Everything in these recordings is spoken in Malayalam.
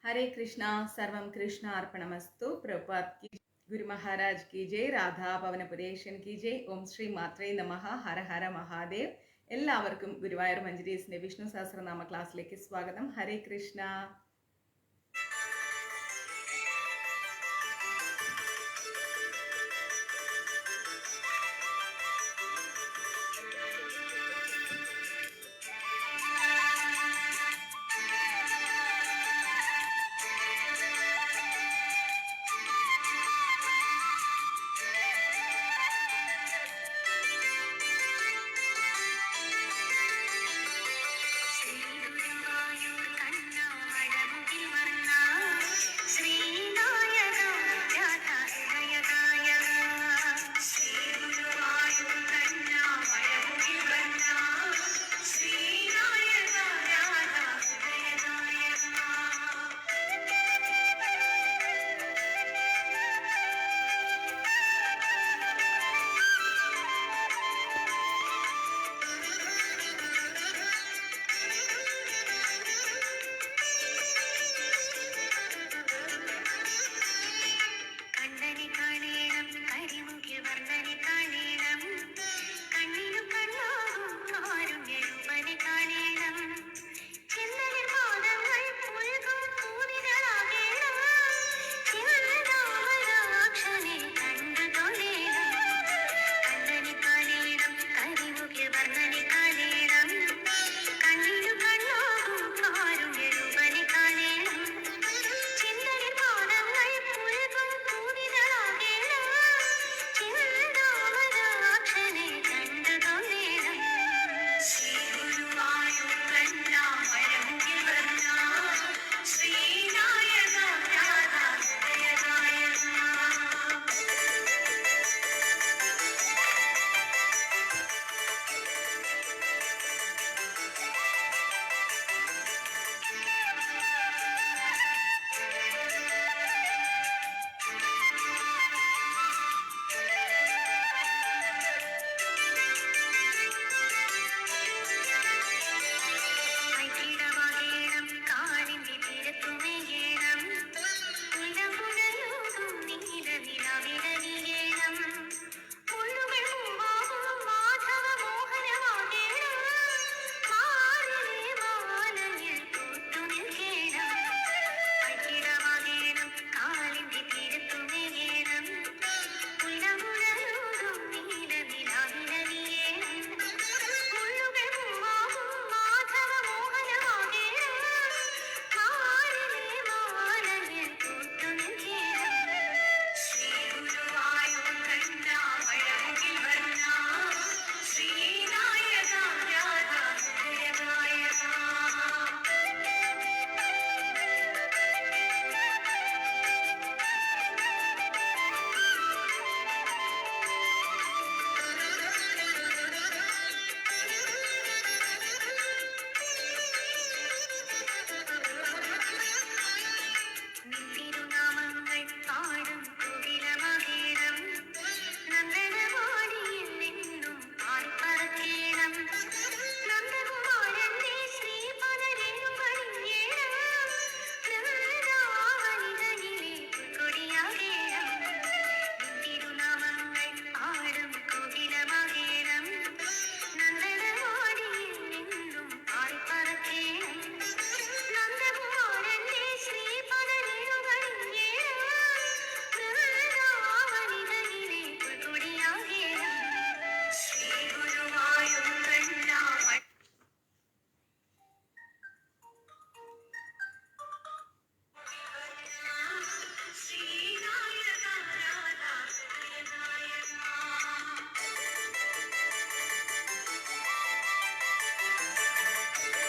हरे कृष्णा सर्वम कृष्ण अर्पणमस्तु प्रभुपाद की गुरु महाराज की जय राधा പവനപുരേശൻ की जय ഓം ശ്രീ മാത്രേ നമഃ ഹര ഹര മഹാദേവ് എല്ലാവർക്കും ഗുരുവായൂർ മഞ്ജരീസിന്റെ വിഷ്ണു സഹസ്രനാമ ക്ലാസ്സിലേക്ക് സ്വാഗതം ഹരേ കൃഷ്ണ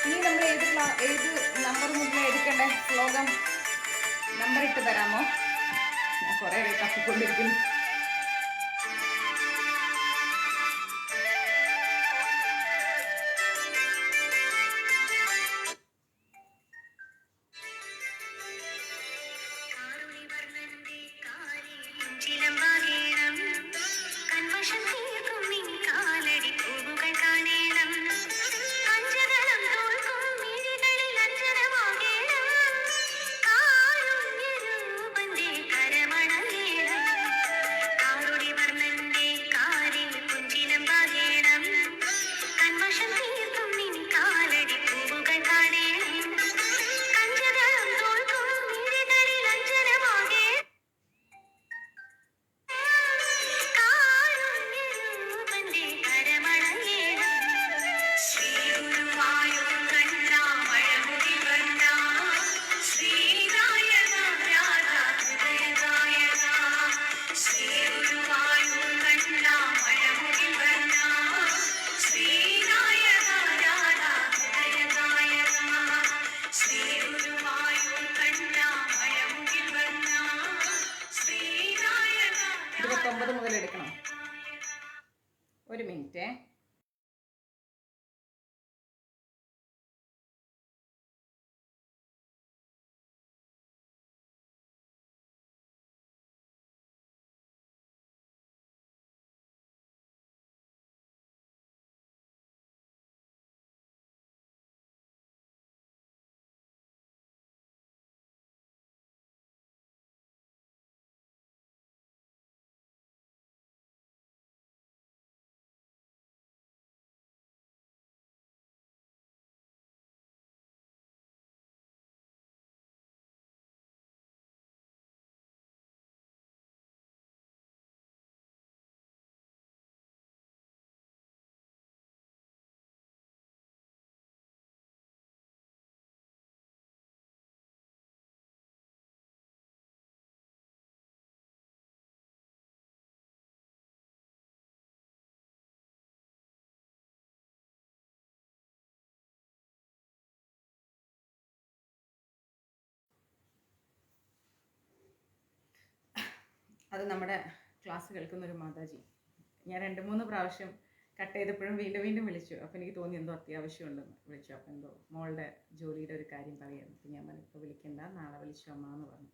ഇനി നമ്മൾ ഏത് നമ്പർ മുതലേ എടുക്കണ്ടേ ശ്ലോകം നമ്പർ ഇട്ട് തരാമോ? ഞാൻ കുറേ തപ്പിക്കൊണ്ടിരിക്കുന്നു. 29 മുതൽ എടുക്കണം. ഒരു മിനിറ്റ്. അത് നമ്മുടെ ക്ലാസ് കേൾക്കുന്നൊരു മാതാജി. ഞാൻ 2-3 പ്രാവശ്യം കട്ട് ചെയ്തപ്പോഴും വീണ്ടും വിളിച്ചു. അപ്പോൾ എനിക്ക് തോന്നി എന്തോ അത്യാവശ്യമുണ്ടെന്ന് വിളിച്ചു. അപ്പോൾ എന്തോ മോളുടെ ജോലിയുടെ ഒരു കാര്യം പറയായിരുന്നു. അപ്പോൾ ഞാൻ പറഞ്ഞു ഇപ്പോൾ വിളിക്കണ്ട, നാളെ വിളിച്ചു അമ്മ എന്ന് പറഞ്ഞു.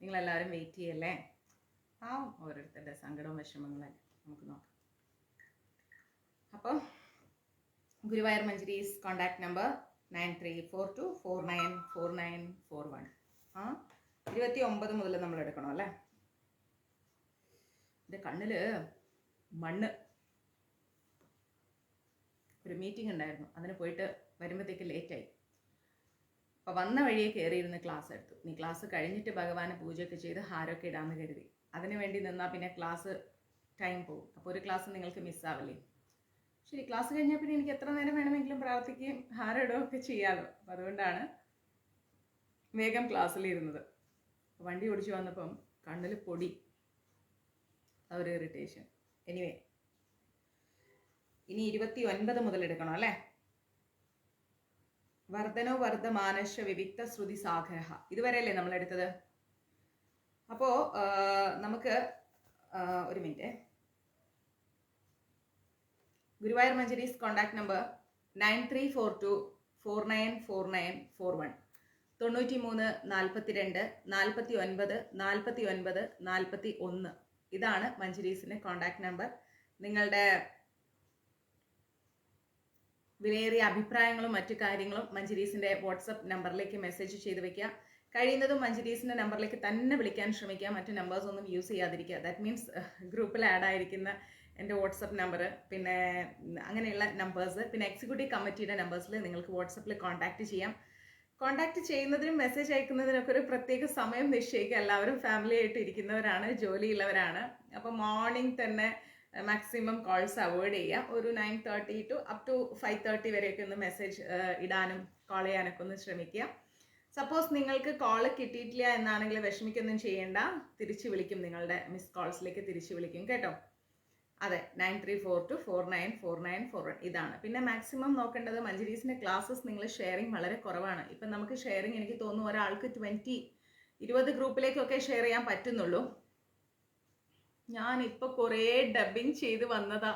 നിങ്ങളെല്ലാവരും വെയിറ്റ് ചെയ്യല്ലേ. ഓരോരുത്തരുടെ സങ്കടവും വിഷമങ്ങളെ നമുക്ക് നോക്കാം. അപ്പോൾ ഗുരുവായൂർ മഞ്ജരീസ് കോൺടാക്ട് നമ്പർ 9342494941. 29 മുതൽ നമ്മൾ എടുക്കണം അല്ലേ. എൻ്റെ കണ്ണില് മണ്ണ്. ഒരു മീറ്റിംഗ് ഉണ്ടായിരുന്നു, അതിന് പോയിട്ട് വരുമ്പോഴത്തേക്ക് ലേറ്റായി. അപ്പോൾ വന്ന വഴിയെ കയറിയിരുന്ന് ക്ലാസ് എടുത്തു. നീ ക്ലാസ് കഴിഞ്ഞിട്ട് ഭഗവാനെ പൂജയൊക്കെ ചെയ്ത് ഹാരമൊക്കെ ഇടാമെന്ന് കരുതി. അതിന് വേണ്ടി നിന്നാൽ പിന്നെ ക്ലാസ് ടൈം പോകും. അപ്പോൾ ഒരു ക്ലാസ് നിങ്ങൾക്ക് മിസ്സാവില്ലേ. ശരി, ക്ലാസ് കഴിഞ്ഞാൽ പിന്നെ എനിക്ക് എത്ര നേരം വേണമെങ്കിലും പ്രാർത്ഥിക്കുകയും ഹാരം ഇടുകയൊക്കെ ചെയ്യാമല്ലോ. അപ്പം അതുകൊണ്ടാണ് വേഗം ക്ലാസ്സിലിരുന്നത്. വണ്ടി ഓടിച്ചു വന്നപ്പം കണ്ണിൽ പൊടി, ഒരു ഇറിറ്റേഷൻ. എനിവേ, ഇനി 29 മുതൽ എടുക്കണം അല്ലേ. വർദ്ധനോ വർദ്ധമാനശ വിവിക്ത ശ്രുതി സാഗരഹ. ഇതുവരെയല്ലേ നമ്മൾ എടുത്തത്. അപ്പോൾ നമുക്ക് ഒരു minute. Guruvayur Manjaris contact number 9342494941. 93 42 49 49 41. ഇതാണ് മഞ്ജരീസിൻ്റെ കോൺടാക്ട് നമ്പർ. നിങ്ങളുടെ വിലയേറിയ അഭിപ്രായങ്ങളും മറ്റു കാര്യങ്ങളും മഞ്ജരീസിൻ്റെ വാട്സപ്പ് നമ്പറിലേക്ക് മെസ്സേജ് ചെയ്ത് വെക്കുക. കഴിയുന്നതും മഞ്ജരീസിൻ്റെ നമ്പറിലേക്ക് തന്നെ വിളിക്കാൻ ശ്രമിക്കുക. മറ്റു നമ്പേഴ്സ് ഒന്നും യൂസ് ചെയ്യാതിരിക്കുക. ദാറ്റ് മീൻസ് ഗ്രൂപ്പിൽ ആഡ് ആയിരിക്കുന്ന എൻ്റെ വാട്സപ്പ് നമ്പർ, പിന്നെ അങ്ങനെയുള്ള നമ്പേഴ്സ്, പിന്നെ എക്സിക്യൂട്ടീവ് കമ്മിറ്റിയുടെ നമ്പേഴ്സിൽ നിങ്ങൾക്ക് വാട്സപ്പിൽ കോൺടാക്റ്റ് ചെയ്യാം. കോൺടാക്റ്റ് ചെയ്യുന്നതിനും മെസ്സേജ് അയക്കുന്നതിനൊക്കെ ഒരു പ്രത്യേക സമയം നിശ്ചയിക്കുക. എല്ലാവരും ഫാമിലി ആയിട്ട് ഇരിക്കുന്നവരാണ്, ജോലിയുള്ളവരാണ്. അപ്പോൾ മോർണിംഗ് തന്നെ മാക്സിമം കോൾസ് അവോയ്ഡ് ചെയ്യുക. ഒരു 9:30 to up to 5:30 വരെയൊക്കെ ഒന്ന് മെസ്സേജ് ഇടാനും കോൾ ചെയ്യാനൊക്കെ ഒന്ന് ശ്രമിക്കുക. സപ്പോസ് നിങ്ങൾക്ക് കോള് കിട്ടിയിട്ടില്ല എന്നാണെങ്കിൽ വിഷമിക്കൊന്നും ചെയ്യേണ്ട, തിരിച്ചു വിളിക്കും. നിങ്ങളുടെ മിസ് കോൾസിലേക്ക് തിരിച്ചു വിളിക്കും കേട്ടോ. അതെ, 9342494941 ഇതാണ്. പിന്നെ മാക്സിമം നോക്കേണ്ടത് മഞ്ജരീസിൻ്റെ ക്ലാസ്സസ് നിങ്ങൾ ഷെയറിങ് വളരെ കുറവാണ്. ഇപ്പം നമുക്ക് ഷെയറിങ് എനിക്ക് തോന്നുന്നു ഒരാൾക്ക് 20 ഗ്രൂപ്പിലേക്കൊക്കെ ഷെയർ ചെയ്യാൻ പറ്റുന്നുള്ളൂ. ഞാൻ ഇപ്പോൾ കുറേ ഡബിങ് ചെയ്ത് വന്നതാ.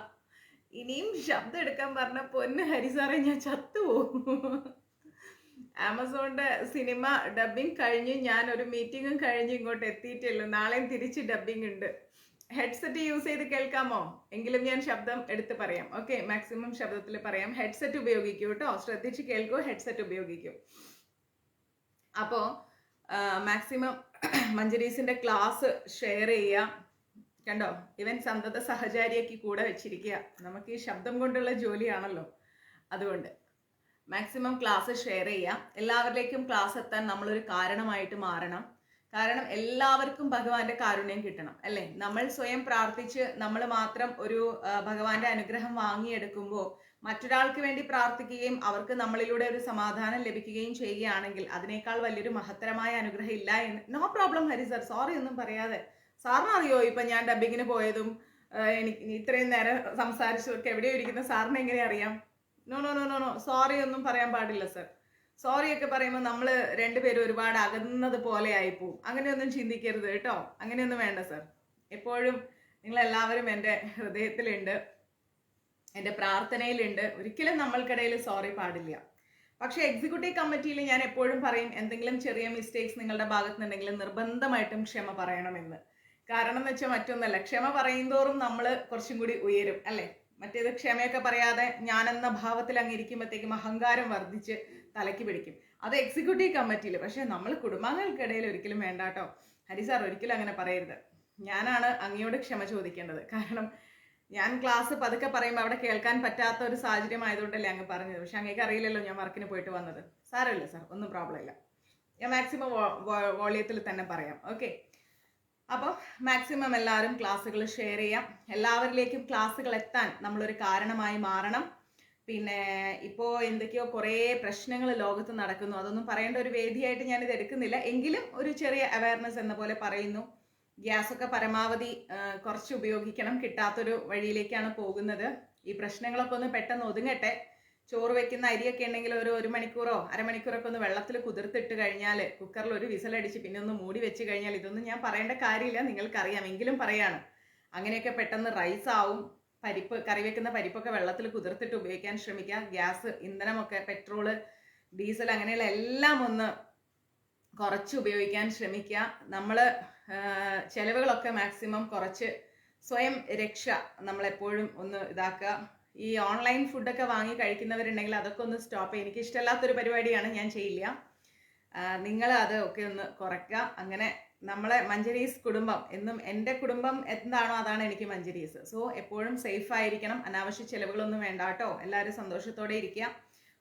ഇനിയും ശബ്ദം എടുക്കാൻ പറഞ്ഞ പൊന്ന് ഹരിസാറെ ഞാൻ ചത്തുപോകും. ആമസോണിൻ്റെ സിനിമ ഡബിങ് കഴിഞ്ഞ് ഞാൻ ഒരു മീറ്റിങ്ങും കഴിഞ്ഞ് ഇങ്ങോട്ട് എത്തിയിട്ടുള്ളൂ. നാളെയും തിരിച്ച് ഡബിങ് ഉണ്ട്. ഹെഡ്സെറ്റ് യൂസ് ചെയ്ത് കേൾക്കാമോ? എങ്കിലും ഞാൻ ശബ്ദം എടുത്ത് പറയാം. ഓക്കെ, മാക്സിമം ശബ്ദത്തിൽ പറയാം. ഹെഡ്സെറ്റ് ഉപയോഗിക്കൂ കേട്ടോ, ശ്രദ്ധിച്ച് കേൾക്കൂ, ഹെഡ്സെറ്റ് ഉപയോഗിക്കൂ. അപ്പോൾ മാക്സിമം മഞ്ജരീസിൻ്റെ ക്ലാസ് ഷെയർ ചെയ്യുക. കണ്ടോ, ഇവൻ സന്തത സഹചാരിയൊക്കെ കൂടെ വെച്ചിരിക്കുക. നമുക്ക് ഈ ശബ്ദം കൊണ്ടുള്ള ജോലിയാണല്ലോ, അതുകൊണ്ട് മാക്സിമം ക്ലാസ് ഷെയർ ചെയ്യുക. എല്ലാവരിലേക്കും ക്ലാസ് എത്താൻ നമ്മളൊരു കാരണമായിട്ട് മാറണം. കാരണം എല്ലാവർക്കും ഭഗവാന്റെ കാരുണ്യം കിട്ടണം അല്ലേ. നമ്മൾ സ്വയം പ്രാർത്ഥിച്ച് നമ്മൾ മാത്രം ഒരു ഭഗവാന്റെ അനുഗ്രഹം വാങ്ങിയെടുക്കുമ്പോൾ മറ്റൊരാൾക്ക് വേണ്ടി പ്രാർത്ഥിക്കുകയും അവർക്ക് നമ്മളിലൂടെ ഒരു സമാധാനം ലഭിക്കുകയും ചെയ്യുകയാണെങ്കിൽ അതിനേക്കാൾ വലിയൊരു മഹത്തരമായ അനുഗ്രഹം ഇല്ല എന്ന്. No problem Hari sir, sorry ഒന്നും പറയാതെ. സാറിന് അറിയോ ഇപ്പം ഞാൻ ഡബിങ്ങിന് പോയതും എനിക്ക് ഇത്രയും നേരം സംസാരിച്ചതൊക്കെ എവിടെയോ ഇരിക്കുന്ന സാറിന് എങ്ങനെ അറിയാം? No no no no no, sorry ഒന്നും പറയാൻ പാടില്ല സർ. സോറിയൊക്കെ പറയുമ്പോൾ നമ്മൾ രണ്ടുപേരും ഒരുപാട് അകന്നത് പോലെ ആയിപ്പോവും. അങ്ങനെയൊന്നും ചിന്തിക്കരുത് കേട്ടോ, അങ്ങനെയൊന്നും വേണ്ട സർ. എപ്പോഴും നിങ്ങളെല്ലാവരും എൻ്റെ ഹൃദയത്തിലുണ്ട്, എൻ്റെ പ്രാർത്ഥനയിലുണ്ട്. ഒരിക്കലും നമ്മൾക്കിടയിൽ സോറി പാടില്ല. പക്ഷേ എക്സിക്യൂട്ടീവ് കമ്മിറ്റിയിൽ ഞാൻ എപ്പോഴും പറയും, എന്തെങ്കിലും ചെറിയ മിസ്റ്റേക്സ് നിങ്ങളുടെ ഭാഗത്ത് നിന്നുണ്ടെങ്കിൽ നിർബന്ധമായിട്ടും ക്ഷമ പറയണമെന്ന്. കാരണം എന്ന് വെച്ചാൽ മറ്റൊന്നല്ല, ക്ഷമ പറയുന്തോറും നമ്മൾ കുറച്ചും കൂടി ഉയരും അല്ലേ. മറ്റേത് ക്ഷമയൊക്കെ പറയാതെ ഞാനെന്ന ഭാവത്തിൽ അങ്ങ് ഇരിക്കുമ്പോഴത്തേക്കും അഹങ്കാരം വർദ്ധിച്ച് തലയ്ക്ക് പിടിക്കും. അത് എക്സിക്യൂട്ടീവ് കമ്മിറ്റിയിൽ. പക്ഷേ നമ്മൾ കുടുംബാംഗങ്ങൾക്കിടയിൽ ഒരിക്കലും വേണ്ട കേട്ടോ. ഹരി സാർ ഒരിക്കലും അങ്ങനെ പറയരുത്. ഞാനാണ് അങ്ങയോട് ക്ഷമ ചോദിക്കേണ്ടത്. കാരണം ഞാൻ ക്ലാസ് പതുക്കെ പറയുമ്പോൾ അവിടെ കേൾക്കാൻ പറ്റാത്ത ഒരു സാഹചര്യം ആയതുകൊണ്ടല്ലേ അങ്ങ് പറഞ്ഞത്. പക്ഷെ അങ്ങേക്ക് അറിയില്ലല്ലോ ഞാൻ വർക്കിന് പോയിട്ട് വന്നത്. സാരമില്ല സാർ, ഒന്നും പ്രോബ്ലം ഇല്ല. ഞാൻ മാക്സിമം വോളിയത്തിൽ തന്നെ പറയാം. ഓക്കെ, അപ്പോൾ മാക്സിമം എല്ലാവരും ക്ലാസ്സുകൾ ഷെയർ ചെയ്യാം. എല്ലാവരിലേക്കും ക്ലാസ്സുകൾ എത്താൻ നമ്മളൊരു കാരണമായി മാറണം. പിന്നെ ഇപ്പോൾ എന്തൊക്കെയോ കുറേ പ്രശ്നങ്ങൾ ലോകത്ത് നടക്കുന്നു. അതൊന്നും പറയേണ്ട ഒരു വേദിയായിട്ട് ഞാനിത് എടുക്കുന്നില്ല. എങ്കിലും ഒരു ചെറിയ അവയർനെസ് എന്ന പോലെ പറയുന്നു. ഗ്യാസൊക്കെ പരമാവധി കുറച്ച് ഉപയോഗിക്കണം. കിട്ടാത്തൊരു വഴിയിലേക്കാണ് പോകുന്നത്. ഈ പ്രശ്നങ്ങളൊക്കെ ഒന്ന് പെട്ടെന്ന് ഒതുങ്ങട്ടെ. ചോറ് വെക്കുന്ന അരിയൊക്കെ ഉണ്ടെങ്കിൽ ഒരു മണിക്കൂറോ അരമണിക്കൂറൊക്കെ ഒന്ന് വെള്ളത്തിൽ കുതിർത്തിട്ട് കഴിഞ്ഞാൽ, കുക്കറിൽ ഒരു വിസലടിച്ച് പിന്നെ ഒന്ന് മൂടി വെച്ച് കഴിഞ്ഞാൽ, ഇതൊന്നും ഞാൻ പറയേണ്ട കാര്യമില്ല, നിങ്ങൾക്കറിയാം, എങ്കിലും പറയാണ്. അങ്ങനെയൊക്കെ പെട്ടെന്ന് റൈസ് ആവും. പരിപ്പ്, കറി വെക്കുന്ന പരിപ്പൊക്കെ വെള്ളത്തിൽ കുതിർത്തിട്ട് ഉപയോഗിക്കാൻ ശ്രമിക്കുക. ഗ്യാസ്, ഇന്ധനമൊക്കെ, പെട്രോള്, ഡീസൽ, അങ്ങനെയുള്ള എല്ലാം ഒന്ന് കുറച്ച് ഉപയോഗിക്കാൻ ശ്രമിക്കുക. നമ്മൾ ചെലവുകളൊക്കെ മാക്സിമം കുറച്ച് സ്വയം രക്ഷ നമ്മളെപ്പോഴും ഒന്ന് ഇതാക്കുക. ഈ ഓൺലൈൻ ഫുഡൊക്കെ വാങ്ങി കഴിക്കുന്നവരുണ്ടെങ്കിൽ അതൊക്കെ ഒന്ന് സ്റ്റോപ്പ് ചെയ്യുക. എനിക്ക് ഇഷ്ടമല്ലാത്തൊരു പരിപാടിയാണ്, ഞാൻ ചെയ്യില്ല. നിങ്ങൾ അത് ഒക്കെ ഒന്ന് കുറയ്ക്കുക. അങ്ങനെ നമ്മളെ മഞ്ജരീസ് കുടുംബം എന്നും, എൻ്റെ കുടുംബം എന്താണോ അതാണ് എനിക്ക് മഞ്ജരീസ്. സോ എപ്പോഴും സേഫ് ആയിരിക്കണം. അനാവശ്യ ചെലവുകളൊന്നും വേണ്ട കേട്ടോ. എല്ലാവരും സന്തോഷത്തോടെ ഇരിക്കുക.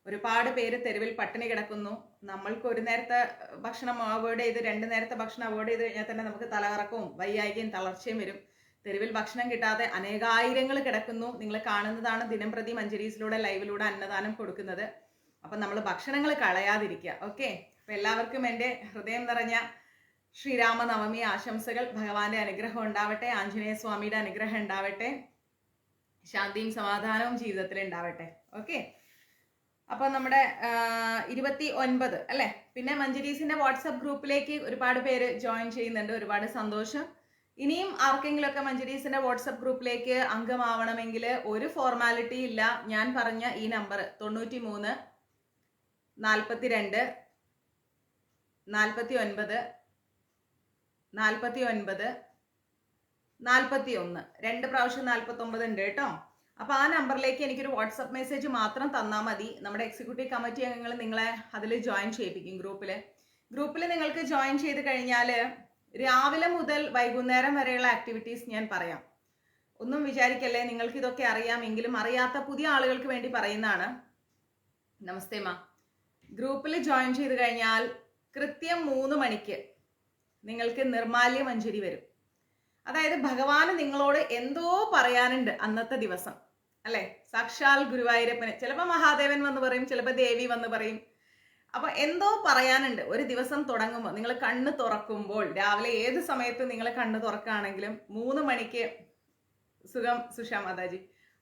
ഒരുപാട് പേര് തെരുവിൽ പട്ടിണി കിടക്കുന്നു. നമ്മൾക്ക് ഒരു നേരത്തെ ഭക്ഷണം അവോയ്ഡ് ചെയ്ത് 2 നേരത്തെ ഭക്ഷണം അവോയ്ഡ് ചെയ്ത് കഴിഞ്ഞാൽ തന്നെ നമുക്ക് തലകറക്കവും വയ്യായികയും തളർച്ചയും വരും. തെരുവിൽ ഭക്ഷണം കിട്ടാതെ അനേകായിരങ്ങൾ കിടക്കുന്നു. നിങ്ങൾ കാണുന്നതാണ് ദിനം പ്രതി മഞ്ജരീസിലൂടെ ലൈവിലൂടെ അന്നദാനം കൊടുക്കുന്നത്. അപ്പം നമ്മൾ ഭക്ഷണങ്ങൾ കളയാതിരിക്കുക. ഓക്കെ, അപ്പം എല്ലാവർക്കും എൻ്റെ ഹൃദയം നിറഞ്ഞ ശ്രീരാമനവമി ആശംസകൾ. ഭഗവാന്റെ അനുഗ്രഹം ഉണ്ടാവട്ടെ, ആഞ്ജനേയ സ്വാമിയുടെ അനുഗ്രഹം ഉണ്ടാവട്ടെ, ശാന്തിയും സമാധാനവും ജീവിതത്തിൽ ഉണ്ടാവട്ടെ. ഓക്കെ, അപ്പൊ നമ്മുടെ 29 അല്ലെ. പിന്നെ മഞ്ജരീസിന്റെ വാട്സപ്പ് ഗ്രൂപ്പിലേക്ക് ഒരുപാട് പേര് ജോയിൻ ചെയ്യുന്നുണ്ട്. ഒരുപാട് സന്തോഷം. ഇനിയും ആർക്കെങ്കിലും ഒക്കെ മഞ്ജരീസിന്റെ വാട്സപ്പ് ഗ്രൂപ്പിലേക്ക് അംഗമാവണമെങ്കിൽ ഒരു ഫോർമാലിറ്റി ഇല്ല. ഞാൻ പറഞ്ഞ ഈ നമ്പർ 93 42 49 49 41 2 പ്രാവശ്യം 49 ഉണ്ട് കേട്ടോ. അപ്പൊ ആ നമ്പറിലേക്ക് എനിക്കൊരു വാട്സപ്പ് മെസ്സേജ് മാത്രം തന്നാൽ മതി. നമ്മുടെ എക്സിക്യൂട്ടീവ് കമ്മിറ്റി അംഗങ്ങൾ നിങ്ങളെ അതിൽ ജോയിൻ ചെയ്യിപ്പിക്കും. ഗ്രൂപ്പിൽ നിങ്ങൾക്ക് ജോയിൻ ചെയ്ത് കഴിഞ്ഞാൽ രാവിലെ മുതൽ വൈകുന്നേരം വരെയുള്ള ആക്ടിവിറ്റീസ് ഞാൻ പറയാം. ഒന്നും വിചാരിക്കല്ലേ, നിങ്ങൾക്ക് ഇതൊക്കെ അറിയാമെങ്കിലും അറിയാത്ത പുതിയ ആളുകൾക്ക് വേണ്ടി പറയുന്നതാണ്. നമസ്തേ മാ. ഗ്രൂപ്പിൽ ജോയിൻ ചെയ്ത് കഴിഞ്ഞാൽ കൃത്യം 3 മണിക്ക് നിങ്ങൾക്ക് നിർമാല്യ മഞ്ജരി വരും. അതായത് ഭഗവാന് നിങ്ങളോട് എന്തോ പറയാനുണ്ട് അന്നത്തെ ദിവസം അല്ലെ. സാക്ഷാൽ ഗുരുവായൂരപ്പന്, ചിലപ്പോൾ മഹാദേവൻ വന്ന് പറയും, ചിലപ്പോൾ ദേവി വന്ന് പറയും. അപ്പൊ എന്തോ പറയാനുണ്ട്. ഒരു ദിവസം തുടങ്ങുമ്പോൾ നിങ്ങൾ കണ്ണ് തുറക്കുമ്പോൾ, രാവിലെ ഏത് സമയത്ത് നിങ്ങൾ കണ്ണ് തുറക്കുകയാണെങ്കിലും 3 മണിക്ക്, സുഖം സുഷാ മാതാജി,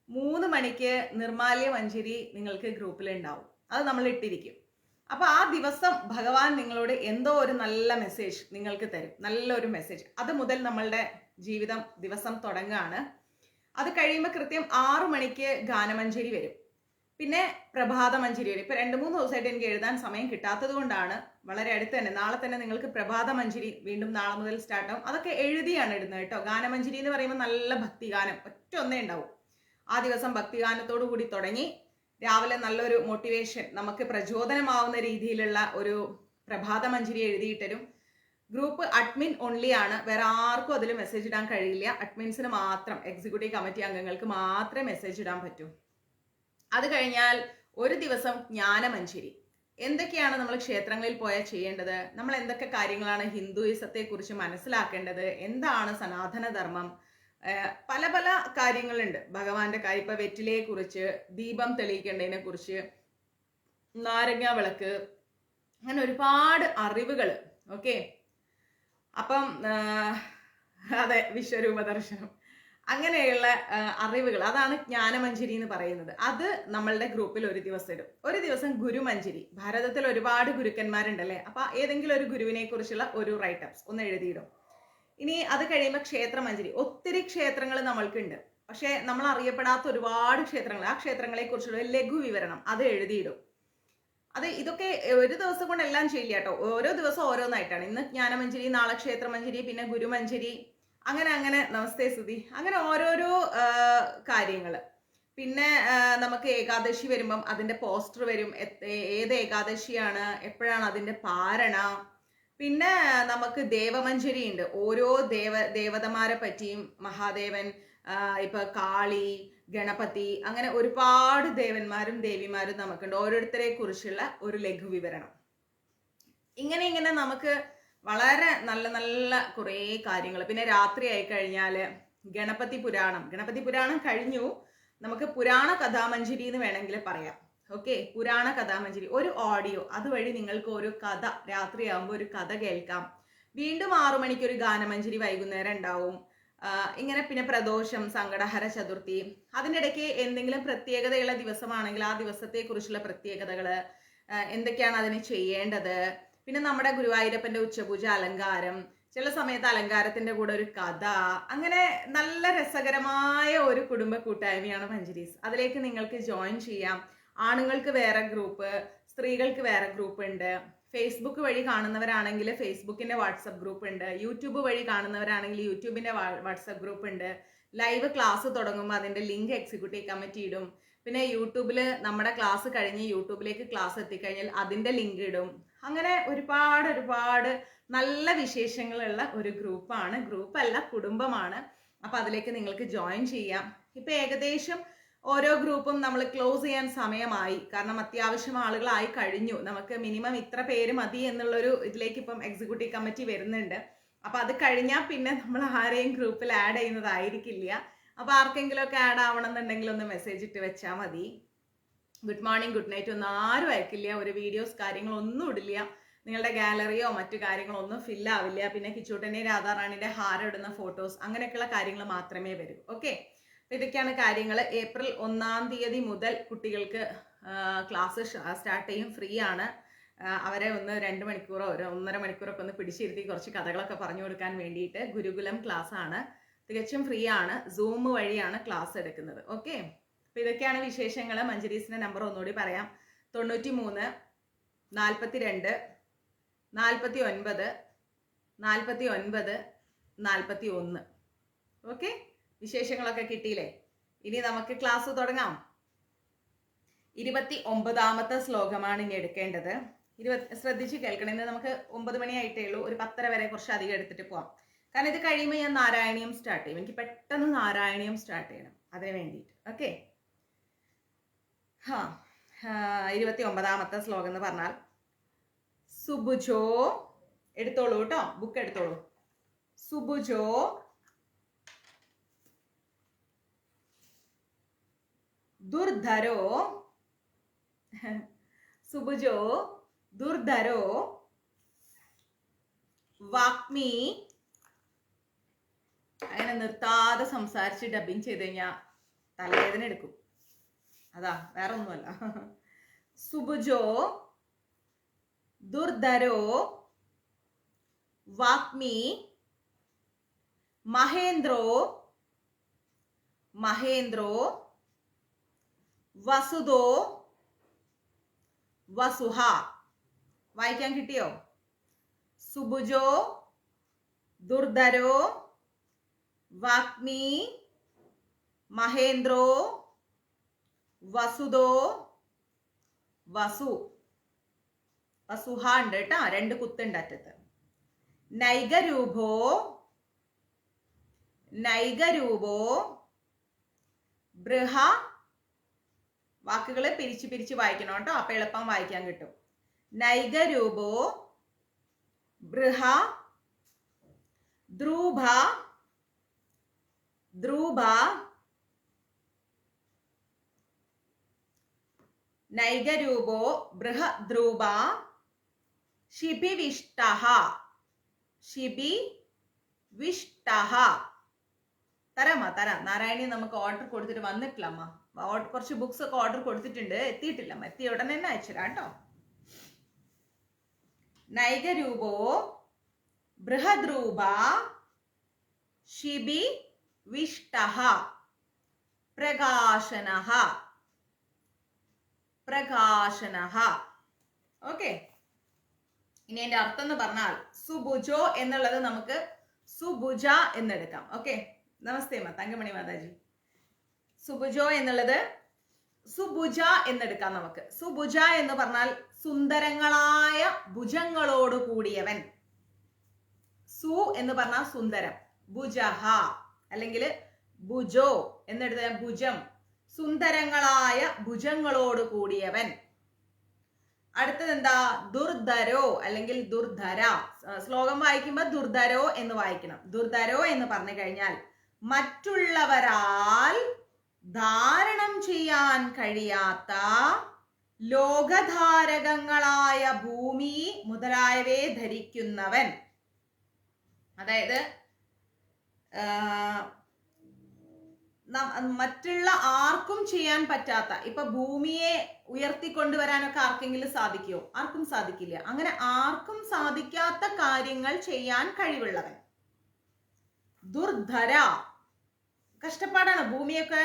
3 മണിക്ക് നിർമാല്യ മഞ്ജരി നിങ്ങൾക്ക് ഗ്രൂപ്പിൽ ഉണ്ടാവും. അത് നമ്മൾ ഇട്ടിരിക്കും. അപ്പൊ ആ ദിവസം ഭഗവാൻ നിങ്ങളോട് എന്തോ ഒരു നല്ല മെസ്സേജ് നിങ്ങൾക്ക് തരും, നല്ലൊരു മെസ്സേജ്. അത് മുതൽ നമ്മളുടെ ജീവിതം ദിവസം തുടങ്ങുകയാണ്. അത് കഴിയുമ്പോൾ കൃത്യം 6 മണിക്ക് ഗാനമഞ്ജരി വരും. പിന്നെ പ്രഭാത മഞ്ജരി വരും. ഇപ്പൊ 2-3 ദിവസമായിട്ട് എനിക്ക് എഴുതാൻ സമയം കിട്ടാത്തത് കൊണ്ടാണ്. വളരെ അടുത്ത് തന്നെ, നാളെ തന്നെ നിങ്ങൾക്ക് പ്രഭാത മഞ്ജരി വീണ്ടും നാളെ മുതൽ സ്റ്റാർട്ട് ആവും. അതൊക്കെ എഴുതിയാണ് ഇടുന്നത് കേട്ടോ. ഗാനമഞ്ജരി എന്ന് പറയുമ്പോൾ നല്ല ഭക്തിഗാനം ഒറ്റ ഒന്നേ ഉണ്ടാവും. ആ ദിവസം ഭക്തിഗാനത്തോടു കൂടി തുടങ്ങി രാവിലെ നല്ലൊരു മോട്ടിവേഷൻ, നമുക്ക് പ്രചോദനമാവുന്ന രീതിയിലുള്ള ഒരു പ്രഭാത മഞ്ജരി എഴുതിയിട്ടരും. ഗ്രൂപ്പ് അഡ്മിൻ ഓൺലി ആണ്, വേറെ ആർക്കും അതിൽ മെസ്സേജ് ഇടാൻ കഴിയില്ല. അഡ്മിൻസിന് മാത്രം, എക്സിക്യൂട്ടീവ് കമ്മിറ്റി അംഗങ്ങൾക്ക് മാത്രമേ മെസ്സേജ് ഇടാൻ പറ്റൂ. അത് കഴിഞ്ഞാൽ ഒരു ദിവസം ജ്ഞാനമഞ്ജരി. എന്തൊക്കെയാണ് നമ്മൾ ക്ഷേത്രങ്ങളിൽ പോയാൽ ചെയ്യേണ്ടത്, നമ്മൾ എന്തൊക്കെ കാര്യങ്ങളാണ് ഹിന്ദുയിസത്തെ കുറിച്ച് മനസ്സിലാക്കേണ്ടത്, എന്താണ് സനാതനധർമ്മം, പല പല കാര്യങ്ങളുണ്ട്. ഭഗവാന്റെ കാര്യം, ഇപ്പൊ വെറ്റിലയെ കുറിച്ച്, ദീപം തെളിയിക്കേണ്ടതിനെ കുറിച്ച്, നാരങ്ങ വിളക്ക്, അങ്ങനെ ഒരുപാട് അറിവുകൾ. ഓക്കെ, അപ്പം അതെ, വിശ്വരൂപ ദർശനം, അങ്ങനെയുള്ള അറിവുകൾ, അതാണ് ജ്ഞാനമഞ്ജരി എന്ന് പറയുന്നത്. അത് നമ്മളുടെ ഗ്രൂപ്പിൽ ഒരു ദിവസം ഇടും. ഒരു ദിവസം ഗുരുമഞ്ജരി. ഭാരതത്തിൽ ഒരുപാട് ഗുരുക്കന്മാരുണ്ടല്ലേ. അപ്പൊ ഏതെങ്കിലും ഒരു ഗുരുവിനെ കുറിച്ചുള്ള ഒരു റൈറ്റപ്സ് ഒന്ന് എഴുതിയിടും. ഇനി അത് കഴിയുമ്പോൾ ക്ഷേത്രമഞ്ജരി. ഒത്തിരി ക്ഷേത്രങ്ങൾ നമ്മൾക്കുണ്ട്, പക്ഷെ നമ്മൾ അറിയപ്പെടാത്ത ഒരുപാട് ക്ഷേത്രങ്ങൾ, ആ ക്ഷേത്രങ്ങളെ കുറിച്ചുള്ള ലഘു വിവരണം അത് എഴുതിയിടും. ഇതൊക്കെ ഒരു ദിവസം കൊണ്ട് എല്ലാം ചെയ്യില്ല കേട്ടോ, ഓരോ ദിവസം ഓരോന്നായിട്ടാണ്. ഇന്ന് ജ്ഞാനമഞ്ജരി, നാളെ ക്ഷേത്രമഞ്ജരി, പിന്നെ ഗുരുമഞ്ജരി, അങ്ങനെ അങ്ങനെ നമസ്തേ സ്തുതി, അങ്ങനെ ഓരോരോ കാര്യങ്ങൾ. പിന്നെ നമുക്ക് ഏകാദശി വരുമ്പം അതിന്റെ പോസ്റ്റർ വരും, ഏത് ഏകാദശിയാണ്, എപ്പോഴാണ് അതിന്റെ പാരണ. പിന്നെ നമുക്ക് ദേവമഞ്ജരി ഉണ്ട്, ഓരോ ദേവതമാരെ പറ്റിയും, മഹാദേവൻ, ഇപ്പൊ കാളി, ഗണപതി, അങ്ങനെ ഒരുപാട് ദേവന്മാരും ദേവിമാരും നമുക്കുണ്ട്, ഓരോരുത്തരെ കുറിച്ചുള്ള ഒരു ലഘു വിവരണം. ഇങ്ങനെ നമുക്ക് വളരെ നല്ല നല്ല കുറേ കാര്യങ്ങൾ. പിന്നെ രാത്രി ആയി കഴിഞ്ഞാല് ഗണപതി പുരാണം കഴിഞ്ഞു, നമുക്ക് പുരാണ കഥാമഞ്ജരി എന്ന് വേണമെങ്കിൽ പറയാം. ഓക്കെ, പുരാണ കഥാമഞ്ജരി ഒരു ഓഡിയോ, അതുവഴി നിങ്ങൾക്ക് ഒരു കഥ രാത്രിയാകുമ്പോൾ ഒരു കഥ കേൾക്കാം. വീണ്ടും 6 മണിക്ക് ഒരു ഗാനമഞ്ജരി വൈകുന്നേരം ഉണ്ടാവും. ഇങ്ങനെ പിന്നെ പ്രദോഷം, സങ്കടഹര ചതുർത്ഥി, അതിനിടയ്ക്ക് എന്തെങ്കിലും പ്രത്യേകതയുള്ള ദിവസമാണെങ്കിൽ ആ ദിവസത്തെ കുറിച്ചുള്ള പ്രത്യേകതകള്, എന്തൊക്കെയാണ് അതിന് ചെയ്യേണ്ടത്, പിന്നെ നമ്മുടെ ഗുരുവായൂരപ്പന്റെ ഉച്ചപൂജ അലങ്കാരം, ചില സമയത്ത് അലങ്കാരത്തിന്റെ കൂടെ ഒരു കഥ, അങ്ങനെ നല്ല രസകരമായ ഒരു കുടുംബ കൂട്ടായ്മയാണ് മഞ്ജരീസ്. അതിലേക്ക് നിങ്ങൾക്ക് ജോയിൻ ചെയ്യാം. ആണുങ്ങൾക്ക് വേറെ ഗ്രൂപ്പ്, സ്ത്രീകൾക്ക് വേറെ ഗ്രൂപ്പ് ഉണ്ട്. ഫേസ്ബുക്ക് വഴി കാണുന്നവരാണെങ്കിൽ ഫേസ്ബുക്കിന്റെ വാട്സപ്പ് ഗ്രൂപ്പ് ഉണ്ട്. യൂട്യൂബ് വഴി കാണുന്നവരാണെങ്കിൽ യൂട്യൂബിന്റെ വാട്സപ്പ് ഗ്രൂപ്പ് ഉണ്ട്. ലൈവ് ക്ലാസ് തുടങ്ങുമ്പോൾ അതിന്റെ ലിങ്ക് എക്സിക്യൂട്ടീവ് കമ്മിറ്റി ഇടും. പിന്നെ യൂട്യൂബിൽ നമ്മുടെ ക്ലാസ് കഴിഞ്ഞ് യൂട്യൂബിലേക്ക് ക്ലാസ് എത്തിക്കഴിഞ്ഞാൽ അതിന്റെ ലിങ്ക് ഇടും. അങ്ങനെ ഒരുപാട് നല്ല വിശേഷങ്ങളുള്ള ഒരു ഗ്രൂപ്പാണ്, ഗ്രൂപ്പല്ല കുടുംബമാണ്. അപ്പൊ അതിലേക്ക് നിങ്ങൾക്ക് ജോയിൻ ചെയ്യാം. ഇപ്പൊ ഏകദേശം ഓരോ ഗ്രൂപ്പും നമ്മൾ ക്ലോസ് ചെയ്യാൻ സമയമായി, കാരണം അത്യാവശ്യം ആളുകളായി കഴിഞ്ഞു. നമുക്ക് മിനിമം ഇത്ര പേര് മതി എന്നുള്ളൊരു ഇതിലേക്ക് ഇപ്പം എക്സിക്യൂട്ടീവ് കമ്മിറ്റി വരുന്നുണ്ട്. അപ്പൊ അത് കഴിഞ്ഞാൽ പിന്നെ നമ്മൾ ആരെയും ഗ്രൂപ്പിൽ ആഡ് ചെയ്യുന്നതായിരിക്കില്ല. അപ്പൊ ആർക്കെങ്കിലും ഒക്കെ ആഡ് ആവണം എന്നുണ്ടെങ്കിൽ ഒന്ന് മെസ്സേജ് ഇട്ട് വെച്ചാൽ മതി. ഗുഡ് മോർണിംഗ്, ഗുഡ് നൈറ്റ് ഒന്നും ആരും അയക്കില്ല, ഒരു വീഡിയോസ് കാര്യങ്ങളൊന്നും ഇടില്ല. നിങ്ങളുടെ ഗാലറിയോ മറ്റു കാര്യങ്ങളോ ഒന്നും ഫില്ലാവില്ല. പിന്നെ കിച്ചൂട്ടനെ രാധാറാണിന്റെ ഹാരം ഇടുന്ന ഫോട്ടോസ്, അങ്ങനെയൊക്കെയുള്ള കാര്യങ്ങൾ മാത്രമേ വരൂ. ഓക്കെ, ഇതൊക്കെയാണ് കാര്യങ്ങൾ. ഏപ്രിൽ 1-ാം തീയതി മുതൽ കുട്ടികൾക്ക് ക്ലാസ് സ്റ്റാർട്ട് ചെയ്യും, ഫ്രീ ആണ്. അവരെ ഒന്ന് 2 മണിക്കൂറോ 1.5 മണിക്കൂറൊക്കെ ഒന്ന് പിടിച്ചിരുത്തി കുറച്ച് കഥകളൊക്കെ പറഞ്ഞു കൊടുക്കാൻ വേണ്ടിയിട്ട് ഗുരുകുലം ക്ലാസ് ആണ്, തികച്ചും ഫ്രീ ആണ്. സൂം വഴിയാണ് ക്ലാസ് എടുക്കുന്നത്. ഓക്കെ, അപ്പൊ ഇതൊക്കെയാണ് വിശേഷങ്ങൾ. മഞ്ജരീസിന്റെ നമ്പർ ഒന്നുകൂടി പറയാം: 93 42 49 49 41. ഓക്കെ, വിശേഷങ്ങളൊക്കെ കിട്ടിയില്ലേ? ഇനി നമുക്ക് ക്ലാസ് തുടങ്ങാം. 29-ാമത്തെ ശ്ലോകമാണ് ഇനി എടുക്കേണ്ടത്. ശ്രദ്ധിച്ച് കേൾക്കണം. ഇന്ന് നമുക്ക് 9 മണിയായിട്ടേ ഉള്ളൂ, ഒരു 10:30 വരെ കുറച്ച് അധികം എടുത്തിട്ട് പോവാം. കാരണം ഇത് കഴിയുമ്പോൾ ഞാൻ നാരായണീയം സ്റ്റാർട്ട് ചെയ്യും. എനിക്ക് പെട്ടെന്ന് നാരായണീയം സ്റ്റാർട്ട് ചെയ്യണം, അതിന് വേണ്ടിയിട്ട്. ഓക്കെ, 29-ാമത്തെ ശ്ലോകം എന്ന് പറഞ്ഞാൽ സുബുജോ, എടുത്തോളൂ കേട്ടോ, ബുക്ക് എടുത്തോളൂ. സുബുജോ ദുർധരോ, സുബുജോ ദുർധരോ വാഗ്മി. അങ്ങനെ നിർത്താതെ സംസാരിച്ച് ഡബിങ് ചെയ്ത് കഴിഞ്ഞാൽ തലവേദന എടുക്കും, അതാ, വേറെ ഒന്നുമല്ല. സുബുജോ ദുർധരോ വാഗ്മി മഹേന്ദ്രോ വസുദോ വസുഹ. വായിക്കാൻ കിട്ടിയോ? സുബുജോ ദുർധരോ വാഗ്മി മഹേന്ദ്രോ വസുദോ വസു. വസുഹ ഉണ്ട് കേട്ടോ, 2 കുത്തുണ്ട് അറ്റത്ത്. നൈഗരൂപോ ബൃഹ. വാക്കുകളെ പിരിച്ച് വായിക്കണം കേട്ടോ, അപ്പൊ എളുപ്പം വായിക്കാൻ കിട്ടും. നൈഗരൂപോ ബൃഹ ദ്രൂഭ നൈഗരൂപോ ബൃഹദ്രൂപ ശിബിവിഷ്ടഃ. തരാം. നാരായണി നമുക്ക് ഓർഡർ കൊടുത്തിട്ട് വന്നിട്ടില്ല അമ്മ. കുറച്ച് ബുക്സ് ഒക്കെ ഓർഡർ കൊടുത്തിട്ടുണ്ട്, എത്തിയിട്ടില്ല. എത്തിയ ഉടനെ തന്നെ അയച്ചുതരാം കേട്ടോ. നൈഗരൂപോ ബൃഹദ്രൂപ शिबि विष्टः प्रकाशनः പ്രകാശനഃ. ഓക്കെ, ഇനി അതിന്റെ അർത്ഥം എന്ന് പറഞ്ഞാൽ സുഭുജോ എന്നുള്ളത് നമുക്ക് സുഭുജ എന്നെടുക്കാം. ഓക്കെ, നമസ്തേ തങ്കമണി മാതാജി. സുഭുജോ എന്നുള്ളത് സുഭുജ എന്നെടുക്കാം നമുക്ക്. സുഭുജ എന്ന് പറഞ്ഞാൽ സുന്ദരങ്ങളായ ഭുജങ്ങളോട് കൂടിയവൻ. സു എന്ന് പറഞ്ഞാൽ സുന്ദരം, ഭുജഹ അല്ലെങ്കിൽ ഭുജോ എന്നെടുത്ത ഭുജം, സുന്ദരങ്ങളായ ഭുജങ്ങളോട് കൂടിയവൻ. അടുത്തത് എന്താ? ദുർധരോ അല്ലെങ്കിൽ ദുർധര. ശ്ലോകം വായിക്കുമ്പോൾ ദുർധരോ എന്ന് വായിക്കണം. ദുർധരോ എന്ന് പറഞ്ഞു കഴിഞ്ഞാൽ മറ്റുള്ളവരാൽ ധാരണം ചെയ്യാൻ കഴിയാത്ത ലോകധാരകങ്ങളായ ഭൂമി മുതലായവയെ ധരിക്കുന്നവൻ. അതായത് മറ്റുള്ള ആർക്കും ചെയ്യാൻ പറ്റാത്ത, ഇപ്പൊ ഭൂമിയെ ഉയർത്തിക്കൊണ്ടുവരാനൊക്കെ ആർക്കെങ്കിലും സാധിക്കുമോ? ആർക്കും സാധിക്കില്ല. അങ്ങനെ ആർക്കും സാധിക്കാത്ത കാര്യങ്ങൾ ചെയ്യാൻ കഴിവുള്ളവൻ. ദുർധര, കഷ്ടപ്പാടാണ്. ഭൂമിയൊക്കെ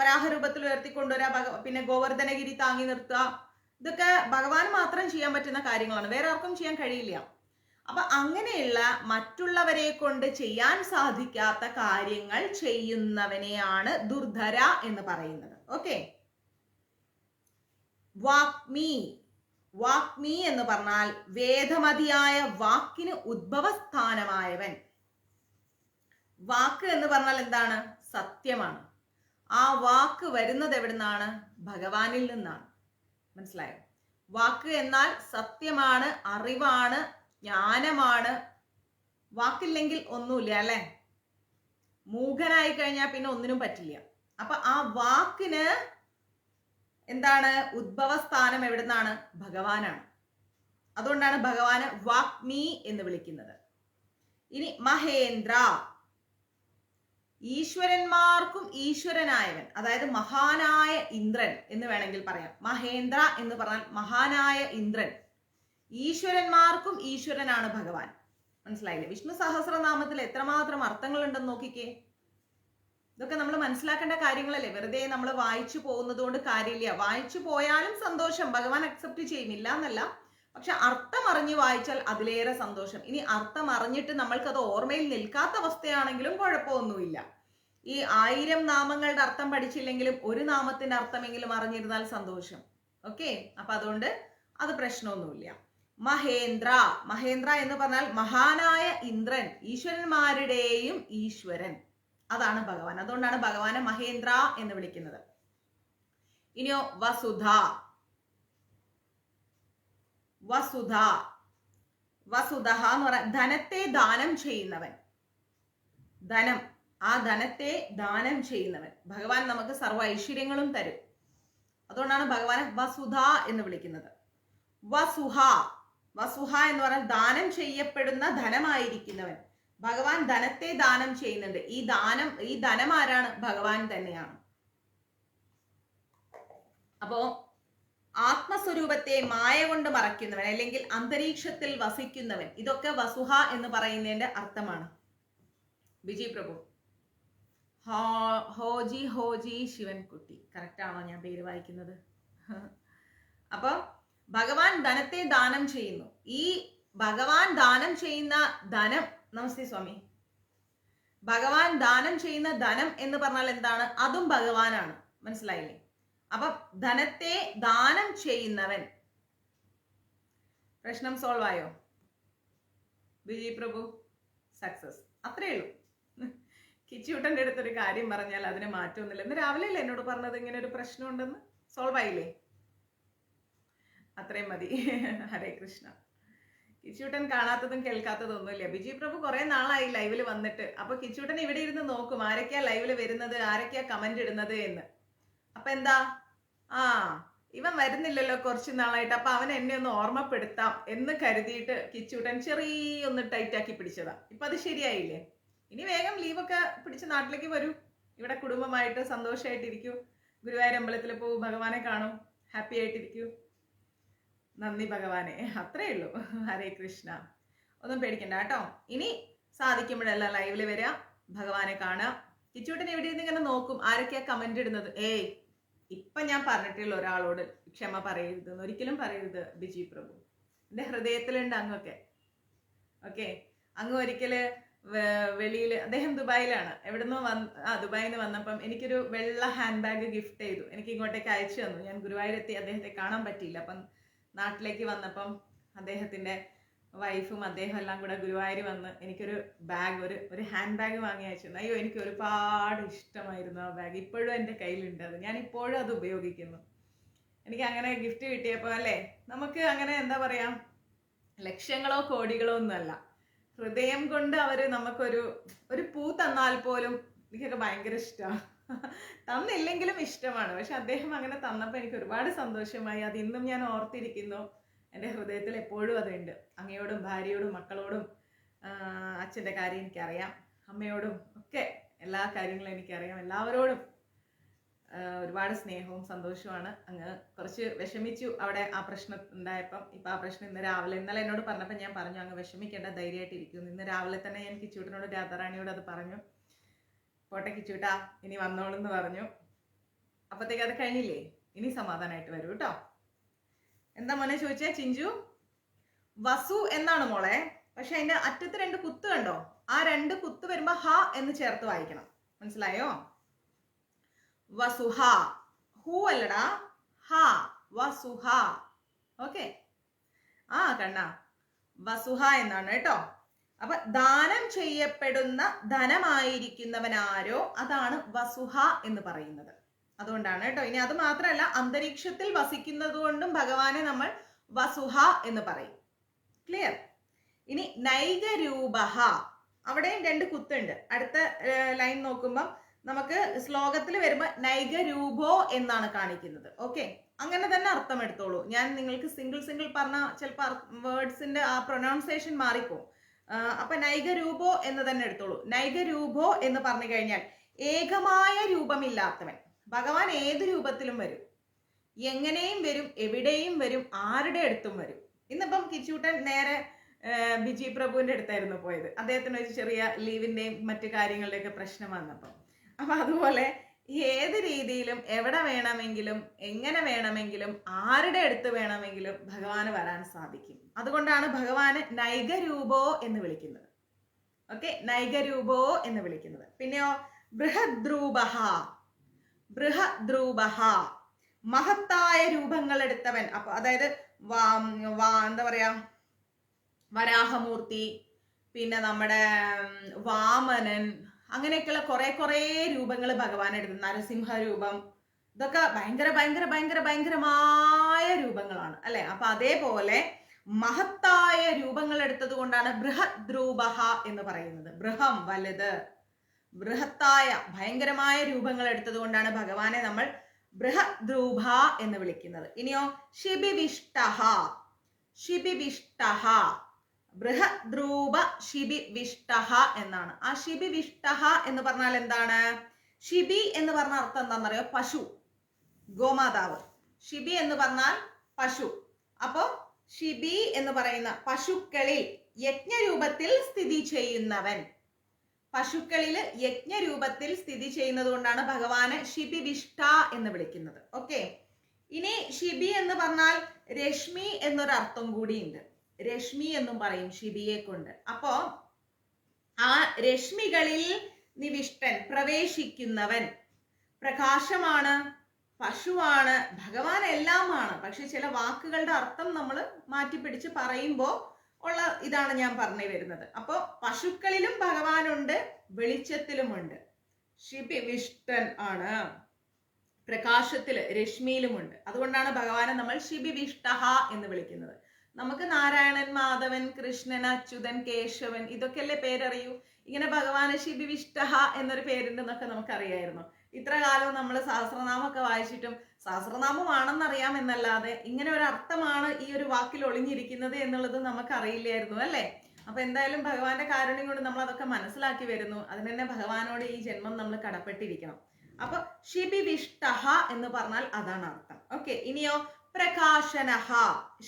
വരാഹരൂപത്തിൽ ഉയർത്തിക്കൊണ്ടുവരാ, പിന്നെ ഗോവർദ്ധനഗിരി താങ്ങി നിർത്തുക, ഇതൊക്കെ ഭഗവാൻ മാത്രം ചെയ്യാൻ പറ്റുന്ന കാര്യങ്ങളാണ്, വേറെ ആർക്കും ചെയ്യാൻ കഴിയില്ല. അപ്പൊ അങ്ങനെയുള്ള മറ്റുള്ളവരെ കൊണ്ട് ചെയ്യാൻ സാധിക്കാത്ത കാര്യങ്ങൾ ചെയ്യുന്നവനെയാണ് ദുർധര എന്ന് പറയുന്നത്. ഓക്കെ, വാഗ്മി. വാഗ്മി എന്ന് പറഞ്ഞാൽ വേദമതിയായ വാക്കിന് ഉദ്ഭവസ്ഥാനമായവൻ. വാക്ക് എന്ന് പറഞ്ഞാൽ എന്താണ്? സത്യമാണ്. ആ വാക്ക് വരുന്നത് എവിടുന്നാണ്? ഭഗവാനിൽ നിന്നാണ്. മനസ്സിലായോ? വാക്ക് എന്നാൽ സത്യമാണ്, അറിവാണ്, ജ്ഞാനമാണ്. വാക്കില്ലെങ്കിൽ ഒന്നുമില്ല അല്ലെ? മൂകനായി കഴിഞ്ഞാൽ പിന്നെ ഒന്നിനും പറ്റില്ല. അപ്പൊ ആ വാക്കിന് എന്താണ് ഉദ്ഭവസ്ഥാനം? എവിടുന്നാണ്? ഭഗവാനാണ്. അതുകൊണ്ടാണ് ഭഗവാന് വാഗ്മി എന്ന് വിളിക്കുന്നത്. ഇനി മഹേന്ദ്ര, ഈശ്വരന്മാർക്കും ഈശ്വരനായവൻ, അതായത് മഹാനായ ഇന്ദ്രൻ എന്ന് വേണമെങ്കിൽ പറയാം. മഹേന്ദ്ര എന്ന് പറഞ്ഞാൽ മഹാനായ ഇന്ദ്രൻ. ഈശ്വരന്മാർക്കും ഈശ്വരനാണ് ഭഗവാൻ. മനസ്സിലായില്ലേ? വിഷ്ണു സഹസ്രനാമത്തിൽ എത്രമാത്രം അർത്ഥങ്ങൾ ഉണ്ടെന്ന് നോക്കിക്കേ. ഇതൊക്കെ നമ്മൾ മനസ്സിലാക്കേണ്ട കാര്യങ്ങളല്ലേ. വെറുതെ നമ്മൾ വായിച്ചു പോകുന്നത് കൊണ്ട് കാര്യമില്ല. വായിച്ചു പോയാലും സന്തോഷം, ഭഗവാൻ അക്സെപ്റ്റ് ചെയ്യുന്നില്ല എന്നല്ല, പക്ഷെ അർത്ഥം അറിഞ്ഞ് വായിച്ചാൽ അതിലേറെ സന്തോഷം. ഇനി അർത്ഥം അറിഞ്ഞിട്ട് നമ്മൾക്കത് ഓർമ്മയിൽ നിൽക്കാത്ത അവസ്ഥയാണെങ്കിലും കുഴപ്പമൊന്നുമില്ല. ഈ 1000 നാമങ്ങളുടെ അർത്ഥം പഠിച്ചില്ലെങ്കിലും ഒരു നാമത്തിന്റെ അർത്ഥമെങ്കിലും അറിഞ്ഞിരുന്നാൽ സന്തോഷം. ഓക്കെ, അപ്പൊ അതുകൊണ്ട് അത് പ്രശ്നമൊന്നുമില്ല. മഹേന്ദ്ര, മഹേന്ദ്ര എന്ന് പറഞ്ഞാൽ മഹാനായ ഇന്ദ്രൻ, ഈശ്വരന്മാരുടെയും ഈശ്വരൻ, അതാണ് ഭഗവാൻ. അതുകൊണ്ടാണ് ഭഗവാനെ മഹേന്ദ്ര എന്ന് വിളിക്കുന്നത്. ഇനിയോ വസുധ. വസുധ, വസുധ എന്ന് പറഞ്ഞാൽ ധനത്തെ ദാനം ചെയ്യുന്നവൻ. ധനം, ആ ധനത്തെ ദാനം ചെയ്യുന്നവൻ. ഭഗവാൻ നമുക്ക് സർവ്വ ഐശ്വര്യങ്ങളും തരും. അതുകൊണ്ടാണ് ഭഗവാനെ വസുധ എന്ന് വിളിക്കുന്നത്. വസുഹ, വസുഹ എന്ന് പറഞ്ഞാൽ ദാനം ചെയ്യപ്പെടുന്ന ധനമായിരിക്കുന്നവൻ. ഭഗവാൻ ധനത്തെ ദാനം ചെയ്യുന്നുണ്ട്. ഈ ധനം ആരാണ്? ഭഗവാൻ തന്നെയാണ്. അപ്പോ ആത്മസ്വരൂപത്തെ മായ കൊണ്ട് മറയ്ക്കുന്നവൻ അല്ലെങ്കിൽ അന്തരീക്ഷത്തിൽ വസിക്കുന്നവൻ, ഇതൊക്കെ വസുഹ എന്ന് പറയുന്നതിന്റെ അർത്ഥമാണ്. ബിജി പ്രഭു, ഹോജി ഹോജി ശിവൻകുട്ടി, കറക്റ്റ് ആണോ ഞാൻ പേര് വായിക്കുന്നത്? അപ്പൊ ഭഗവാൻ ധനത്തെ ദാനം ചെയ്യുന്നു. ഈ ഭഗവാൻ ദാനം ചെയ്യുന്ന ധനം, നമസ്തേ സ്വാമി, ഭഗവാൻ ദാനം ചെയ്യുന്ന ധനം എന്ന് പറഞ്ഞാൽ എന്താണ്? അതും ഭഗവാനാണ്. മനസ്സിലായില്ലേ? അപ്പൊ ധനത്തെ ദാനം ചെയ്യുന്നവൻ. പ്രശ്നം സോൾവ് ആയോ? ബിജി പ്രഭു സക്സസ്. അത്രേ ഉള്ളൂ. കിച്ചൂട്ടന്റെ അടുത്തൊരു കാര്യം പറഞ്ഞാൽ അതിന് മാറ്റമൊന്നുമില്ല. ഇന്ന് രാവിലെ അല്ലേ എന്നോട് പറഞ്ഞത് ഇങ്ങനെ ഒരു പ്രശ്നം ഉണ്ടെന്ന്? സോൾവ് ആയില്ലേ? അത്രയും മതി. ഹരേ കൃഷ്ണ. കിച്ചൂട്ടൻ കാണാത്തതും കേൾക്കാത്തതും ഒന്നുമില്ല. ബിജി പ്രഭു കുറെ നാളായി ലൈവില് വന്നിട്ട്. അപ്പൊ കിച്ചൂട്ടൻ ഇവിടെ ഇരുന്ന് നോക്കും ആരൊക്കെയാ ലൈവില് വരുന്നത്, ആരൊക്കെയാ കമന്റ് ഇടുന്നത് എന്ന്. അപ്പൊ എന്താ, ഇവൻ വരുന്നില്ലല്ലോ കുറച്ച് നാളായിട്ട്, അപ്പൊ അവൻ എന്നെ ഒന്ന് ഓർമ്മപ്പെടുത്താം എന്ന് കരുതിയിട്ട് കിച്ചൂട്ടൻ ചെറിയൊന്ന് ടൈറ്റ് ആക്കി പിടിച്ചതാ. ഇപ്പൊ അത് ശരിയായില്ലേ? ഇനി വേഗം ലീവൊക്കെ പിടിച്ച് നാട്ടിലേക്ക് വരൂ. ഇവിടെ കുടുംബമായിട്ട് സന്തോഷമായിട്ടിരിക്കൂ. ഗുരുവായൂർ അമ്പലത്തിൽ പോവും, ഭഗവാനെ കാണും, ഹാപ്പി ആയിട്ടിരിക്കൂ. നന്ദി ഭഗവാനെ. അത്രേ ഉള്ളൂ. ഹരേ കൃഷ്ണ. ഒന്നും പേടിക്കണ്ട കേട്ടോ. ഇനി സാധിക്കുമ്പോഴെല്ലാം ലൈവില് വരിക, ഭഗവാനെ കാണുക. കിച്ചൂട്ടൻ എവിടെ നിന്ന് ഇങ്ങനെ നോക്കും ആരൊക്കെയാ കമന്റ് ഇടുന്നത്. ഏയ് ഇപ്പൊ ഞാൻ പറഞ്ഞിട്ടുള്ള ഒരാളോട് ക്ഷമ പറയരുത്, ഒരിക്കലും പറയരുത് ബിജി പ്രഭു. എന്റെ ഹൃദയത്തിലുണ്ട് അങ്ങൊക്കെ. ഓക്കെ, അങ്ങ് ഒരിക്കല് വെളിയിൽ, അദ്ദേഹം ദുബായിലാണ്, എവിടുന്നോ ദുബായിൽ നിന്ന് വന്നപ്പം എനിക്കൊരു വെള്ള ഹാൻഡ് ബാഗ് ഗിഫ്റ്റ് ചെയ്തു, എനിക്ക് ഇങ്ങോട്ടേക്ക് അയച്ചു തന്നു. ഞാൻ ഗുരുവായൂരെത്തി, അദ്ദേഹത്തെ കാണാൻ പറ്റിയില്ല. അപ്പം നാട്ടിലേക്ക് വന്നപ്പം അദ്ദേഹത്തിന്റെ വൈഫും അദ്ദേഹം എല്ലാം കൂടെ ഗുരുവായൂർ വന്ന് എനിക്കൊരു ബാഗ്, ഒരു ഹാൻഡ് ബാഗ് വാങ്ങി അയച്ചു. അയ്യോ, എനിക്ക് ഒരുപാട് ഇഷ്ടമായിരുന്നു ആ ബാഗ്. ഇപ്പോഴും എൻ്റെ കയ്യിലുണ്ട് അത്, ഞാൻ ഇപ്പോഴും അത് ഉപയോഗിക്കുന്നു. എനിക്ക് അങ്ങനെ ഗിഫ്റ്റ് കിട്ടിയപ്പോൾ അല്ലേ, നമുക്ക് അങ്ങനെ എന്താ പറയാ, ലക്ഷങ്ങളോ കോടികളോ ഒന്നുമല്ല, ഹൃദയം കൊണ്ട് അവര് നമുക്കൊരു പൂ തന്നാൽ പോലും എനിക്കൊക്കെ ഭയങ്കര ഇഷ്ടമാണ്. തന്നില്ലെങ്കിലും ഇഷ്ടമാണ്. പക്ഷെ അദ്ദേഹം അങ്ങനെ തന്നപ്പോൾ എനിക്ക് ഒരുപാട് സന്തോഷമായി. അത് ഇന്നും ഞാൻ ഓർത്തിരിക്കുന്നു. എൻ്റെ ഹൃദയത്തിൽ എപ്പോഴും അതുണ്ട്. അങ്ങയോടും ഭാര്യയോടും മക്കളോടും അച്ഛൻ്റെ കാര്യം എനിക്കറിയാം, അമ്മയോടും ഒക്കെ എല്ലാ കാര്യങ്ങളും എനിക്കറിയാം. എല്ലാവരോടും ഒരുപാട് സ്നേഹവും സന്തോഷവുമാണ്. അങ്ങ് കുറച്ച് വിഷമിച്ചു അവിടെ ആ പ്രശ്നം ഉണ്ടായപ്പം. ഇപ്പം ആ പ്രശ്നം ഇന്ന് രാവിലെ, ഇന്നലെ എന്നോട് പറഞ്ഞപ്പോൾ ഞാൻ പറഞ്ഞു അങ്ങ് വിഷമിക്കേണ്ട, ധൈര്യമായിട്ടിരിക്കുന്നു. ഇന്ന് രാവിലെ തന്നെ ഞാൻ കിച്ചൂട്ടനോട്, രാധാറാണിയോട് അത് പറഞ്ഞു. പോട്ടെ കിച്ചൂട്ടാ, ഇനി വന്നോളെന്ന് പറഞ്ഞു. അപ്പത്തേക്ക് അത് കഴിഞ്ഞില്ലേ, ഇനി സമാധാനമായിട്ട് വരൂ കേട്ടോ. എന്താ മോനെ ചോദിച്ചേ ചിഞ്ചു? വസു എന്നാണ് മോളെ, പക്ഷെ അതിന്റെ അറ്റത്ത് 2 കുത്ത് കണ്ടോ? ആ 2 കുത്ത് വരുമ്പോ ഹ എന്ന് ചേർത്ത് വായിക്കണം, മനസ്സിലായോ? വസുഹ, ഹു അല്ലടാ, ഹ, വസുഹ. ഓക്കെ, കണ്ണ, വസുഹ എന്നാണ് കേട്ടോ. അപ്പൊ ദാനം ചെയ്യപ്പെടുന്ന ധനമായിരിക്കുന്നവനാരോ അതാണ് വസുഹ എന്ന് പറയുന്നത്. അതുകൊണ്ടാണ് കേട്ടോ. ഇനി അത് മാത്രമല്ല, അന്തരീക്ഷത്തിൽ വസിക്കുന്നത് കൊണ്ടും ഭഗവാനെ നമ്മൾ വസുഹ എന്ന് പറയും. ക്ലിയർ? ഇനി നൈകരൂപഹ, അവിടെയും 2 കുത്തുണ്ട്. അടുത്ത ലൈൻ നോക്കുമ്പം നമുക്ക് ശ്ലോകത്തിൽ വരുമ്പോ നൈകരൂപോ എന്നാണ് കാണിക്കുന്നത്. ഓക്കെ, അങ്ങനെ തന്നെ അർത്ഥം എടുത്തോളൂ. ഞാൻ നിങ്ങൾക്ക് സിംഗിൾ പറഞ്ഞ ചിലപ്പോൾ വേർഡ്സിന്റെ ആ പ്രൊനൗൺസിയേഷൻ മാറിപ്പോ. അപ്പൊ നൈകരൂപോ എന്ന് തന്നെ എടുത്തോളൂ. നൈകരൂപോ എന്ന് പറഞ്ഞു കഴിഞ്ഞാൽ ഏകമായ രൂപമില്ലാത്തവൻ. ഭഗവാൻ ഏത് രൂപത്തിലും വരും, എങ്ങനെയും വരും, എവിടെയും വരും, ആരുടെ അടുത്തും വരും. ഇന്നിപ്പം കിച്ചൂട്ടൻ നേരെ ബിജി പ്രഭുവിന്റെ അടുത്തായിരുന്നു പോയത്. അദ്ദേഹത്തിന് ഒരു ചെറിയ ലീവിന്റെയും മറ്റു കാര്യങ്ങളുടെയൊക്കെ പ്രശ്നം വന്നപ്പം. അപ്പൊ അതുപോലെ ഏത് രീതിയിലും, എവിടെ വേണമെങ്കിലും, എങ്ങനെ വേണമെങ്കിലും, ആരുടെ അടുത്ത് വേണമെങ്കിലും ഭഗവാന് വരാൻ സാധിക്കും. അതുകൊണ്ടാണ് ഭഗവാന് നൈകരൂപോ എന്ന് വിളിക്കുന്നത്. ഓക്കെ, നൈകരൂപോ എന്ന് വിളിക്കുന്നത്. പിന്നെയോ ബൃഹദ്രൂപഹ, ബൃഹദ്രൂപഹ, മഹത്തായ രൂപങ്ങൾ എടുത്തവൻ. അപ്പൊ അതായത് എന്താ പറയാ, വരാഹമൂർത്തി, പിന്നെ നമ്മുടെ വാമനൻ, അങ്ങനെയൊക്കെയുള്ള കുറെ രൂപങ്ങൾ ഭഗവാൻ എടുത്തു. നരസിംഹ രൂപം, ഇതൊക്കെ ഭയങ്കരമായ രൂപങ്ങളാണ് അല്ലെ. അപ്പൊ അതേപോലെ മഹത്തായ രൂപങ്ങൾ എടുത്തത് കൊണ്ടാണ് ബൃഹദ്രൂപഹ എന്ന് പറയുന്നത്. ബൃഹം വലുത്, ബൃഹത്തായ ഭയങ്കരമായ രൂപങ്ങൾ എടുത്തത് കൊണ്ടാണ് ഭഗവാനെ നമ്മൾ ബൃഹദ്രൂപ എന്ന് വിളിക്കുന്നത്. ഇനിയോ ശിബിവിഷ്ടഹ, ശിബിവിഷ്ടഹ, ബൃഹദ്രൂപ ശിബിവിഷ്ടഹ എന്നാണ്. ആ ശിബിവിഷ്ടഹ എന്ന് പറഞ്ഞാൽ എന്താണ്? ശിബി എന്ന് പറഞ്ഞ അർത്ഥം എന്താണെന്നറിയോ? പശു, ഗോമാതാവ്. ശിബി എന്ന് പറഞ്ഞാൽ പശു. അപ്പോ ശിബി എന്ന് പറയുന്ന പശുക്കളിൽ യജ്ഞരൂപത്തിൽ സ്ഥിതി ചെയ്യുന്നവൻ. പശുക്കളിൽ യജ്ഞരൂപത്തിൽ സ്ഥിതി ചെയ്യുന്നത് കൊണ്ടാണ് ഭഗവാന് ശിബിവിഷ്ട എന്ന് വിളിക്കുന്നത്. ഓക്കെ, ഇനി ശിബി എന്ന് പറഞ്ഞാൽ രശ്മി എന്നൊരർത്ഥം കൂടിയുണ്ട്. രശ്മി എന്നും പറയും ശിബിയെ കൊണ്ട്. അപ്പോ ആ രശ്മികളിൽ നിവിഷ്ടൻ, പ്രവേശിക്കുന്നവൻ. പ്രകാശമാണ്, പശുവാണ്, ഭഗവാൻ എല്ലാമാണ്. പക്ഷെ ചില വാക്കുകളുടെ അർത്ഥം നമ്മൾ മാറ്റിപ്പിടിച്ച് പറയുമ്പോ ഉള്ള ഇതാണ് ഞാൻ പറഞ്ഞു വരുന്നത്. അപ്പോ പശുക്കളിലും ഭഗവാനുണ്ട്, വെളിച്ചത്തിലുമുണ്ട്. ശിബിവിഷ്ടൻ ആണ്, പ്രകാശത്തില് രശ്മിയിലുമുണ്ട്. അതുകൊണ്ടാണ് ഭഗവാനെ നമ്മൾ ശിബിവിഷ്ടഹ എന്ന് വിളിക്കുന്നത്. നമുക്ക് നാരായണൻ, മാധവൻ, കൃഷ്ണൻ, അച്യുതൻ, കേശവൻ, ഇതൊക്കെയല്ലേ പേരറിയൂ. ഇങ്ങനെ ഭഗവാന് ശിബിവിഷ്ടഹ എന്നൊരു പേരുണ്ടെന്നൊക്കെ നമുക്കറിയായിരുന്നു. ഇത്ര കാലവും നമ്മൾ സഹസ്രനാമൊക്കെ വായിച്ചിട്ടും സഹസ്രനാമമാണെന്നറിയാം എന്നല്ലാതെ ഇങ്ങനെ ഒരു അർത്ഥമാണ് ഈ ഒരു വാക്കിൽ ഒളിഞ്ഞിരിക്കുന്നത് എന്നുള്ളത് നമുക്കറിയില്ലായിരുന്നു അല്ലേ. അപ്പൊ എന്തായാലും ഭഗവാന്റെ കാരുണ്യം കൊണ്ട് നമ്മൾ അതൊക്കെ മനസ്സിലാക്കി വരുന്നു. അതിന് തന്നെ ഭഗവാനോട് ഈ ജന്മം നമ്മൾ കടപ്പെട്ടിരിക്കണം. അപ്പൊ ശിബിവിഷ്ടഹ എന്ന് പറഞ്ഞാൽ അതാണ് അർത്ഥം. ഓക്കെ, ഇനിയോ പ്രകാശനഹ,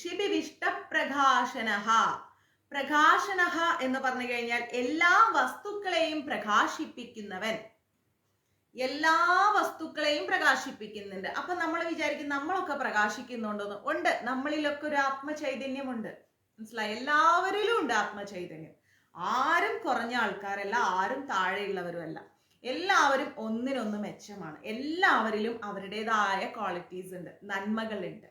ശിബിവിഷ്ട പ്രകാശനഹ, പ്രകാശനഹ എന്ന് പറഞ്ഞു കഴിഞ്ഞാൽ എല്ലാ വസ്തുക്കളെയും പ്രകാശിപ്പിക്കുന്നവൻ, എല്ലാ വസ്തുക്കളെയും പ്രകാശിപ്പിക്കുന്നുണ്ട്. അപ്പൊ നമ്മൾ വിചാരിക്കും നമ്മളൊക്കെ പ്രകാശിക്കുന്നുണ്ടോന്ന്. ഉണ്ട്, നമ്മളിലൊക്കെ ഒരു ആത്മചൈതന്യമുണ്ട്. മനസ്സിലായി? എല്ലാവരിലും ഉണ്ട് ആത്മചൈതന്യം. ആരും കുറഞ്ഞ ആൾക്കാരല്ല, ആരും താഴെയുള്ളവരും അല്ല. എല്ലാവരും ഒന്നിനൊന്ന് മെച്ചമാണ്. എല്ലാവരിലും അവരുടേതായ ക്വാളിറ്റീസ് ഉണ്ട്, നന്മകളുണ്ട്.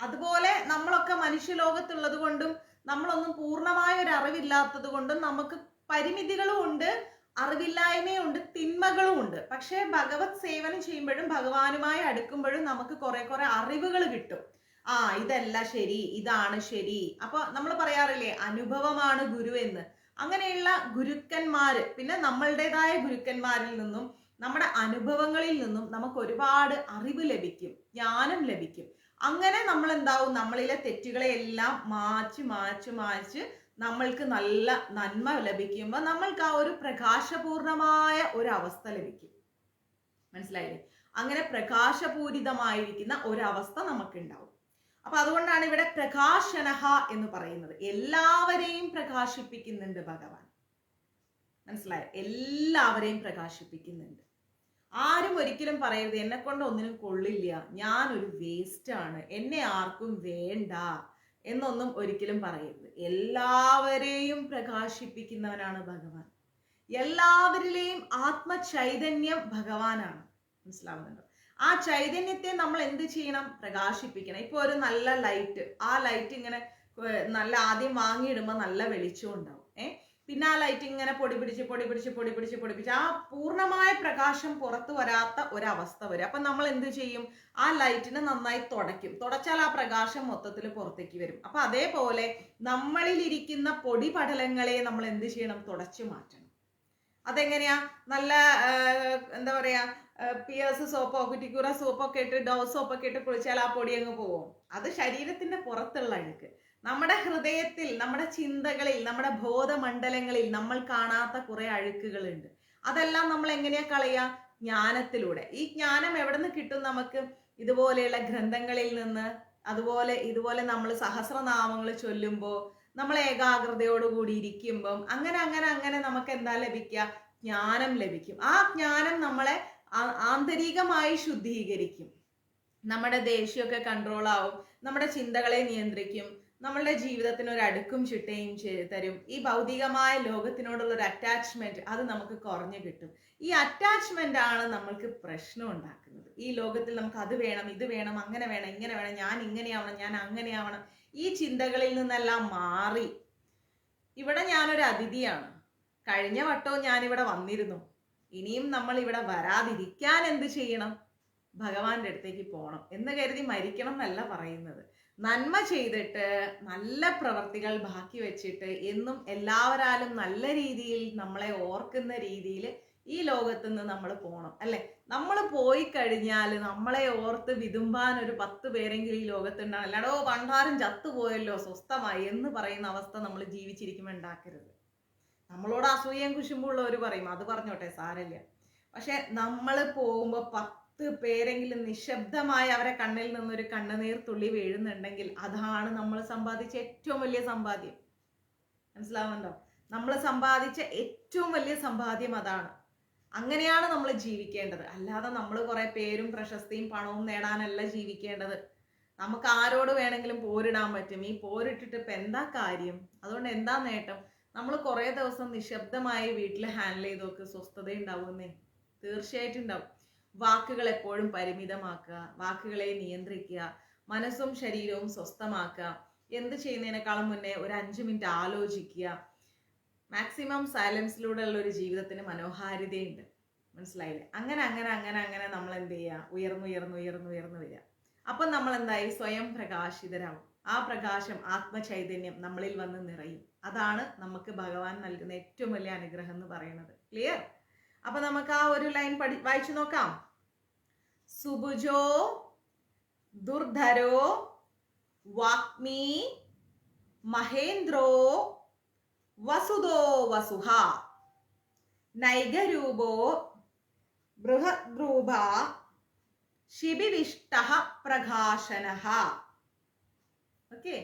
അതുപോലെ നമ്മളൊക്കെ മനുഷ്യലോകത്തുള്ളത് കൊണ്ടും നമ്മളൊന്നും പൂർണ്ണമായ ഒരു അറിവില്ലാത്തത് കൊണ്ടും നമുക്ക് പരിമിതികളും ഉണ്ട്, അറിവില്ലായ്മയുണ്ട്, തിന്മകളും ഉണ്ട്. പക്ഷെ ഭഗവത് സേവനം ചെയ്യുമ്പോഴും ഭഗവാനുമായി അടുക്കുമ്പോഴും നമുക്ക് കുറെ അറിവുകൾ കിട്ടും. ഇതല്ല ശരി, ഇതാണ് ശരി. അപ്പൊ നമ്മൾ പറയാറില്ലേ അനുഭവമാണ് ഗുരു എന്ന്. അങ്ങനെയുള്ള ഗുരുക്കന്മാര്, പിന്നെ നമ്മളുടേതായ ഗുരുക്കന്മാരിൽ നിന്നും നമ്മുടെ അനുഭവങ്ങളിൽ നിന്നും നമുക്ക് ഒരുപാട് അറിവ് ലഭിക്കും, ജ്ഞാനം ലഭിക്കും. അങ്ങനെ നമ്മൾ എന്താവും, നമ്മളിലെ തെറ്റുകളെ എല്ലാം മാച്ച് നമ്മൾക്ക് നല്ല നന്മ ലഭിക്കുമ്പോൾ നമ്മൾക്ക് ആ ഒരു പ്രകാശപൂർണമായ ഒരു അവസ്ഥ ലഭിക്കും. മനസ്സിലായില്ലേ? അങ്ങനെ പ്രകാശപൂരിതമായിരിക്കുന്ന ഒരവസ്ഥ നമുക്ക് ഉണ്ടാവും. അപ്പൊ അതുകൊണ്ടാണ് ഇവിടെ പ്രകാശനഹ എന്ന് പറയുന്നത്. എല്ലാവരെയും പ്രകാശിപ്പിക്കുന്നുണ്ട് ഭഗവാൻ. മനസ്സിലായോ? എല്ലാവരെയും പ്രകാശിപ്പിക്കുന്നുണ്ട്. ആരും ഒരിക്കലും പറയരുത് എന്നെ കൊണ്ട് ഒന്നിനും കൊള്ളില്ല, ഞാനൊരു വേസ്റ്റ് ആണ്, എന്നെ ആർക്കും വേണ്ട എന്നൊന്നും ഒരിക്കലും പറയരുത്. എല്ലാവരെയും പ്രകാശിപ്പിക്കുന്നവനാണ് ഭഗവാൻ. എല്ലാവരിലെയും ആത്മചൈതന്യം ഭഗവാനാണ്. മനസ്സിലാവുന്നുണ്ടോ? ആ ചൈതന്യത്തെ നമ്മൾ എന്ത് ചെയ്യണം? പ്രകാശിപ്പിക്കണം. ഇപ്പൊ ഒരു നല്ല ലൈറ്റ്, ആ ലൈറ്റ് ഇങ്ങനെ നല്ല ആദ്യം വാങ്ങിയിടുമ്പോൾ നല്ല വെളിച്ചം ഉണ്ടാവും. പിന്നെ ആ ലൈറ്റ് ഇങ്ങനെ പൊടി പിടിച്ച് ആ പൂർണ്ണമായ പ്രകാശം പുറത്തു വരാത്ത ഒരവസ്ഥ വരും. അപ്പൊ നമ്മൾ എന്ത് ചെയ്യും? ആ ലൈറ്റിനെ നന്നായി തുടച്ചാൽ ആ പ്രകാശം മൊത്തത്തിൽ പുറത്തേക്ക് വരും. അപ്പൊ അതേപോലെ നമ്മളിൽ ഇരിക്കുന്ന പൊടി പടലങ്ങളെ നമ്മൾ എന്ത് ചെയ്യണം? തുടച്ചു മാറ്റണം. അതെങ്ങനെയാ? നല്ല എന്താ പറയാ, പിയേഴ്സ് സോപ്പോ കുറ്റിക്കൂറ സോപ്പൊക്കെ ഇട്ട് ഡവ് സോപ്പൊക്കെ ഇട്ട് കുളിച്ചാൽ ആ പൊടി അങ്ങ് പോവും? അത് ശരീരത്തിന്റെ പുറത്തുള്ള അഴുക്ക്. നമ്മുടെ ഹൃദയത്തിൽ, നമ്മുടെ ചിന്തകളിൽ, നമ്മുടെ ബോധമണ്ഡലങ്ങളിൽ നമ്മൾ കാണാത്ത കുറെ അഴുക്കുകളുണ്ട്. അതെല്ലാം നമ്മൾ എങ്ങനെയാ കളയുക? ജ്ഞാനത്തിലൂടെ. ഈ ജ്ഞാനം എവിടെ നിന്ന് കിട്ടും നമുക്ക്? ഇതുപോലെയുള്ള ഗ്രന്ഥങ്ങളിൽ നിന്ന്. ഇതുപോലെ നമ്മൾ സഹസ്രനാമങ്ങൾ ചൊല്ലുമ്പോൾ, നമ്മൾ ഏകാഗ്രതയോടുകൂടി ഇരിക്കുമ്പം അങ്ങനെ നമുക്ക് എന്താ ലഭിക്കുക? ജ്ഞാനം ലഭിക്കും. ആ ജ്ഞാനം നമ്മളെ ആന്തരികമായി ശുദ്ധീകരിക്കും. നമ്മുടെ ദേഷ്യമൊക്കെ കൺട്രോൾ ആവും, നമ്മുടെ ചിന്തകളെ നിയന്ത്രിക്കും, നമ്മളുടെ ജീവിതത്തിന് ഒരു അടുക്കും ചിട്ടയും തരും. ഈ ഭൗതികമായ ലോകത്തിനോടുള്ള ഒരു അറ്റാച്ച്മെന്റ് അത് നമുക്ക് കുറഞ്ഞു കിട്ടും. ഈ അറ്റാച്ച്മെന്റ് ആണ് നമ്മൾക്ക് പ്രശ്നം ഉണ്ടാക്കുന്നത്. ഈ ലോകത്തിൽ നമുക്ക് അത് വേണം, ഇത് വേണം, അങ്ങനെ വേണം, ഇങ്ങനെ വേണം, ഞാൻ ഇങ്ങനെയാവണം, ഞാൻ അങ്ങനെയാവണം, ഈ ചിന്തകളിൽ നിന്നെല്ലാം മാറി. ഇവിടെ ഞാനൊരു അതിഥിയാണ്, കഴിഞ്ഞ വട്ടവും ഞാനിവിടെ വന്നിരുന്നു, ഇനിയും നമ്മൾ ഇവിടെ വരാതിരിക്കാൻ എന്ത് ചെയ്യണം? ഭഗവാന്റെ അടുത്തേക്ക് പോകണം എന്ന് കരുതി മരിക്കണം എന്നല്ല പറയുന്നത്. നന്മ ചെയ്തിട്ട് നല്ല പ്രവർത്തികൾ ബാക്കി വെച്ചിട്ട് എന്നും എല്ലാവരാലും നല്ല രീതിയിൽ നമ്മളെ ഓർക്കുന്ന രീതിയിൽ ഈ ലോകത്ത് നിന്ന് നമ്മൾ പോകണം, അല്ലെ? നമ്മൾ പോയി കഴിഞ്ഞാൽ നമ്മളെ ഓർത്ത് വിതുമ്പാൻ ഒരു 10 പേരെങ്കിലും ഈ ലോകത്തുണ്ടാവും. അല്ലാടോ പണ്ടാരും ചത്തുപോയല്ലോ സ്വസ്ഥമായി എന്ന് പറയുന്ന അവസ്ഥ നമ്മൾ ജീവിച്ചിരിക്കുമ്പോൾ ഉണ്ടാക്കരുത്. നമ്മളോട് അസൂയയും കുശുമ്പുള്ളവർ പറയും, അത് പറഞ്ഞോട്ടെ, സാരമില്ല. പക്ഷെ നമ്മൾ പോകുമ്പോൾ 10 പേരെങ്കിലും നിശബ്ദമായി അവരെ കണ്ണിൽ നിന്നൊരു കണ്ണുനീർ തുള്ളി വീഴുന്നുണ്ടെങ്കിൽ അതാണ് നമ്മൾ സമ്പാദിച്ച ഏറ്റവും വലിയ സമ്പാദ്യം. മനസ്സിലാവുന്നുണ്ടോ? നമ്മൾ സമ്പാദിച്ച ഏറ്റവും വലിയ സമ്പാദ്യം അതാണ്. അങ്ങനെയാണ് നമ്മൾ ജീവിക്കേണ്ടത്. അല്ലാതെ നമ്മൾ കുറെ പേരും പ്രശസ്തിയും പണവും നേടാനല്ല ജീവിക്കേണ്ടത്. നമുക്ക് ആരോട് വേണമെങ്കിലും പോരിടാൻ പറ്റും. ഈ പോരിട്ടിട്ട് ഇപ്പൊ എന്താ കാര്യം? അതുകൊണ്ട് എന്താ നേട്ടം? നമ്മൾ കുറെ ദിവസം നിശബ്ദമായി വീട്ടിൽ ഹാൻഡിൽ ചെയ്ത് നോക്ക്, സ്വസ്ഥത ഉണ്ടാവുന്നേ, തീർച്ചയായിട്ടും ഉണ്ടാവും. വാക്കുകൾ എപ്പോഴും പരിമിതമാക്കുക, വാക്കുകളെ നിയന്ത്രിക്കുക, മനസ്സും ശരീരവും സ്വസ്ഥമാക്കുക. എന്ത് ചെയ്യുന്നതിനേക്കാളും മുന്നേ ഒരു 5 മിനിറ്റ് ആലോചിക്കുക. മാക്സിമം സൈലൻസിലൂടെ ഉള്ള ഒരു ജീവിതത്തിന് മനോഹാരിതയുണ്ട്. മനസ്സിലായില്ലേ? അങ്ങനെ നമ്മൾ എന്ത് ചെയ്യുക? ഉയർന്നു വരിക. അപ്പം നമ്മൾ എന്തായി? സ്വയം പ്രകാശിതരാകും. ആ പ്രകാശം, ആത്മചൈതന്യം നമ്മളിൽ വന്ന് നിറയും. അതാണ് നമുക്ക് ഭഗവാൻ നൽകുന്ന ഏറ്റവും വലിയ അനുഗ്രഹം എന്ന് പറയുന്നത്. ക്ലിയർ? അപ്പൊ നമുക്ക് ആ ഒരു ലൈൻ വായിച്ചു നോക്കാം. സുഭുജോ ദുർധരോ വാഗ്മി മഹേന്ദ്രോ വസുദോ വസുഹ നൈഗരൂപോ ബൃഹദ്രൂപ ശിബിവിഷ്ടഃ പ്രകാശനഃ. ഓക്കെ,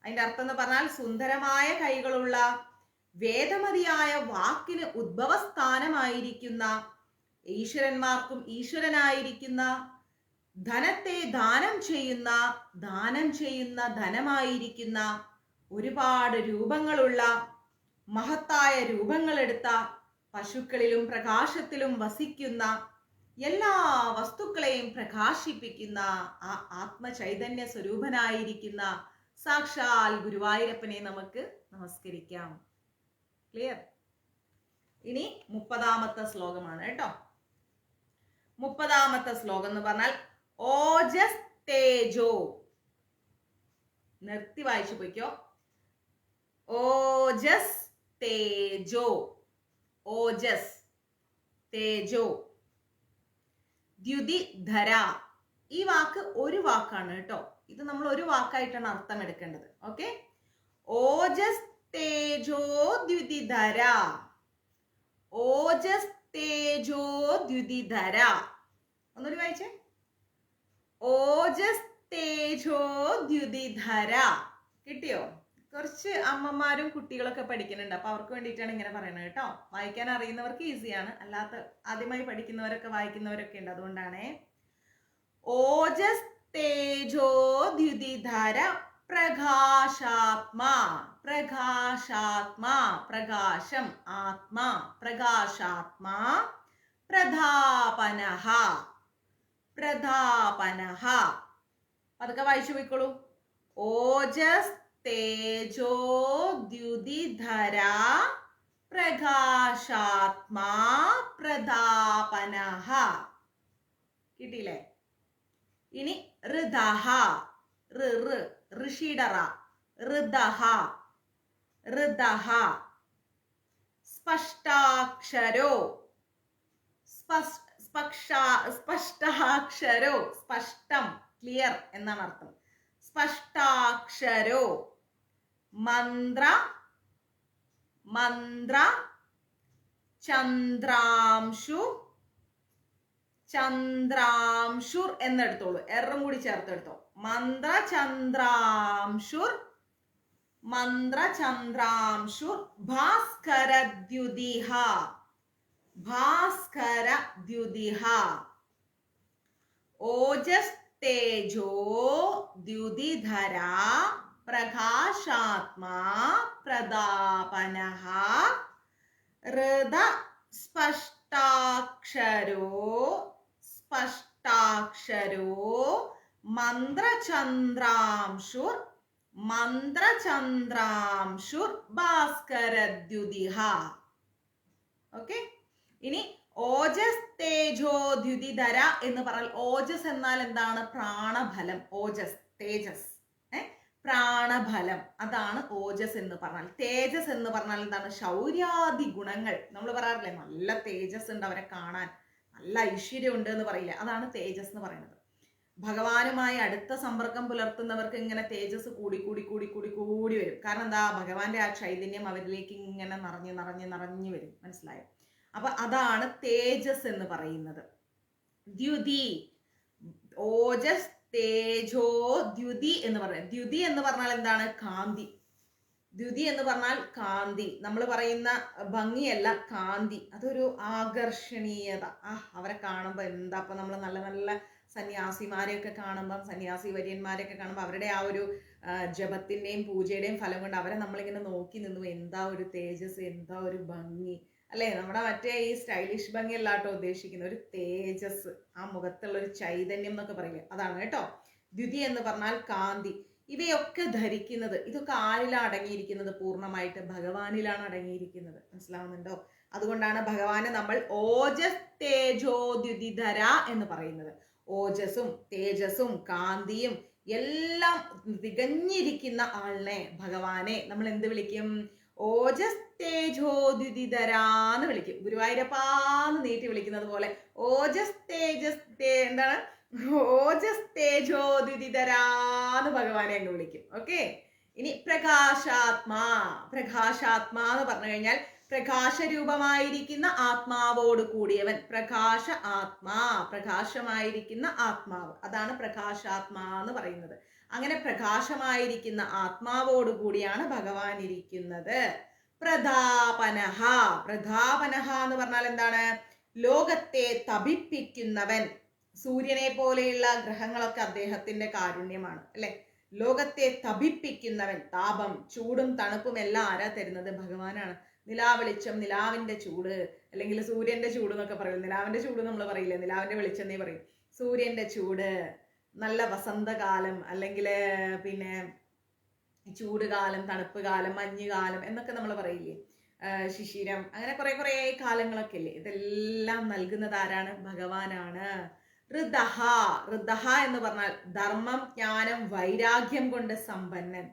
അതിന്റെ അർത്ഥം എന്ന് പറഞ്ഞാൽ സുന്ദരമായ കൈകളുള്ള, വേദമതിയായ വാക്കിന് ഉദ്ഭവസ്ഥാനമായിരിക്കുന്ന, ഈശ്വരന്മാർക്കും ഈശ്വരനായിരിക്കുന്ന, ധനത്തെ ദാനം ചെയ്യുന്ന ധനമായിരിക്കുന്ന, ഒരുപാട് രൂപങ്ങളുള്ള, മഹത്തായ രൂപങ്ങളെടുത്ത, പശുക്കളിലും പ്രകാശത്തിലും വസിക്കുന്ന, എല്ലാ വസ്തുക്കളെയും പ്രകാശിപ്പിക്കുന്ന ആ ആത്മചൈതന്യ സ്വരൂപനായിരിക്കുന്ന സാക്ഷാൽ ഗുരുവായൂരപ്പനെ നമുക്ക് നമസ്കരിക്കാം. ക്ലിയർ? ഇനി 30ാമത്തെ ശ്ലോകമാണ് കേട്ടോ. 30ാമത്തെ ശ്ലോകം എന്ന് പറഞ്ഞാൽ ഓജസ് തേജോ. നിർത്തി വായിച്ചു പോയിക്കോ. ഓജസ് തേജോ. ഓജസ് തേജോ ദ്യുതിധര. ഈ വാക്ക് ഒരു വാക്കാണ് കേട്ടോ. ഇത് നമ്മൾ ഒരു വാക്കായിട്ടാണ് അർത്ഥം എടുക്കേണ്ടത്. ഓക്കെ, ഓജസ് തേജോ ദ്യുതിധര. ഓജസ് തേജോ ദ്യുതിധര. ഒന്നുകൂടി വായിച്ചേ. ഓജസ് തേജോ ദ്യുതിധര. കിട്ടിയോ? കുറച്ച് അമ്മമാരും കുട്ടികളൊക്കെ പഠിക്കുന്നുണ്ട്, അപ്പൊ അവർക്ക് വേണ്ടിയിട്ടാണ് ഇങ്ങനെ പറയുന്നത് കേട്ടോ. വായിക്കാൻ അറിയുന്നവർക്ക് ഈസിയാണ്, അല്ലാത്ത ആദ്യമായി പഠിക്കുന്നവരൊക്കെ വായിക്കുന്നവരൊക്കെ ഉണ്ട്, അതുകൊണ്ടാണേ. ഓജസ് തേജോ ദ്യുതിധര പ്രകാശാത്മാ. പ്രകാശാത്മാ, പ്രകാശം, ആത്മാ, പ്രകാശാത്മാ. പ്രതാപനഃ. പ്രതാപനഃ. അതൊക്കെ വായിച്ചു പോയിക്കോളൂ. ഓജസ് തേജോ ദ്യുതിധര പ്രകാശാത്മാ പ്രതാപനഃ. കിട്ടിയില്ലേ? ഇനി ഋതഃ. ഋഷിയുടെ റ. ഋതഃ. ഋതഃ. സ്പഷ്ടാക്ഷരോ. സ്പഷ്ടാക്ഷരോ. സ്പഷ്ടം, ക്ലിയർ എന്നാണ് അർത്ഥം. സ്പഷ്ടാക്ഷരോ. മന്ത്ര. മന്ത്ര. ചന്ദ്രാംശു. ചന്ദ്രാംശുർ എന്നെടുത്തോളൂ, എറും കൂടി ചേർത്തെടുത്തോ. മന്ത്ര ചന്ദ്രാംശുർ. മന്ത്ര ചന്ദ്രാംശുർ. ഭാസ്കരദ്യുതിഹ. ഭാസ്കരദ്യുതിഹ. ഓജസ് തേജോ ദ്യുതിധര പ്രകാശാത്മാ പ്രതാപനഃ. ഋത സ്പഷ്ടാക്ഷരോ. സ്പഷ്ടാക്ഷരോ. മന്ത്രചന്ദ്രാംശുർ. മന്ത്രചന്ദ്രാംശുർ. ഭാസ്കരദ്യുതിഹ. ഓക്കെ, ഇനി ഓജസ് തേജോ ദ്യുതിധര എന്ന് പറഞ്ഞാൽ, ഓജസ് എന്നാൽ എന്താണ്? പ്രാണഫലം. ഓജസ്, തേജസ്, പ്രാണഫലം, അതാണ് ഓജസ് എന്ന് പറഞ്ഞാൽ. തേജസ് എന്ന് പറഞ്ഞാൽ എന്താണ്? ശൗര്യാദി ഗുണങ്ങൾ. നമ്മൾ പറയാറില്ലേ നല്ല തേജസ് ഉണ്ട്, അവരെ കാണാൻ നല്ല ഐശ്വര്യം ഉണ്ട് എന്ന് പറയില്ല, അതാണ് തേജസ് എന്ന് പറയുന്നത്. ഭഗവാനുമായി അടുത്ത സമ്പർക്കം പുലർത്തുന്നവർക്ക് ഇങ്ങനെ തേജസ് കൂടി കൂടി കൂടി കൂടി കൂടി വരും. കാരണം എന്താ? ഭഗവാന്റെ ആ ചൈതന്യം അവരിലേക്ക് ഇങ്ങനെ നിറഞ്ഞ് നിറഞ്ഞ് നിറഞ്ഞു വരും. മനസ്സിലായോ? അപ്പൊ അതാണ് തേജസ് എന്ന് പറയുന്നത്. ദ്യുതി. ഓജസ് തേജോ ദ്യുതി എന്ന് പറയുന്നത്. ദ്യുതി എന്ന് പറഞ്ഞാൽ എന്താണ്? കാന്തി. ദ്യുതി എന്ന് പറഞ്ഞാൽ കാന്തി. നമ്മൾ പറയുന്ന ഭംഗിയല്ല, കാന്തി. അതൊരു ആകർഷണീയത. അവരെ കാണുമ്പോൾ എന്താ, അപ്പൊ നമ്മൾ നല്ല നല്ല സന്യാസിമാരെയൊക്കെ കാണുമ്പം, സന്യാസി വര്യന്മാരെയൊക്കെ കാണുമ്പോൾ അവരുടെ ആ ഒരു ജപത്തിന്റെയും പൂജയുടെയും ഫലം കൊണ്ട് അവരെ നമ്മളിങ്ങനെ നോക്കി നിന്നു. എന്താ ഒരു തേജസ്, എന്താ ഒരു ഭംഗി അല്ലേ? നമ്മുടെ മറ്റേ ഈ സ്റ്റൈലിഷ് ഭംഗി അല്ലാട്ടോ ഉദ്ദേശിക്കുന്ന, ഒരു തേജസ്, ആ മുഖത്തുള്ള ഒരു ചൈതന്യം എന്നൊക്കെ പറയില്ലേ, അതാണ് കേട്ടോ. ദ്യുതി എന്ന് പറഞ്ഞാൽ കാന്തി. ഇവയൊക്കെ ധരിക്കുന്നത്, ഇതൊക്കെ ആരിലാണ് അടങ്ങിയിരിക്കുന്നത്? പൂർണ്ണമായിട്ട് ഭഗവാനിലാണ് അടങ്ങിയിരിക്കുന്നത്. മനസ്സിലാവുന്നുണ്ടോ? അതുകൊണ്ടാണ് ഭഗവാനെ നമ്മൾ ഓജസ് തേജോ ദ്യുതിധര എന്ന് പറയുന്നത്. ഓജസ്സും തേജസ്സും കാന്തിയും എല്ലാം തികഞ്ഞിരിക്കുന്ന ആളിനെ, ഭഗവാനെ നമ്മൾ എന്ത് വിളിക്കും? ഓജസ് തേജോ ദ്യുതിധരാന്ന് വിളിക്കും. ഗുരുവായൂരപ്പാന്ന് നീട്ടി വിളിക്കുന്നത് പോലെ ഓജസ് തേജസ് എന്താണ്? ഓജസ് തേജോ ദ്യുതിധരാന്ന് ഭഗവാനെ അങ്ങ് വിളിക്കും. ഓക്കെ, ഇനി പ്രകാശാത്മാ. പ്രകാശാത്മാ എന്ന് പറഞ്ഞു കഴിഞ്ഞാൽ പ്രകാശരൂപമായിരിക്കുന്ന ആത്മാവോട് കൂടിയവൻ. പ്രകാശ ആത്മാ, പ്രകാശമായിരിക്കുന്ന ആത്മാവ്, അതാണ് പ്രകാശാത്മാ എന്ന് പറയുന്നത്. അങ്ങനെ പ്രകാശമായിരിക്കുന്ന ആത്മാവോട് കൂടിയാണ് ഭഗവാൻ ഇരിക്കുന്നത്. പ്രതാപനഹ, പ്രതാപനഹ എന്ന് പറഞ്ഞാൽ എന്താണ്? ലോകത്തെ തപിപ്പിക്കുന്നവൻ. സൂര്യനെ പോലെയുള്ള ഗ്രഹങ്ങളൊക്കെ അദ്ദേഹത്തിന്റെ കാരുണ്യമാണ് അല്ലെ. ലോകത്തെ തപിപ്പിക്കുന്നവൻ. താപം, ചൂടും തണുപ്പും എല്ലാം ആരാ തരുന്നത്? ഭഗവാനാണ്. നിലാവെളിച്ചം, നിലാവിന്റെ ചൂട്, അല്ലെങ്കിൽ സൂര്യന്റെ ചൂട് എന്നൊക്കെ പറയും. നിലാവിന്റെ ചൂട് നമ്മൾ പറയില്ലേ, നിലാവിന്റെ വെളിച്ചം എന്നേ പറയും. സൂര്യന്റെ ചൂട്, നല്ല വസന്തകാലം, അല്ലെങ്കിൽ പിന്നെ ചൂട് കാലം, തണുപ്പ് കാലം, മഞ്ഞുകാലം എന്നൊക്കെ നമ്മൾ പറയില്ലേ, ശിശിരം, അങ്ങനെ കുറെ കാലങ്ങളൊക്കെ ഇല്ലേ. ഇതെല്ലാം നൽകുന്നത് ആരാണ്? ഭഗവാനാണ്. ഋതഹ, ഋതഹ എന്ന് പറഞ്ഞാൽ ധർമ്മം, ജ്ഞാനം, വൈരാഗ്യം കൊണ്ട് സമ്പന്നൻ.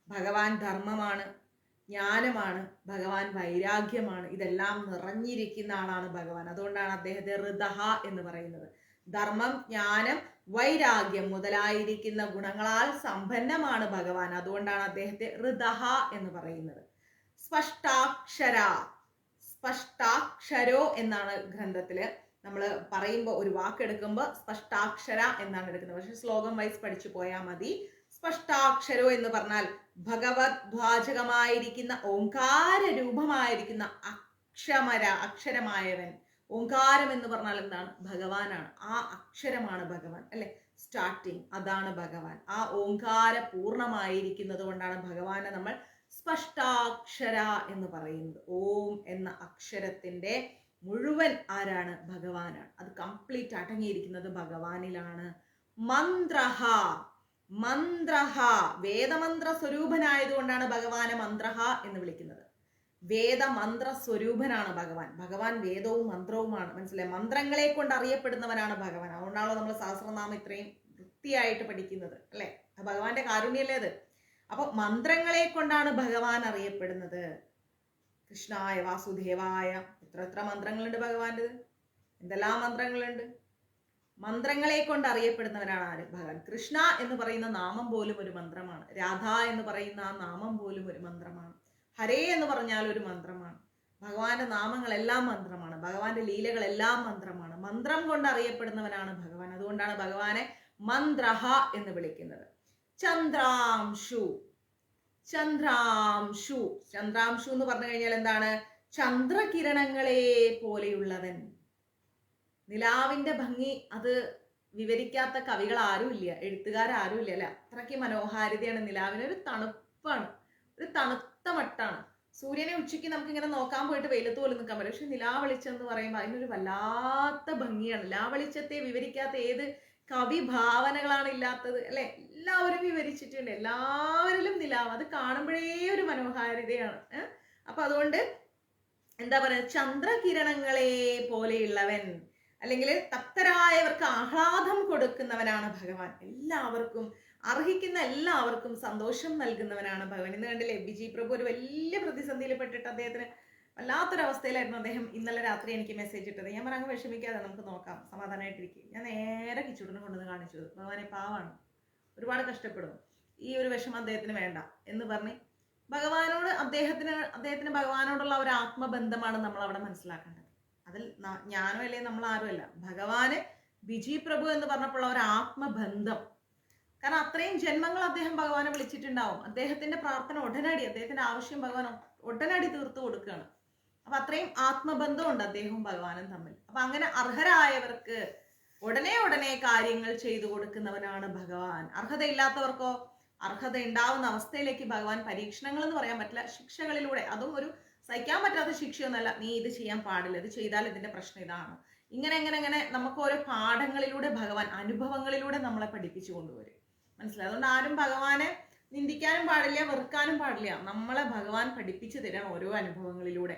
ഭഗവാൻ ധർമ്മമാണ്, ജ്ഞാനമാണ്, ഭഗവാൻ വൈരാഗ്യമാണ്. ഇതെല്ലാം നിറഞ്ഞിരിക്കുന്ന ആളാണ് ഭഗവാൻ. അതുകൊണ്ടാണ് അദ്ദേഹത്തെ ഋതഹ എന്ന് പറയുന്നത്. ധർമ്മം, ജ്ഞാനം, വൈരാഗ്യം മുതലായിരിക്കുന്ന ഗുണങ്ങളാൽ സമ്പന്നമാണ് ഭഗവാൻ. അതുകൊണ്ടാണ് അദ്ദേഹത്തെ ഋതഹ എന്ന് പറയുന്നത്. സ്പഷ്ടാക്ഷര, സ്പഷ്ടാക്ഷരോ എന്നാണ് ഗ്രന്ഥത്തില് നമ്മൾ പറയുമ്പോൾ, ഒരു വാക്കെടുക്കുമ്പോൾ സ്പഷ്ടാക്ഷര എന്നാണ് എടുക്കുന്നത്. പക്ഷെ ശ്ലോകം വൈസ് പഠിച്ചു പോയാൽ മതി. സ്പഷ്ടാക്ഷരോ എന്ന് പറഞ്ഞാൽ ഭഗവത് ധ്വാചകമായിരിക്കുന്ന ഓംകാര രൂപമായിരിക്കുന്ന അക്ഷരമായവൻ. ഓംകാരം എന്ന് പറഞ്ഞാൽ എന്താണ്? ഭഗവാനാണ്. ആ അക്ഷരമാണ് ഭഗവാൻ അല്ലെ, സ്റ്റാർട്ടിങ്, അതാണ് ഭഗവാൻ. ആ ഓംകാര പൂർണ്ണമായിരിക്കുന്നത് കൊണ്ടാണ് ഭഗവാനെ നമ്മൾ സ്പഷ്ടാക്ഷര എന്ന് പറയുന്നത്. ഓം എന്ന അക്ഷരത്തിന്റെ മുഴുവൻ ആരാണ്? ഭഗവാനാണ്. അത് കംപ്ലീറ്റ് അടങ്ങിയിരിക്കുന്നത് ഭഗവാനിലാണ്. മന്ത്രഹ, മന്ത്രഹ, വേദമന്ത്ര സ്വരൂപനായതുകൊണ്ടാണ് ഭഗവാനെ മന്ത്രഹ എന്ന് വിളിക്കുന്നത്. വേദമന്ത്ര സ്വരൂപനാണ് ഭഗവാൻ. ഭഗവാൻ വേദവും മന്ത്രവുമാണ്. മനസ്സിലായി? മന്ത്രങ്ങളെ കൊണ്ട് അറിയപ്പെടുന്നവനാണ് ഭഗവാൻ. അതുകൊണ്ടാണല്ലോ നമ്മൾ സഹസ്രനാമം ഇത്രയും വൃത്തിയായിട്ട് പഠിക്കുന്നത് അല്ലെ. ഭഗവാന്റെ കാരുണ്യല്ലേ അത്. അപ്പൊ മന്ത്രങ്ങളെ കൊണ്ടാണ് ഭഗവാൻ അറിയപ്പെടുന്നത്. കൃഷ്ണായ വാസുദേവായ, എത്ര മന്ത്രങ്ങളുണ്ട് ഭഗവാന്റെ. എന്തെല്ലാം മന്ത്രങ്ങളുണ്ട്. മന്ത്രങ്ങളെ കൊണ്ട് അറിയപ്പെടുന്നവരാണ് ആര്? ഭഗവാൻ. കൃഷ്ണ എന്ന് പറയുന്ന നാമം പോലും ഒരു മന്ത്രമാണ്. രാധ എന്ന് പറയുന്ന ആ നാമം പോലും ഒരു മന്ത്രമാണ്. ഹരേ എന്ന് പറഞ്ഞാൽ ഒരു മന്ത്രമാണ്. ഭഗവാന്റെ നാമങ്ങളെല്ലാം മന്ത്രമാണ്. ഭഗവാന്റെ ലീലകളെല്ലാം മന്ത്രമാണ്. മന്ത്രം കൊണ്ട് അറിയപ്പെടുന്നവനാണ് ഭഗവാൻ. അതുകൊണ്ടാണ് ഭഗവാനെ മന്ത്രഹ എന്ന് വിളിക്കുന്നത്. ചന്ദ്രാംശു, ചന്ദ്രാംശു, ചന്ദ്രാംശു എന്ന് പറഞ്ഞു കഴിഞ്ഞാൽ എന്താണ്? ചന്ദ്രകിരണങ്ങളെ പോലെയുള്ളവൻ. നിലാവിന്റെ ഭംഗി അത് വിവരിക്കാത്ത കവികൾ ആരും ഇല്ല, എഴുത്തുകാരും ഇല്ല അല്ലെ. അത്രയ്ക്ക് മനോഹാരിതയാണ് നിലാവിന്. ഒരു തണുപ്പാണ്, ഒരു തണുത്ത മട്ടാണ്. സൂര്യനെ ഉച്ചയ്ക്ക് നമുക്ക് ഇങ്ങനെ നോക്കാൻ പോയിട്ട് വെയിലത്ത് പോലും നിൽക്കാൻ പറ്റും. പക്ഷെ നിലാവെളിച്ചം എന്ന് പറയുമ്പോൾ അതിനൊരു വല്ലാത്ത ഭംഗിയാണ്. നിലാവെളിച്ചത്തെ വിവരിക്കാത്ത ഏത് കവി ഭാവനകളാണ് ഇല്ലാത്തത് അല്ലെ. എല്ലാവരും വിവരിച്ചിട്ടുണ്ട്. എല്ലാവരിലും നിലാവ്, അത് കാണുമ്പോഴേ ഒരു മനോഹാരിതയാണ്. അപ്പൊ അതുകൊണ്ട് എന്താ പറയുക, ചന്ദ്രകിരണങ്ങളെ പോലെയുള്ളവൻ, അല്ലെങ്കിൽ തപ്തരായവർക്ക് ആഹ്ലാദം കൊടുക്കുന്നവനാണ് ഭഗവാൻ. എല്ലാവർക്കും, അർഹിക്കുന്ന എല്ലാവർക്കും സന്തോഷം നൽകുന്നവനാണ് ഭഗവാൻ. ഇന്ന് കണ്ടില്ലേ, ബിജി പ്രഭു ഒരു വലിയ പ്രതിസന്ധിയിൽ പെട്ടിട്ട് അദ്ദേഹത്തിന് വല്ലാത്തൊരവസ്ഥയിലായിരുന്നു. അദ്ദേഹം ഇന്നലെ രാത്രി എനിക്ക് മെസ്സേജ് ഇട്ടത്. ഞാൻ പറഞ്ഞു, വിഷമിക്കാതെ, നമുക്ക് നോക്കാം, സമാധാനമായിട്ടിരിക്കും. ഞാൻ നേരെ കിച്ചൂടിനെ കൊണ്ടുവന്ന് കാണിച്ചു. ഭഗവാനെ പാവാണ്, ഒരുപാട് കഷ്ടപ്പെടും, ഈ ഒരു വിഷമം അദ്ദേഹത്തിന് വേണ്ട എന്ന് പറഞ്ഞ് ഭഗവാനോട്, അദ്ദേഹത്തിന് ഭഗവാനോടുള്ള ഒരു ആത്മബന്ധമാണ് നമ്മൾ അവിടെ മനസ്സിലാക്കേണ്ടത്. അതിൽ ഞാനോ അല്ലേ, നമ്മൾ ആരും അല്ല. ഭഗവാന് ബിജി പ്രഭു എന്ന് പറഞ്ഞപ്പോൾ ഒരു ആത്മബന്ധം. കാരണം അത്രയും ജന്മങ്ങൾ അദ്ദേഹം ഭഗവാനെ വിളിച്ചിട്ടുണ്ടാവും. അദ്ദേഹത്തിന്റെ പ്രാർത്ഥന ഉടനടി, അദ്ദേഹത്തിന്റെ ആവശ്യം ഭഗവാൻ ഉടനടി തീർത്തു കൊടുക്കുകയാണ്. അപ്പൊ അത്രയും ആത്മബന്ധമുണ്ട് അദ്ദേഹവും ഭഗവാനും തമ്മിൽ. അപ്പൊ അങ്ങനെ അർഹരായവർക്ക് ഉടനെ കാര്യങ്ങൾ ചെയ്തു കൊടുക്കുന്നവനാണ് ഭഗവാൻ. അർഹതയില്ലാത്തവർക്കോ, അർഹത ഉണ്ടാവുന്ന അവസ്ഥയിലേക്ക് ഭഗവാൻ പരീക്ഷണങ്ങൾ എന്ന് പറയാൻ പറ്റില്ല, ശിക്ഷകളിലൂടെ, അതും ഒരു സഹിക്കാൻ പറ്റാത്ത ശിക്ഷയൊന്നുമല്ല. നീ ഇത് ചെയ്യാൻ പാടില്ല, ഇത് ചെയ്താൽ ഇതിന്റെ പ്രശ്നം ഇതാണ്, ഇങ്ങനെ നമുക്ക് ഓരോ പാഠങ്ങളിലൂടെ ഭഗവാൻ, അനുഭവങ്ങളിലൂടെ നമ്മളെ പഠിപ്പിച്ചു കൊണ്ടുവരും. മനസ്സിലായി? അതുകൊണ്ട് ആരും ഭഗവാനെ നിന്ദിക്കാനും പാടില്ല, വെറുക്കാനും പാടില്ല. നമ്മളെ ഭഗവാൻ പഠിപ്പിച്ചു തരാൻ ഓരോ അനുഭവങ്ങളിലൂടെ.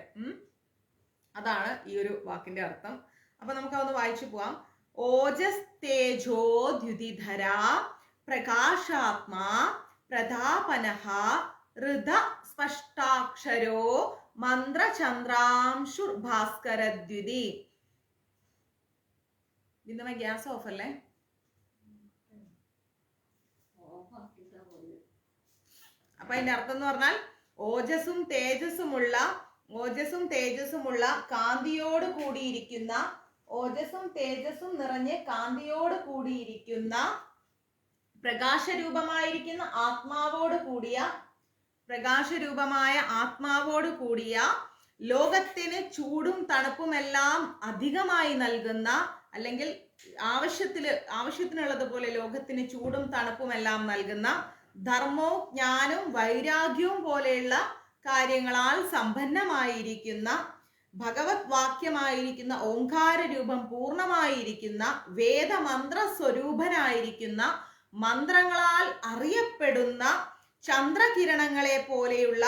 അതാണ് ഈ ഒരു വാക്കിന്റെ അർത്ഥം. അപ്പൊ നമുക്ക് അതൊന്ന് വായിച്ചു പോവാം. ഓജസ് തേജോ ദ്യുതിധര പ്രകാശാത്മാ പ്രതാപനഃ ഋത സ്പഷ്ടാക്ഷരോ മന്ത്രചന്ദ്രാംശുർ ഭാസ്കരദ്യുതി. ഇന്ന് ഗ്യാസ് ഓഫ് അല്ലേ? അപ്പൊ അതിന്റെ അർത്ഥം എന്ന് പറഞ്ഞാൽ ഓജസ്സും തേജസ്സുമുള്ള കാന്തിയോട് കൂടിയിരിക്കുന്ന, ഓജസ്സും തേജസ്സും നിറഞ്ഞ് കാന്തിയോട് കൂടിയിരിക്കുന്ന പ്രകാശരൂപമായ ആത്മാവോട് കൂടിയ ലോകത്തിന് ചൂടും തണുപ്പുമെല്ലാം അധികമായി നൽകുന്ന, അല്ലെങ്കിൽ ആവശ്യത്തിനുള്ളതുപോലെ ലോകത്തിന് ചൂടും തണുപ്പുമെല്ലാം നൽകുന്ന ധർമ്മവും ജ്ഞാനവും വൈരാഗ്യവും പോലെയുള്ള കാര്യങ്ങളാൽ സമ്പന്നമായിരിക്കുന്ന, ഭഗവത് വാക്യമായിരിക്കുന്ന ഓംകാര രൂപം പൂർണ്ണമായിരിക്കുന്ന, വേദമന്ത്ര സ്വരൂപനായിരിക്കുന്ന, മന്ത്രങ്ങളാൽ അറിയപ്പെടുന്ന ചന്ദ്രകിരണങ്ങളെ പോലെയുള്ള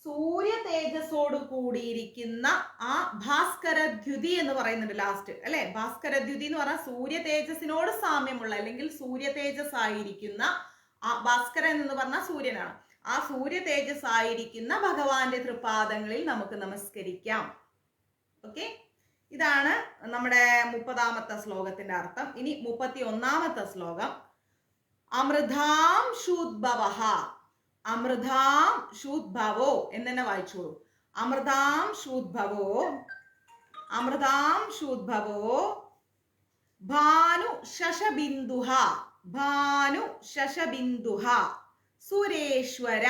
സൂര്യ തേജസ്സോട് കൂടിയിരിക്കുന്ന ആ ഭാസ്കരദ്യുതി എന്ന് പറയുന്നുണ്ട് ലാസ്റ്റ് അല്ലെ. ഭാസ്കരദ്യുതി എന്ന് പറഞ്ഞാൽ സൂര്യ തേജസ്സിനോട് സാമ്യമുള്ള, അല്ലെങ്കിൽ സൂര്യ തേജസ് ആയിരിക്കുന്ന, ഭാസ്കരൻ എന്ന് പറഞ്ഞാൽ സൂര്യനാണ്, ആ സൂര്യ തേജസ് ആയിരിക്കുന്ന ഭഗവാന്റെ തൃപാദങ്ങളിൽ നമുക്ക് നമസ്കരിക്കാം. ഓക്കെ, ഇതാണ് നമ്മുടെ 30ാമത്തെ ശ്ലോകത്തിന്റെ അർത്ഥം. ഇനി 31ാമത്തെ ശ്ലോകം. അമൃതാം ശൂദ്ഭവഃ. അമൃതാം ശൂദ്ഭവോ എന്ന് തന്നെ വായിച്ചോളൂ. അമൃതാം ശൂദ്ഭവോ, അമൃതാം ശൂദ്ഭവോ ഭാനു ശശബിന്ദുഃ, ഭാനു ശശബിന്ദുഃ സുരേശ്വര.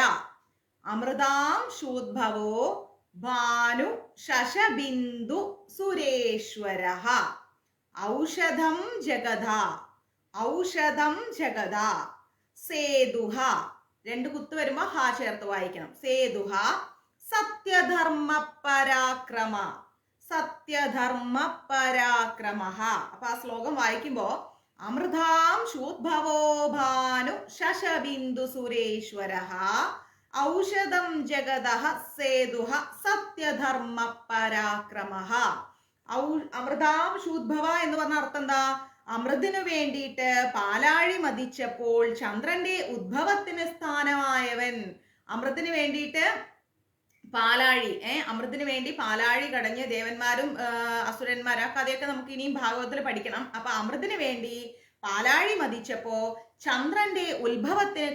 അമൃതാം ശൂദ്ഭവോ ഭാനു ശശബിന്ദു സുരേശ്വരഃ. ഔഷധം ജഗദ, ഔഷധം ജഗദ സേതുഃ. 2 കുത്ത് വരുമ്പോ ഹ ചേർത്ത് വായിക്കണം. സേതുഃ സത്യധർമ്മ പരാക്രമ, സത്യധർമ്മ പരാക്രമഃ. അപ്പൊ ആ ശ്ലോകം വായിക്കുമ്പോ അമൃതാം ശൂദ്ഭവോ ഭാനു ശശബിന്ദു സുരേശ്വരഃ ഔഷധം ജഗദഃ സേതുഃ സത്യധർമ്മ പരാക്രമഃ. അമൃതാം ശൂദ്ഭവ എന്ന് പറഞ്ഞ അർത്ഥം എന്താ? അമൃതിനു വേണ്ടിയിട്ട് പാലാഴി മതിച്ചപ്പോൾ ചന്ദ്രന്റെ ഉദ്ഭവത്തിന് സ്ഥാനമായവൻ. അമൃതിന് വേണ്ടിയിട്ട് പാലാഴി, അമൃതിന് വേണ്ടി പാലാഴി കടഞ്ഞ് ദേവന്മാരും അസുരന്മാരും, ആ കഥയൊക്കെ നമുക്ക് ഇനിയും ഭാഗവതത്തിൽ പഠിക്കണം. അപ്പൊ അമൃതിന് വേണ്ടി പാലാഴി മതിച്ചപ്പോ ചന്ദ്രന്റെ ഉത്ഭവത്തിന്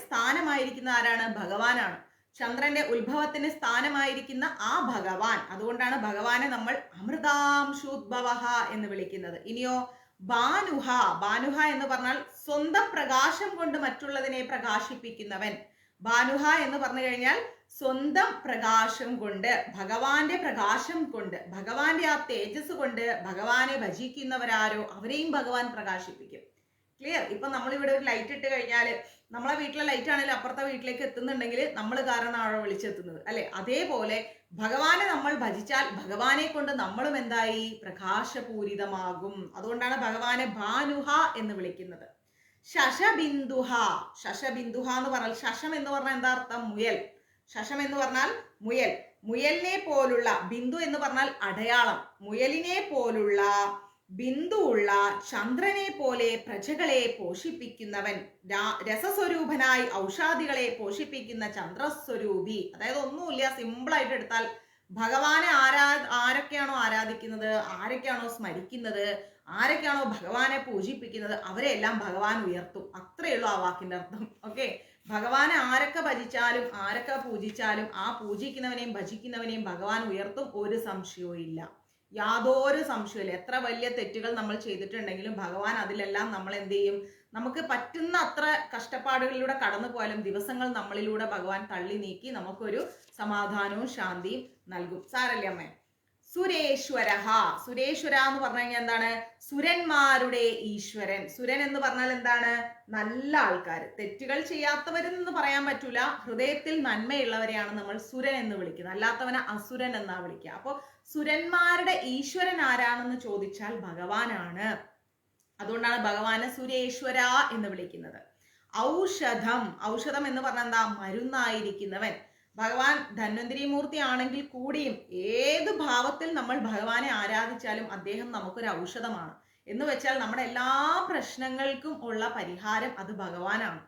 സ്ഥാനമായിരിക്കുന്ന ആരാണ്? ഭഗവാനാണ്. ചന്ദ്രന്റെ ഉത്ഭവത്തിന് സ്ഥാനമായിരിക്കുന്ന ആ ഭഗവാൻ. അതുകൊണ്ടാണ് ഭഗവാനെ നമ്മൾ അമൃതാം ശൂദ്ഭവഃ എന്ന് വിളിക്കുന്നത്. ഇനിയോ ഭാനുഹ. ഭാനുഹ എന്ന് പറഞ്ഞാൽ സ്വന്തം പ്രകാശം കൊണ്ട് മറ്റുള്ളതിനെ പ്രകാശിപ്പിക്കുന്നവൻ. ഭാനുഹ എന്ന് പറഞ്ഞു കഴിഞ്ഞാൽ സ്വന്തം പ്രകാശം കൊണ്ട്, ഭഗവാന്റെ പ്രകാശം കൊണ്ട്, ഭഗവാന്റെ ആ തേജസ് കൊണ്ട് ഭഗവാനെ ഭജിക്കുന്നവരാരോ അവരെയും ഭഗവാൻ പ്രകാശിപ്പിക്കും. ക്ലിയർ? ഇപ്പൊ നമ്മളിവിടെ ഒരു ലൈറ്റ് ഇട്ട് കഴിഞ്ഞാൽ നമ്മളെ വീട്ടിലെ ലൈറ്റ് ആണെങ്കിൽ അപ്പുറത്തെ വീട്ടിലേക്ക് എത്തുന്നുണ്ടെങ്കിൽ നമ്മൾ കാരണമാണോ വിളിച്ചെത്തുന്നത് അല്ലെ? അതേപോലെ ഭഗവാനെ നമ്മൾ ഭജിച്ചാൽ ഭഗവാനെ കൊണ്ട് നമ്മളും എന്തായി? പ്രകാശപൂരിതമാകും. അതുകൊണ്ടാണ് ഭഗവാനെ ഭാനുഹ എന്ന് വിളിക്കുന്നത്. ശശബിന്ദുഹ. ശശബിന്ദുഹ എന്ന് പറഞ്ഞാൽ, ശശം എന്ന് പറഞ്ഞാൽ എന്താ അർത്ഥം? മുയൽ. ശശം എന്ന് പറഞ്ഞാൽ മുയൽ. മുയലിനെ പോലുള്ള, ബിന്ദു എന്ന് പറഞ്ഞാൽ അടയാളം, മുയലിനെ പോലുള്ള ബിന്ദുവുള്ള ചന്ദ്രനെ പോലെ പ്രജകളെ പോഷിപ്പിക്കുന്നവൻ, രസസ്വരൂപനായി ഔഷാദികളെ പോഷിപ്പിക്കുന്ന ചന്ദ്രസ്വരൂപി. അതായത് ഒന്നുമില്ല, സിമ്പിളായിട്ട് എടുത്താൽ ഭഗവാനെ ആരൊക്കെയാണോ ആരാധിക്കുന്നത്, ആരൊക്കെയാണോ സ്മരിക്കുന്നത്, ആരൊക്കെയാണോ ഭഗവാനെ പൂജിപ്പിക്കുന്നത് അവരെല്ലാം ഭഗവാൻ ഉയർത്തും. അത്രയേ ഉള്ളൂ ആ വാക്കിന്റെ അർത്ഥം. ഓക്കെ, ഭഗവാനെ ആരൊക്കെ ഭജിച്ചാലും ആരൊക്കെ പൂജിച്ചാലും ആ പൂജിക്കുന്നവനെയും ഭജിക്കുന്നവനെയും ഭഗവാൻ ഉയർത്തും. ഒരു സംശയവും ഇല്ല, യാതൊരു സംശയമില്ല. എത്ര വലിയ തെറ്റുകൾ നമ്മൾ ചെയ്തിട്ടുണ്ടെങ്കിലും ഭഗവാൻ അതിലെല്ലാം നമ്മൾ എന്ത് ചെയ്യും? നമുക്ക് പറ്റുന്ന അത്ര കഷ്ടപ്പാടുകളിലൂടെ കടന്നു പോയാലും ദിവസങ്ങൾ നമ്മളിലൂടെ ഭഗവാൻ തള്ളി നീക്കി നമുക്കൊരു സമാധാനവും ശാന്തിയും നൽകും. സാരല്ലേ അമ്മേ? സുരേശ്വരഹ. സുരേശ്വര എന്ന് പറഞ്ഞു കഴിഞ്ഞാൽ എന്താണ്? സുരന്മാരുടെ ഈശ്വരൻ. സുരൻ എന്ന് പറഞ്ഞാൽ എന്താണ്? നല്ല ആൾക്കാർ, തെറ്റുകൾ ചെയ്യാത്തവരെന്ന് പറയാൻ പറ്റൂല, ഹൃദയത്തിൽ നന്മയുള്ളവരെയാണ് നമ്മൾ സുരൻ എന്ന് വിളിക്കുന്നത്. അല്ലാത്തവനെ അസുരൻ എന്നാ വിളിക്കുക. അപ്പൊ സുരന്മാരുടെ ഈശ്വരൻ ആരാണെന്ന് ചോദിച്ചാൽ ഭഗവാനാണ്. അതുകൊണ്ടാണ് ഭഗവാനെ സുരേശ്വര എന്ന് വിളിക്കുന്നത്. ഔഷധം. ഔഷധം എന്ന് പറഞ്ഞാൽ എന്താ? മരുന്നായിരിക്കുന്നവൻ. ഭഗവാൻ ധന്വന്തരി മൂർത്തി ആണെങ്കിൽ കൂടിയും ഏത് ഭാവത്തിൽ നമ്മൾ ഭഗവാനെ ആരാധിച്ചാലും അദ്ദേഹം നമുക്കൊരു ഔഷധമാണ്. എന്ന് വെച്ചാൽ നമ്മുടെ എല്ലാ പ്രശ്നങ്ങൾക്കും ഉള്ള പരിഹാരം അത് ഭഗവാനാണ്.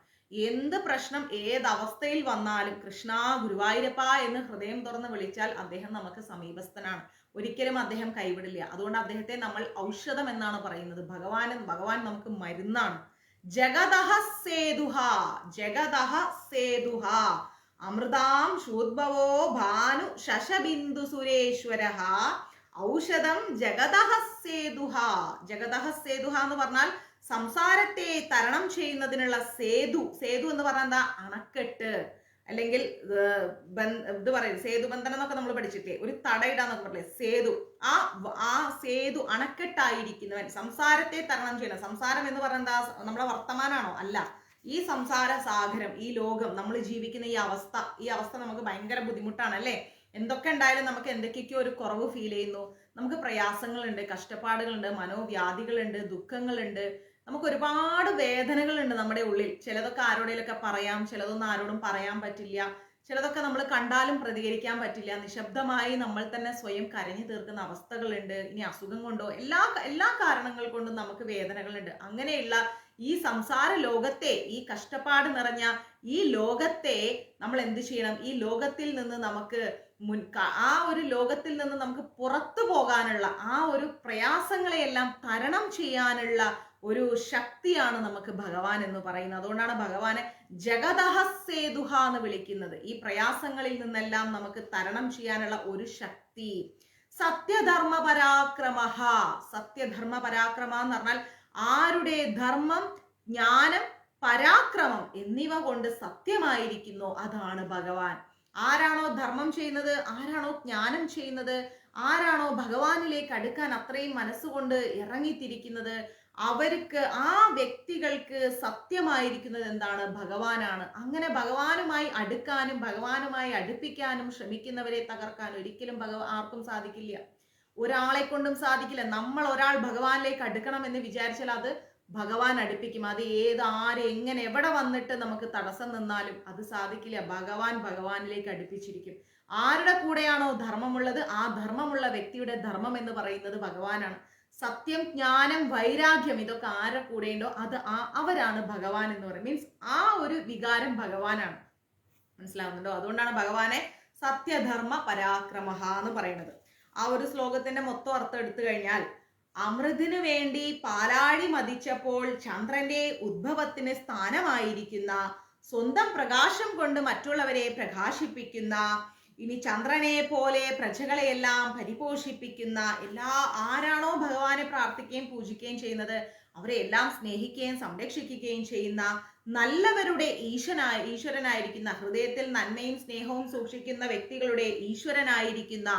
എന്ത് പ്രശ്നം ഏതവസ്ഥയിൽ വന്നാലും കൃഷ്ണ ഗുരുവായൂരപ്പ എന്ന് ഹൃദയം തുറന്ന് വിളിച്ചാൽ അദ്ദേഹം നമുക്ക് സമീപസ്ഥനാണ്. ഒരിക്കലും അദ്ദേഹം കൈവിടില്ല. അതുകൊണ്ട് അദ്ദേഹത്തെ നമ്മൾ ഔഷധം എന്നാണ് പറയുന്നത്. ഭഗവാൻ നമുക്ക് മരുന്നാണ്. ജഗതഃ സേതുഃ. ജഗതഃ സേതുഃ. അമൃതാം ശൂദ്ഭവോ ഭാനു ശശബിന്ദു സുരേശ്വരഃ ഔഷധം ജഗതഃ സേതുഃ. ജഗതഃ സേതുഃ എന്ന് പറഞ്ഞാൽ സംസാരത്തെ തരണം ചെയ്യുന്നതിനുള്ള സേതു എന്ന് പറഞ്ഞാൽ എന്താ? അണക്കെട്ട്, അല്ലെങ്കിൽ ഇത് പറയുന്നത് സേതുബന്ധനം എന്നൊക്കെ നമ്മൾ പഠിച്ചിട്ടില്ലേ, ഒരു തടയിടാന്നൊക്കെ പറയില്ലേ, സേതു. ആ സേതു, അണക്കെട്ടായിരിക്കുന്നവൻ, സംസാരത്തെ തരണം ചെയ്യണം. സംസാരം എന്ന് പറയുന്നത് എന്താ? നമ്മുടെ വർത്തമാനാണോ? അല്ല. ഈ സംസാര സാഗരം, ഈ ലോകം, നമ്മൾ ജീവിക്കുന്ന ഈ അവസ്ഥ നമുക്ക് ഭയങ്കര ബുദ്ധിമുട്ടാണ് അല്ലേ? എന്തൊക്കെ ഉണ്ടായാലും നമുക്ക് എന്തൊക്കെയൊക്കെയോ ഒരു കുറവ് ഫീൽ ചെയ്യുന്നു. നമുക്ക് പ്രയാസങ്ങളുണ്ട്, കഷ്ടപ്പാടുകളുണ്ട്, മനോവ്യാധികളുണ്ട്, ദുഃഖങ്ങളുണ്ട്, നമുക്ക് ഒരുപാട് വേദനകളുണ്ട് നമ്മുടെ ഉള്ളിൽ. ചിലതൊക്കെ ആരോടെങ്കിലൊക്കെ പറയാം, ചിലതൊന്നും ആരോടും പറയാൻ പറ്റില്ല, ചിലതൊക്കെ നമ്മൾ കണ്ടാലും പ്രതികരിക്കാൻ പറ്റില്ല. നിശബ്ദമായി നമ്മൾ തന്നെ സ്വയം കരഞ്ഞു തീർക്കുന്ന അവസ്ഥകളുണ്ട്. ഇനി അസുഖം കൊണ്ടോ എല്ലാ കാരണങ്ങൾ കൊണ്ടും നമുക്ക് വേദനകളുണ്ട്. അങ്ങനെയുള്ള ഈ സംസാര ലോകത്തെ, ഈ കഷ്ടപ്പാട് നിറഞ്ഞ ഈ ലോകത്തെ നമ്മൾ എന്ത് ചെയ്യണം? ഈ ലോകത്തിൽ നിന്ന് നമുക്ക് ആ ഒരു ലോകത്തിൽ നിന്ന് നമുക്ക് പുറത്തു പോകാനുള്ള, ആ ഒരു പ്രയാസങ്ങളെയെല്ലാം തരണം ചെയ്യാനുള്ള ഒരു ശക്തിയാണ് നമുക്ക് ഭഗവാൻ എന്ന് പറയുന്നത്. അതുകൊണ്ടാണ് ഭഗവാനെ ജഗതഹസേതുഹ എന്ന് വിളിക്കുന്നത്. ഈ പ്രയാസങ്ങളിൽ നിന്നെല്ലാം നമുക്ക് തരണം ചെയ്യാനുള്ള ഒരു ശക്തി. സത്യധർമ്മ പരാക്രമ എന്ന് പറഞ്ഞാൽ ആരുടെ ധർമ്മം, ജ്ഞാനം, പരാക്രമം എന്നിവ കൊണ്ട് സത്യമായിരിക്കുന്നു, അതാണ് ഭഗവാൻ. ആരാണോ ധർമ്മം ചെയ്യുന്നത്, ആരാണോ ജ്ഞാനം ചെയ്യുന്നത്, ആരാണോ ഭഗവാനിലേക്ക് അടുക്കാൻ അത്രയും മനസ്സുകൊണ്ട് ഇറങ്ങിത്തിരിക്കുന്നത്, അവർക്ക്, ആ വ്യക്തികൾക്ക് സത്യമായിരിക്കുന്നത് എന്താണ്? ഭഗവാനാണ്. അങ്ങനെ ഭഗവാനുമായി അടുക്കാനും ഭഗവാനുമായി അടുപ്പിക്കാനും ശ്രമിക്കുന്നവരെ തകർക്കാൻ ഒരിക്കലും ആർക്കും സാധിക്കില്ല. ഒരാളെ കൊണ്ടും സാധിക്കില്ല. നമ്മൾ ഒരാൾ ഭഗവാനിലേക്ക് അടുക്കണം എന്ന് വിചാരിച്ചാൽ അത് ഭഗവാൻ അടുപ്പിക്കും. അത് ആര്, എങ്ങനെ, എവിടെ വന്നിട്ട് നമുക്ക് തടസ്സം നിന്നാലും അത് സാധിക്കില്ല. ഭഗവാനിലേക്ക് അടുപ്പിച്ചിരിക്കും. ആരുടെ കൂടെയാണോ ധർമ്മമുള്ളത്, ആ ധർമ്മമുള്ള വ്യക്തിയുടെ ധർമ്മം എന്ന് പറയുന്നത് ഭഗവാനാണ്. സത്യം, ജ്ഞാനം, വൈരാഗ്യം, ഇതൊക്കെ ആരുടെ കൂടെയുണ്ടോ അത് അവരാണ് ഭഗവാൻ എന്ന് പറയും. മീൻസ് ആ ഒരു വികാരം ഭഗവാനാണ്. മനസ്സിലാവുന്നുണ്ടോ? അതുകൊണ്ടാണ് ഭഗവാനെ സത്യധർമ്മ പരാക്രമ എന്ന് പറയുന്നത്. ആ ഒരു ശ്ലോകത്തിന്റെ മൊത്തം അർത്ഥം എടുത്തു കഴിഞ്ഞാൽ, അമൃതിനു വേണ്ടി പാലാഴി മതിച്ചപ്പോൾ ചന്ദ്രന്റെ ഉദ്ഭവത്തിന് സ്ഥാനമായിരിക്കുന്ന, സ്വന്തം പ്രകാശം കൊണ്ട് മറ്റുള്ളവരെ പ്രകാശിപ്പിക്കുന്ന, ഇനി ചന്ദ്രനെ പോലെ പ്രജകളെയെല്ലാം പരിപോഷിപ്പിക്കുന്ന, ആരാണോ ഭഗവാനെ പ്രാർത്ഥിക്കുകയും പൂജിക്കുകയും ചെയ്യുന്നത് അവരെ എല്ലാം സ്നേഹിക്കുകയും സംരക്ഷിക്കുകയും ചെയ്യുന്ന, നല്ലവരുടെ ഈശ്വരനായിരിക്കുന്ന, ഹൃദയത്തിൽ നന്മയും സ്നേഹവും സൂക്ഷിക്കുന്ന വ്യക്തികളുടെ ഈശ്വരനായിരിക്കുന്ന,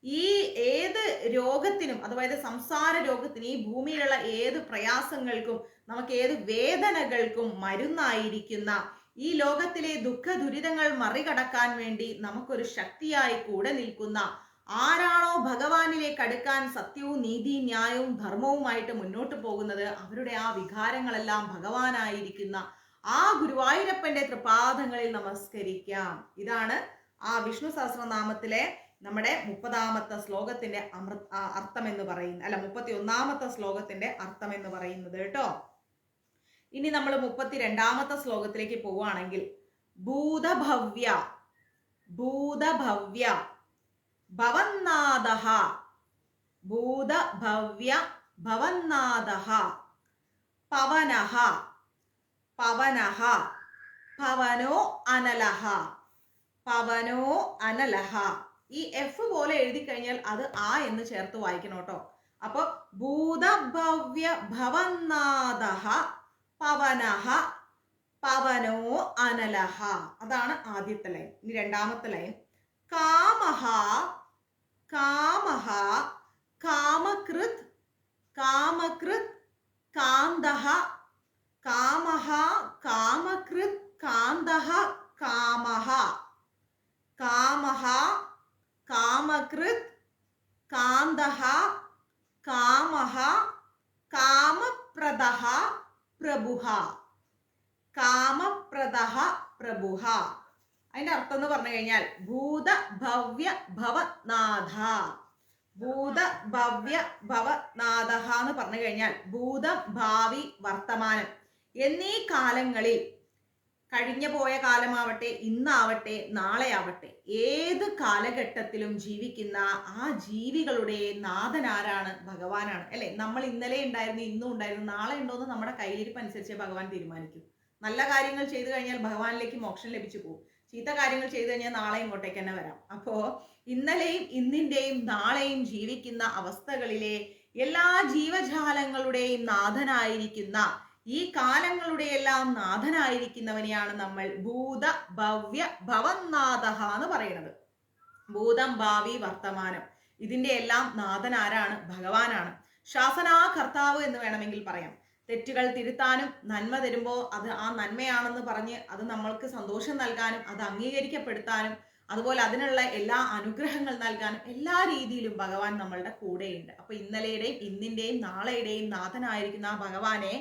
ഈ ഏത് രോഗത്തിനും, അതായത് സംസാര രോഗത്തിന്, ഈ ഭൂമിയിലുള്ള ഏത് പ്രയാസങ്ങൾക്കും, നമുക്ക് ഏത് വേദനകൾക്കും മരുന്നായിരിക്കുന്ന, ഈ ലോകത്തിലെ ദുഃഖ ദുരിതങ്ങൾ മറികടക്കാൻ വേണ്ടി നമുക്കൊരു ശക്തിയായി കൂടെ നിൽക്കുന്ന, ആരാണോ ഭഗവാനിലേക്ക് അടുക്കാൻ സത്യവും നീതി ന്യായവും ധർമ്മവുമായിട്ട് മുന്നോട്ട് പോകുന്നത്, അവരുടെ ആ വികാരങ്ങളെല്ലാം ഭഗവാനായിരിക്കുന്ന ആ ഗുരുവായൂരപ്പന്റെ തൃപാദങ്ങളിൽ നമസ്കരിക്കാം. ഇതാണ് ആ വിഷ്ണു സഹസ്രനാമത്തിലെ നമ്മുടെ 30ാമത്തെ ശ്ലോകത്തിന്റെ അർത്ഥം എന്ന് പറയുന്നത്, അല്ല 31ാമത്തെ ശ്ലോകത്തിന്റെ അർത്ഥം എന്ന് പറയുന്നത് കേട്ടോ. ഇനി നമ്മൾ 32ാമത്തെ ശ്ലോകത്തിലേക്ക് പോവുകയാണെങ്കിൽ, ഭൂതഭവ്യ ഭവന്നാദഃ, ഭൂതഭവ്യ ഭവന്നാദഃ, പവനഃ പവനോ അനലഃ. ഈ എഫ് പോലെ എഴുതി കഴിഞ്ഞാൽ അത് ആ എന്ന് ചേർത്ത് വായിക്കണം കേട്ടോ. അപ്പൊ ഭൂതഭവ്യ ഭവന്നാദഃ പവനഃ പവനോ അനലഃ, അതാണ് ആദ്യത്തെ ലൈൻ. ഇനി രണ്ടാമത്തെ ലൈൻ, കാമഃ കാമകൃത് കാന്തഃ, കാമഃ കാമകൃത് കാന്തഃ കാമഃ, കാമഃ കാമകൃത് കാന്തഃ കാമഃ, കാമപ്രദഃ പ്രഭുഃ, കാമപ്രദഃ പ്രഭുഃ. അതിന്റെ അർത്ഥം എന്ന് പറഞ്ഞു കഴിഞ്ഞാൽ, ഭൂതഭവ്യ ഭവനാഥ, ഭൂതഭവ്യ ഭവനാഥ എന്ന് പറഞ്ഞു കഴിഞ്ഞാൽ ഭൂതം, ഭാവി, വർത്തമാനം എന്നീ കാലങ്ങളിൽ, കഴിഞ്ഞു പോയ കാലമാവട്ടെ, ഇന്നാവട്ടെ, നാളെ ആവട്ടെ, ഏത് കാലഘട്ടത്തിലും ജീവിക്കുന്ന ആ ജീവികളുടെ നാഥൻ ആരാണ്? ഭഗവാനാണ് അല്ലെ. നമ്മൾ ഇന്നലെ ഉണ്ടായിരുന്നു, ഇന്നും ഉണ്ടായിരുന്നു, നാളെ ഉണ്ടോന്ന് നമ്മുടെ കയ്യിരിപ്പ് അനുസരിച്ച് ഭഗവാൻ തീരുമാനിക്കും. നല്ല കാര്യങ്ങൾ ചെയ്തു കഴിഞ്ഞാൽ ഭഗവാനിലേക്ക് മോക്ഷം ലഭിച്ചു പോകും. ചീത്ത കാര്യങ്ങൾ ചെയ്തു കഴിഞ്ഞാൽ നാളെ ഇങ്ങോട്ടേക്ക് തന്നെ വരാം. അപ്പോ ഇന്നലെയും ഇന്നിന്റെയും നാളെയും ജീവിക്കുന്ന അവസ്ഥകളിലെ എല്ലാ ജീവജാലങ്ങളുടെയും നാഥനായിരിക്കുന്ന, ഈ കാലങ്ങളുടെ എല്ലാം നാഥനായിരിക്കുന്നവനെയാണ് നമ്മൾ ഭൂത ഭവ്യ ഭവന്നാഥ എന്ന് പറയുന്നത്. ഭൂതം, ഭാവി, വർത്തമാനം, ഇതിന്റെ എല്ലാം നാഥൻ ആരാണ്? ഭഗവാനാണ്. ശാസനാകർത്താവ് എന്ന് വേണമെങ്കിൽ പറയാം. തെറ്റുകൾ തിരുത്താനും നന്മ തരുമ്പോൾ അത് ആ നന്മയാണെന്ന് പറഞ്ഞ് അത് നമ്മൾക്ക് സന്തോഷം നൽകാനും അത് അംഗീകരിക്കപ്പെടുത്താനും അതുപോലെ അതിനുള്ള എല്ലാ അനുഗ്രഹങ്ങൾ നൽകാനും എല്ലാ രീതിയിലും ഭഗവാൻ നമ്മളുടെ കൂടെയുണ്ട്. അപ്പൊ ഇന്നലെയുടെയും ഇന്നിന്റെയും നാളെയുടെയും നാഥനായിരിക്കുന്ന ആ ഭഗവാനെ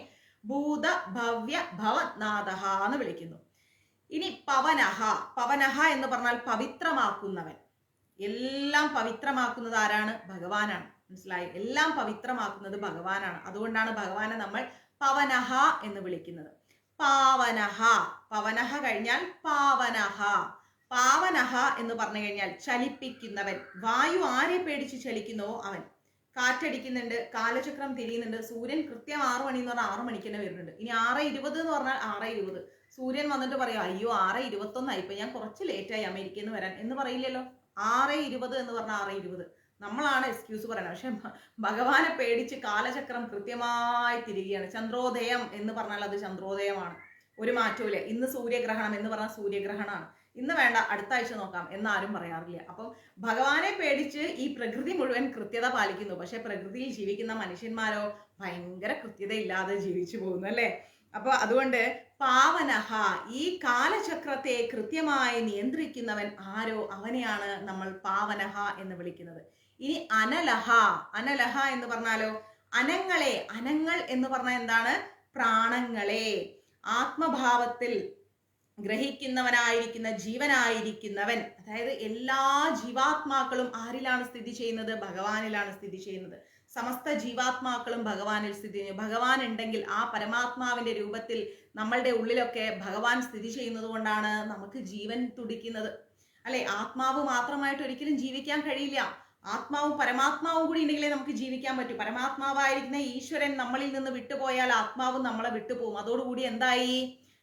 ഭൂത ഭവ്യ ഭവനാഥ എന്ന് വിളിക്കുന്നു. ഇനി പവനഹ. പവനഹ എന്ന് പറഞ്ഞാൽ പവിത്രമാക്കുന്നവൻ. എല്ലാം പവിത്രമാക്കുന്നത് ആരാണ്? ഭഗവാനാണ്. മനസ്സിലായി? എല്ലാം പവിത്രമാക്കുന്നത് ഭഗവാനാണ്. അതുകൊണ്ടാണ് ഭഗവാനെ നമ്മൾ പവനഹ എന്ന് വിളിക്കുന്നത്. പാവനഹ. പവനഹ കഴിഞ്ഞാൽ പാവനഹ. പാവനഹ എന്ന് പറഞ്ഞു കഴിഞ്ഞാൽ ചലിപ്പിക്കുന്നവൻ. വായു ആരെ പേടിച്ച് ചലിക്കുന്നുവോ അവൻ. കാറ്റടിക്കുന്നുണ്ട്, കാലചക്രം തിരിയുന്നുണ്ട്, സൂര്യൻ കൃത്യം 6 മണി എന്ന് പറഞ്ഞാൽ 6 മണിക്ക് തന്നെ വരുന്നുണ്ട്. ഇനി 6:20 എന്ന് പറഞ്ഞാൽ 6:20. സൂര്യൻ വന്നിട്ട് പറയാം, അയ്യോ 6:21 ഇപ്പൊ ഞാൻ കുറച്ച് ലേറ്റായി അമേരിക്കയിൽ നിന്ന് വരാൻ എന്ന് പറയില്ലല്ലോ. 6:20 എന്ന് പറഞ്ഞാൽ 6:20. നമ്മളാണ് എക്സ്ക്യൂസ് പറയണം. പക്ഷെ ഭഗവാനെ പേടിച്ച് കാലചക്രം കൃത്യമായി തിരികെയാണ്. ചന്ദ്രോദയം എന്ന് പറഞ്ഞാൽ അത് ചന്ദ്രോദയമാണ്, ഒരു മാറ്റവും. ഇന്ന് സൂര്യഗ്രഹണം എന്ന് പറഞ്ഞാൽ സൂര്യഗ്രഹണമാണ്. ഇന്ന് വേണ്ട, അടുത്ത ആഴ്ച നോക്കാം എന്നാരും പറയാറില്ല. അപ്പം ഭഗവാനെ പേടിച്ച് ഈ പ്രകൃതി മുഴുവൻ കൃത്യത പാലിക്കുന്നു. പക്ഷെ പ്രകൃതിയിൽ ജീവിക്കുന്ന മനുഷ്യന്മാരോ ഭയങ്കര കൃത്യതയില്ലാതെ ജീവിച്ചു പോകുന്നു അല്ലേ. അപ്പൊ അതുകൊണ്ട് പാവനഹ, ഈ കാലചക്രത്തെ കൃത്യമായി നിയന്ത്രിക്കുന്നവൻ ആരോ അവനെയാണ് നമ്മൾ പാവനഹ എന്ന് വിളിക്കുന്നത്. ഇനി അനലഹ. അനലഹ എന്ന് പറഞ്ഞാലോ അനങ്ങളെ. അനങ്ങൾ എന്ന് പറഞ്ഞാൽ എന്താണ്? പ്രാണങ്ങളെ. ആത്മഭാവത്തിൽ ഗ്രഹിക്കുന്നവനായിരിക്കുന്ന ജീവനായിരിക്കുന്നവൻ. അതായത് എല്ലാ ജീവാത്മാക്കളും ആരിലാണ് സ്ഥിതി ചെയ്യുന്നത്? ഭഗവാനിലാണ് സ്ഥിതി ചെയ്യുന്നത്. സമസ്ത ജീവാത്മാക്കളും ഭഗവാനിൽ സ്ഥിതി ചെയ്യുന്നു. ഭഗവാൻ ഉണ്ടെങ്കിൽ ആ പരമാത്മാവിന്റെ രൂപത്തിൽ നമ്മളുടെ ഉള്ളിലൊക്കെ ഭഗവാൻ സ്ഥിതി ചെയ്യുന്നത് കൊണ്ടാണ് നമുക്ക് ജീവൻ തുടിക്കുന്നത് അല്ലെ. ആത്മാവ് മാത്രമായിട്ട് ഒരിക്കലും ജീവിക്കാൻ കഴിയില്ല. ആത്മാവും പരമാത്മാവും കൂടി ഉണ്ടെങ്കിലേ നമുക്ക് ജീവിക്കാൻ പറ്റൂ. പരമാത്മാവായിരിക്കുന്ന ഈശ്വരൻ നമ്മളിൽ നിന്ന് വിട്ടുപോയാൽ ആത്മാവും നമ്മളെ വിട്ടുപോകും. അതോടുകൂടി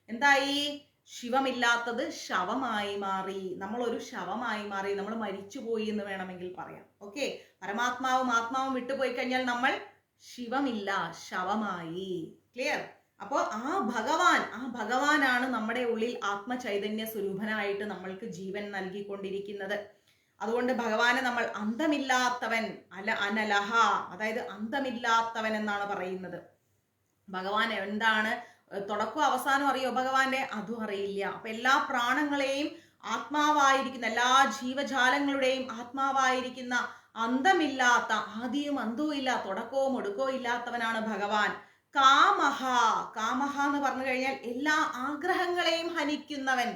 എന്തായി? ശിവമില്ലാത്തത് ശവമായി മാറി. നമ്മൾ ഒരു ശവമായി മാറി, നമ്മൾ മരിച്ചുപോയി എന്ന് വേണമെങ്കിൽ പറയാം. ഓക്കെ, പരമാത്മാവും ആത്മാവും വിട്ടുപോയി കഴിഞ്ഞാൽ നമ്മൾ ശിവമില്ല, ശവമായി. ക്ലിയർ? അപ്പോൾ ആ ഭഗവാനാണ് നമ്മുടെ ഉള്ളിൽ ആത്മചൈതന്യ സ്വരൂപനായിട്ട് നമ്മൾക്ക് ജീവൻ നൽകിക്കൊണ്ടിരിക്കുന്നത്. അതുകൊണ്ട് ഭഗവാനെ നമ്മൾ അന്തമില്ലാത്തവൻ അനലഹ, അതായത് അന്തമില്ലാത്തവൻ എന്നാണ് പറയുന്നത്. ഭഗവാൻ എന്താണ് തുടക്കവും അവസാനം അറിയോ ഭഗവാന്റെ? അതും അറിയില്ല. അപ്പൊ എല്ലാ പ്രാണങ്ങളെയും ആത്മാവായിരിക്കുന്ന, എല്ലാ ജീവജാലങ്ങളുടെയും ആത്മാവായിരിക്കുന്ന, അന്തമില്ലാത്ത, ആദിയും അന്തവും ഇല്ല, തുടക്കവും ഒടുക്കവും ഇല്ലാത്തവനാണ് ഭഗവാൻ. കാമഹ. കാമഹ എന്ന് പറഞ്ഞു കഴിഞ്ഞാൽ എല്ലാ ആഗ്രഹങ്ങളെയും ഹനിക്കുന്നവൻ.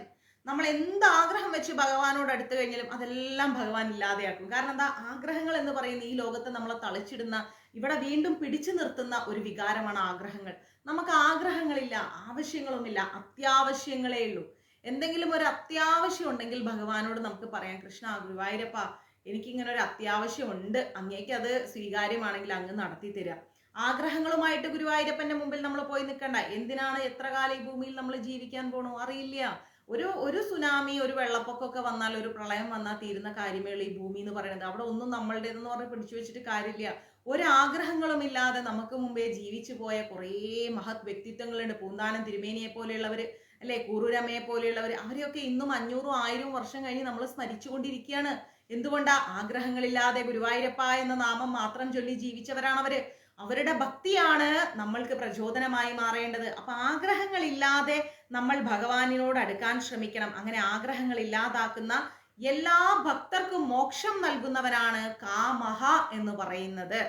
നമ്മൾ എന്ത് ആഗ്രഹം വെച്ച് ഭഗവാനോട് അടുത്ത് കഴിഞ്ഞാലും അതെല്ലാം ഭഗവാൻ ഇല്ലാതെയാക്കും. കാരണം എന്താ? ആഗ്രഹങ്ങൾ എന്ന് പറയുന്ന ഈ ലോകത്തെ നമ്മളെ തളച്ചിടുന്ന, ഇവിടെ വീണ്ടും പിടിച്ചു നിർത്തുന്ന ഒരു വികാരമാണ് ആഗ്രഹങ്ങൾ. നമുക്ക് ആഗ്രഹങ്ങളില്ല, ആവശ്യങ്ങളൊന്നുമില്ല, അത്യാവശ്യങ്ങളേ ഉള്ളൂ. എന്തെങ്കിലും ഒരു അത്യാവശ്യം ഉണ്ടെങ്കിൽ ഭഗവാനോട് നമുക്ക് പറയാം, കൃഷ്ണ, ഗുരുവായൂരപ്പ, എനിക്കിങ്ങനെ ഒരു അത്യാവശ്യം ഉണ്ട്, അങ്ങേക്ക് അത് സ്വീകാര്യമാണെങ്കിൽ അങ്ങ് നടത്തി തരാം. ആഗ്രഹങ്ങളുമായിട്ട് ഗുരുവായൂരപ്പന്റെ മുമ്പിൽ നമ്മൾ പോയി നിൽക്കണ്ട. എന്തിനാണ്? എത്ര കാലം ഈ ഭൂമിയിൽ നമ്മൾ ജീവിക്കാൻ പോണു അറിയില്ല. ഒരു സുനാമി, ഒരു വെള്ളപ്പൊക്കമൊക്കെ വന്നാൽ, ഒരു പ്രളയം വന്നാൽ തീരുന്ന കാര്യമേ ഉള്ളൂ ഈ ഭൂമി എന്ന് പറയുന്നത്. അവിടെ ഒന്നും നമ്മളുടേതെന്ന് പറഞ്ഞ് പിടിച്ചു വെച്ചിട്ട് കാര്യമില്ല. ഒരാഗ്രഹങ്ങളും ഇല്ലാതെ നമുക്ക് മുമ്പേ ജീവിച്ചു പോയ കുറേ മഹത് വ്യക്തിത്വങ്ങളുണ്ട്. പൂന്താനം തിരുമേനിയെ പോലെയുള്ളവര് അല്ലെ, കൂറൂരമ്മയെ പോലെയുള്ളവർ, അവരെയൊക്കെ ഇന്നും 500 1000 വർഷം കഴിഞ്ഞ് നമ്മൾ സ്മരിച്ചുകൊണ്ടിരിക്കുകയാണ്. എന്തുകൊണ്ടാ? ആഗ്രഹങ്ങളില്ലാതെ ഗുരുവായൂരപ്പ എന്ന നാമം മാത്രം ചൊല്ലി ജീവിച്ചവരാണവര്. അവരുടെ ഭക്തിയാണ് നമ്മൾക്ക് പ്രചോദനമായി മാറേണ്ടത്. അപ്പൊ ആഗ്രഹങ്ങളില്ലാതെ നമ്മൾ ഭഗവാനിനോട് അടുക്കാൻ ശ്രമിക്കണം. അങ്ങനെ ആഗ്രഹങ്ങൾ ഇല്ലാതാക്കുന്ന എല്ലാ ഭക്തർക്കും മോക്ഷം നൽകുന്നവനാണ് കാമഹ എന്ന് പറയുന്നത്.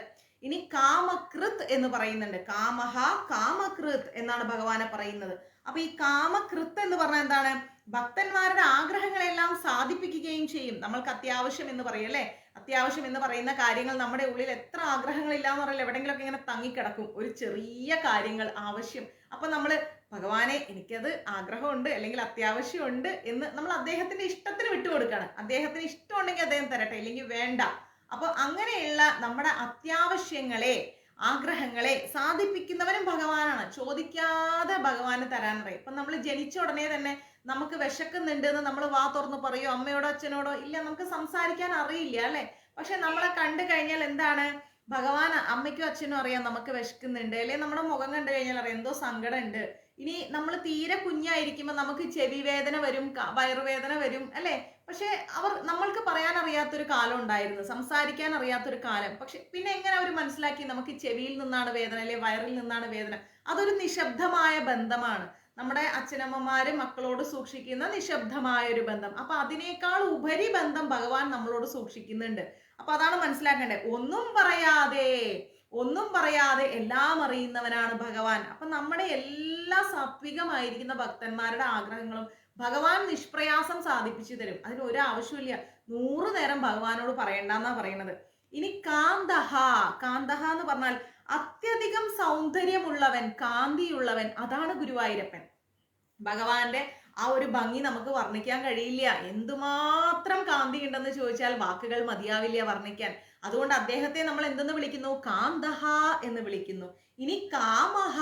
ഇനി കാമകൃത് എന്ന് പറയുന്നുണ്ട്. കാമഹ, കാമകൃത് എന്നാണ് ഭഗവാനെ പറയുന്നത്. അപ്പൊ ഈ കാമകൃത് എന്ന് പറഞ്ഞാൽ എന്താണ്? ഭക്തന്മാരുടെ ആഗ്രഹങ്ങളെല്ലാം സാധിപ്പിക്കുകയും ചെയ്യും. നമ്മൾക്ക് അത്യാവശ്യം എന്ന് പറയും അല്ലെ. അത്യാവശ്യം എന്ന് പറയുന്ന കാര്യങ്ങൾ നമ്മുടെ ഉള്ളിൽ എത്ര ആഗ്രഹങ്ങളില്ലാന്ന് പറയില്ല, എവിടെയെങ്കിലുമൊക്കെ ഇങ്ങനെ തങ്ങിക്കിടക്കും ഒരു ചെറിയ കാര്യങ്ങൾ ആവശ്യം. അപ്പൊ നമ്മള് ഭഗവാനെ, എനിക്കത് ആഗ്രഹമുണ്ട് അല്ലെങ്കിൽ അത്യാവശ്യമുണ്ട് എന്ന് നമ്മൾ അദ്ദേഹത്തിന്റെ ഇഷ്ടത്തിന് വിട്ടുകൊടുക്കാണ്. അദ്ദേഹത്തിന് ഇഷ്ടമുണ്ടെങ്കിൽ അദ്ദേഹം തരട്ടെ, ഇല്ലെങ്കിൽ വേണ്ട. അപ്പൊ അങ്ങനെയുള്ള നമ്മുടെ അത്യാവശ്യങ്ങളെ, ആഗ്രഹങ്ങളെ സാധിപ്പിക്കുന്നവനും ഭഗവാനാണ്. ചോദിക്കാതെ ഭഗവാന് തരാൻ പറയും. ഇപ്പൊ നമ്മൾ ജനിച്ച ഉടനെ തന്നെ നമുക്ക് വിശക്കുന്നുണ്ട് എന്ന് നമ്മൾ വാ തുറന്ന് പറയോ? അമ്മയോടോ അച്ഛനോടോ? ഇല്ല, നമുക്ക് സംസാരിക്കാൻ അറിയില്ല അല്ലെ. പക്ഷെ നമ്മളെ കണ്ടു കഴിഞ്ഞാൽ എന്താണ്? ഭഗവാൻ അമ്മയ്ക്കും അച്ഛനും അറിയാം നമുക്ക് വിശക്കുന്നുണ്ട്, അല്ലെ നമ്മുടെ മുഖം കണ്ടു കഴിഞ്ഞാൽ അറിയാം എന്തോ സങ്കടം ഉണ്ട്. ഇനി നമ്മൾ തീരെ കുഞ്ഞായിരിക്കുമ്പോൾ നമുക്ക് ചെവി വേദന വരും, വയറുവേദന വരും, അല്ലെ? പക്ഷെ നമ്മൾക്ക് പറയാൻ അറിയാത്തൊരു കാലം ഉണ്ടായിരുന്നു, സംസാരിക്കാൻ അറിയാത്തൊരു കാലം. പക്ഷെ പിന്നെ എങ്ങനെ അവർ മനസ്സിലാക്കി നമുക്ക് ചെവിയിൽ നിന്നാണ് വേദന, അല്ലെ വയറിൽ നിന്നാണ് വേദന? അതൊരു നിശബ്ദമായ ബന്ധമാണ്. നമ്മുടെ അച്ഛനമ്മമാര് മക്കളോട് സൂക്ഷിക്കുന്ന നിശബ്ദമായ ഒരു ബന്ധം. അപ്പൊ അതിനേക്കാൾ ഉപരി ബന്ധം ഭഗവാൻ നമ്മളോട് സൂക്ഷിക്കുന്നുണ്ട്. അപ്പൊ അതാണ് മനസ്സിലാക്കേണ്ടത്. ഒന്നും പറയാതെ എല്ലാം അറിയുന്നവനാണ് ഭഗവാൻ. അപ്പൊ നമ്മുടെ എല്ലാ സാത്വികമായിരിക്കുന്ന ഭക്തന്മാരുടെ ആഗ്രഹങ്ങളും ഭഗവാൻ നിഷ്പ്രയാസം സാധിപ്പിച്ചു തരും. അതിന് ഒരു ആവശ്യമില്ല. 100 നേരം ഭഗവാനോട് പറയണ്ടെന്നാ പറയുന്നത്. ഇനി കാന്തഹ എന്ന് പറഞ്ഞാൽ അത്യധികം സൗന്ദര്യമുള്ളവൻ, കാന്തിയുള്ളവൻ, അതാണ് ഗുരുവായൂരപ്പൻ. ഭഗവാന്റെ ആ ഒരു ഭംഗി നമുക്ക് വർണ്ണിക്കാൻ കഴിയില്ല. എന്തുമാത്രം കാന്തി ഉണ്ടെന്ന് ചോദിച്ചാൽ വാക്കുകൾ മതിയാവില്ല വർണ്ണിക്കാൻ. അതുകൊണ്ട് അദ്ദേഹത്തെ നമ്മൾ എന്തെന്ന് വിളിക്കുന്നു? കാന്തഹ എന്ന് വിളിക്കുന്നു. ഇനി കാമഹ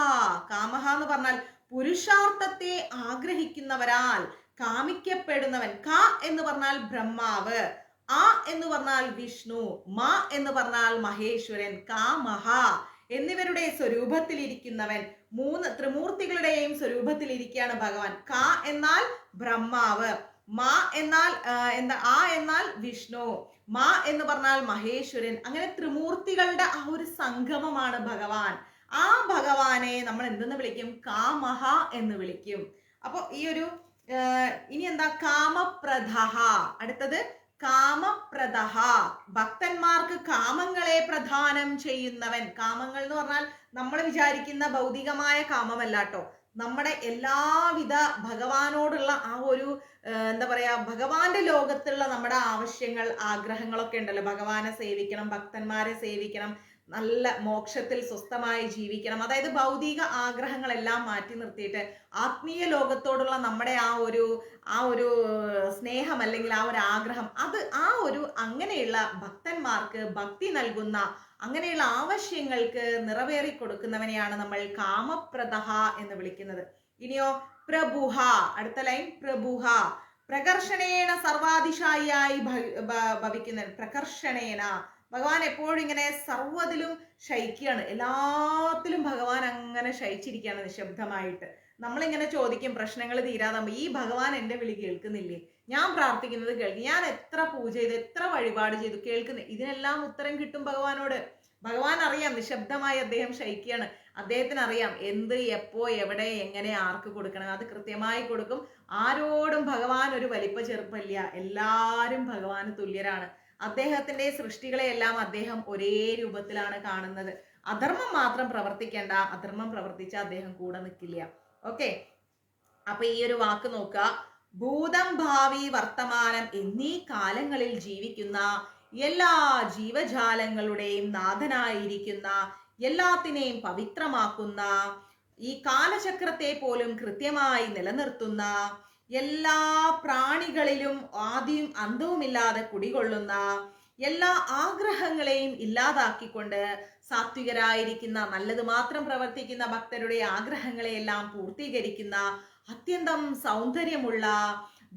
എന്ന് പറഞ്ഞാൽ പുരുഷാർത്ഥത്തെ ആഗ്രഹിക്കുന്നവരാൽ കാമിക്കപ്പെടുന്നവൻ. ക എന്ന് പറഞ്ഞാൽ ബ്രഹ്മാവ്, ആ എന്ന് പറഞ്ഞാൽ വിഷ്ണു, മ എന്ന് പറഞ്ഞാൽ മഹേശ്വരൻ, കാമഹ എന്നിവരുടെ സ്വരൂപത്തിലിരിക്കുന്നവൻ. 3 ത്രിമൂർത്തികളുടെയും സ്വരൂപത്തിലിരിക്കുകയാണ് ഭഗവാൻ. ക എന്നാൽ ബ്രഹ്മാവ്, മ എന്നാൽ ആ എന്നാൽ വിഷ്ണു, മ എന്ന് പറഞ്ഞാൽ മഹേശ്വരൻ. അങ്ങനെ ത്രിമൂർത്തികളുടെ ആ ഒരു സംഗമമാണ് ഭഗവാൻ. ആ ഭഗവാനെ നമ്മൾ എന്തെന്ന് വിളിക്കും? കാമഹ എന്ന് വിളിക്കും. അപ്പൊ ഈ ഒരു ഇനി എന്താ? കാമപ്രദഹ. അടുത്തത് കാമപ്രദഹ, ഭക്തന്മാർക്ക് കാമങ്ങളെ പ്രദാനം ചെയ്യുന്നവൻ. കാമങ്ങൾ എന്ന് പറഞ്ഞാൽ നമ്മൾ വിചാരിക്കുന്ന ഭൗതികമായ കാമമല്ല കേട്ടോ. നമ്മുടെ എല്ലാവിധ ഭഗവാനോടുള്ള ആ ഒരു എന്താ പറയാ, ഭഗവാന്റെ ലോകത്തുള്ള നമ്മുടെ ആവശ്യങ്ങൾ, ആഗ്രഹങ്ങളൊക്കെ ഉണ്ടല്ലോ. ഭഗവാനെ സേവിക്കണം, ഭക്തന്മാരെ സേവിക്കണം, നല്ല മോക്ഷത്തിൽ സ്വസ്ഥമായി ജീവിക്കണം. അതായത് ഭൗതിക ആഗ്രഹങ്ങളെല്ലാം മാറ്റി നിർത്തിയിട്ട് ആത്മീയ ലോകത്തോടുള്ള നമ്മുടെ ആ ഒരു സ്നേഹം അല്ലെങ്കിൽ ആ ഒരു ആഗ്രഹം, അത് അങ്ങനെയുള്ള ഭക്തന്മാർക്ക് ഭക്തി നൽകുന്ന, അങ്ങനെയുള്ള ആവശ്യങ്ങൾക്ക് നിറവേറി കൊടുക്കുന്നവനെയാണ് നമ്മൾ കാമപ്രദഹ എന്ന് വിളിക്കുന്നത്. ഇനിയോ പ്രഭുഹ. അടുത്ത ലൈൻ പ്രഭുഹ. പ്രകർഷണേന സർവാതിശായിയായി ഭവിക്കുന്നവൻ. പ്രകർഷണേന, ഭഗവാൻ എപ്പോഴും ഇങ്ങനെ സർവ്വതിലും ശയിക്കുകയാണ്. എല്ലാത്തിലും ഭഗവാൻ അങ്ങനെ ശയിച്ചിരിക്കുകയാണ് നിശബ്ദമായിട്ട്. നമ്മളിങ്ങനെ ചോദിക്കും, പ്രശ്നങ്ങൾ തീരാതാകുമ്പോൾ, ഈ ഭഗവാൻ എൻ്റെ വിളി കേൾക്കുന്നില്ലേ? ഞാൻ പ്രാർത്ഥിക്കുന്നത് കേൾക്കും, ഞാൻ എത്ര പൂജ ചെയ്തു, എത്ര വഴിപാട് ചെയ്തു, കേൾക്കുന്നില്ല? ഇതിനെല്ലാം ഉത്തരം കിട്ടും ഭഗവാനോട്. ഭഗവാൻ അറിയാം നിശബ്ദമായി അദ്ദേഹം ശയിക്കുകയാണ്. അദ്ദേഹത്തിന് അറിയാം എന്ത്, എപ്പോ, എവിടെ, എങ്ങനെ, ആർക്ക് കൊടുക്കണം. അത് കൃത്യമായി കൊടുക്കും. ആരോടും ഭഗവാൻ ഒരു വലിപ്പ ചെറുപ്പമില്ല. എല്ലാവരും ഭഗവാന് തുല്യരാണ്. അദ്ദേഹത്തിന്റെ സൃഷ്ടികളെയെല്ലാം അദ്ദേഹം ഒരേ രൂപത്തിലാണ് കാണുന്നത്. അധർമ്മം മാത്രം പ്രവർത്തിക്കേണ്ട, അധർമ്മം പ്രവർത്തിച്ച അദ്ദേഹം കൂടെ നിൽക്കില്ല. ഓക്കെ, അപ്പൊ ഈ ഒരു വാക്ക് നോക്കുക. ഭൂതം, ഭാവി, വർത്തമാനം എന്നീ കാലങ്ങളിൽ ജീവിക്കുന്ന എല്ലാ ജീവജാലങ്ങളുടെയും നാഥനായിരിക്കുന്ന, എല്ലാത്തിനെയും പവിത്രമാക്കുന്ന, ഈ കാലചക്രത്തെ പോലും കൃത്യമായി നിലനിർത്തുന്ന, എല്ലാ പ്രാണികളിലും ആദിയും അന്തവുമില്ലാതെ കുടികൊള്ളുന്ന, എല്ലാ ആഗ്രഹങ്ങളെയും ഇല്ലാതാക്കിക്കൊണ്ട് സാത്വികരായിരിക്കുന്ന, നല്ലത് മാത്രം പ്രവർത്തിക്കുന്ന ഭക്തരുടെ ആഗ്രഹങ്ങളെയെല്ലാം പൂർത്തീകരിക്കുന്ന, അത്യന്തം സൗന്ദര്യമുള്ള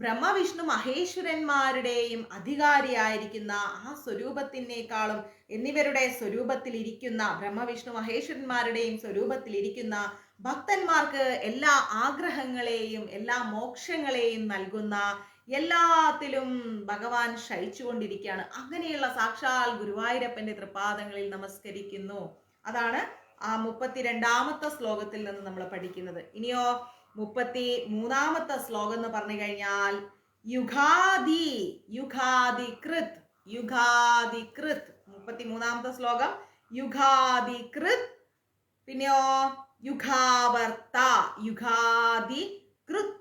ബ്രഹ്മവിഷ്ണു മഹേശ്വരന്മാരുടെയും അധികാരിയായിരിക്കുന്ന ആ സ്വരൂപത്തിനേക്കാളും എന്നിവരുടെ സ്വരൂപത്തിലിരിക്കുന്ന, ബ്രഹ്മവിഷ്ണു മഹേശ്വരന്മാരുടെയും സ്വരൂപത്തിലിരിക്കുന്ന ഭക്തന്മാർക്ക് എല്ലാ ആഗ്രഹങ്ങളെയും എല്ലാ മോക്ഷങ്ങളെയും നൽകുന്ന, എല്ലാത്തിലും ഭഗവാൻ ശയിച്ചുകൊണ്ടിരിക്കുകയാണ്. അങ്ങനെയുള്ള സാക്ഷാൽ ഗുരുവായൂരപ്പന്റെ തൃപാദങ്ങളിൽ നമസ്കരിക്കുന്നു. അതാണ് ആ 32ാമത്തെ ശ്ലോകത്തിൽ നിന്ന് നമ്മൾ പഠിക്കുന്നത്. ഇനിയോ 33ാമത്തെ ശ്ലോകം എന്ന് പറഞ്ഞു കഴിഞ്ഞാൽ യുഗാദികൃത്. 33ാമത്തെ ശ്ലോകം യുഗാദികൃത്. പിന്നെയോ യുഗാവർത്ത. യുഗാദികൃത്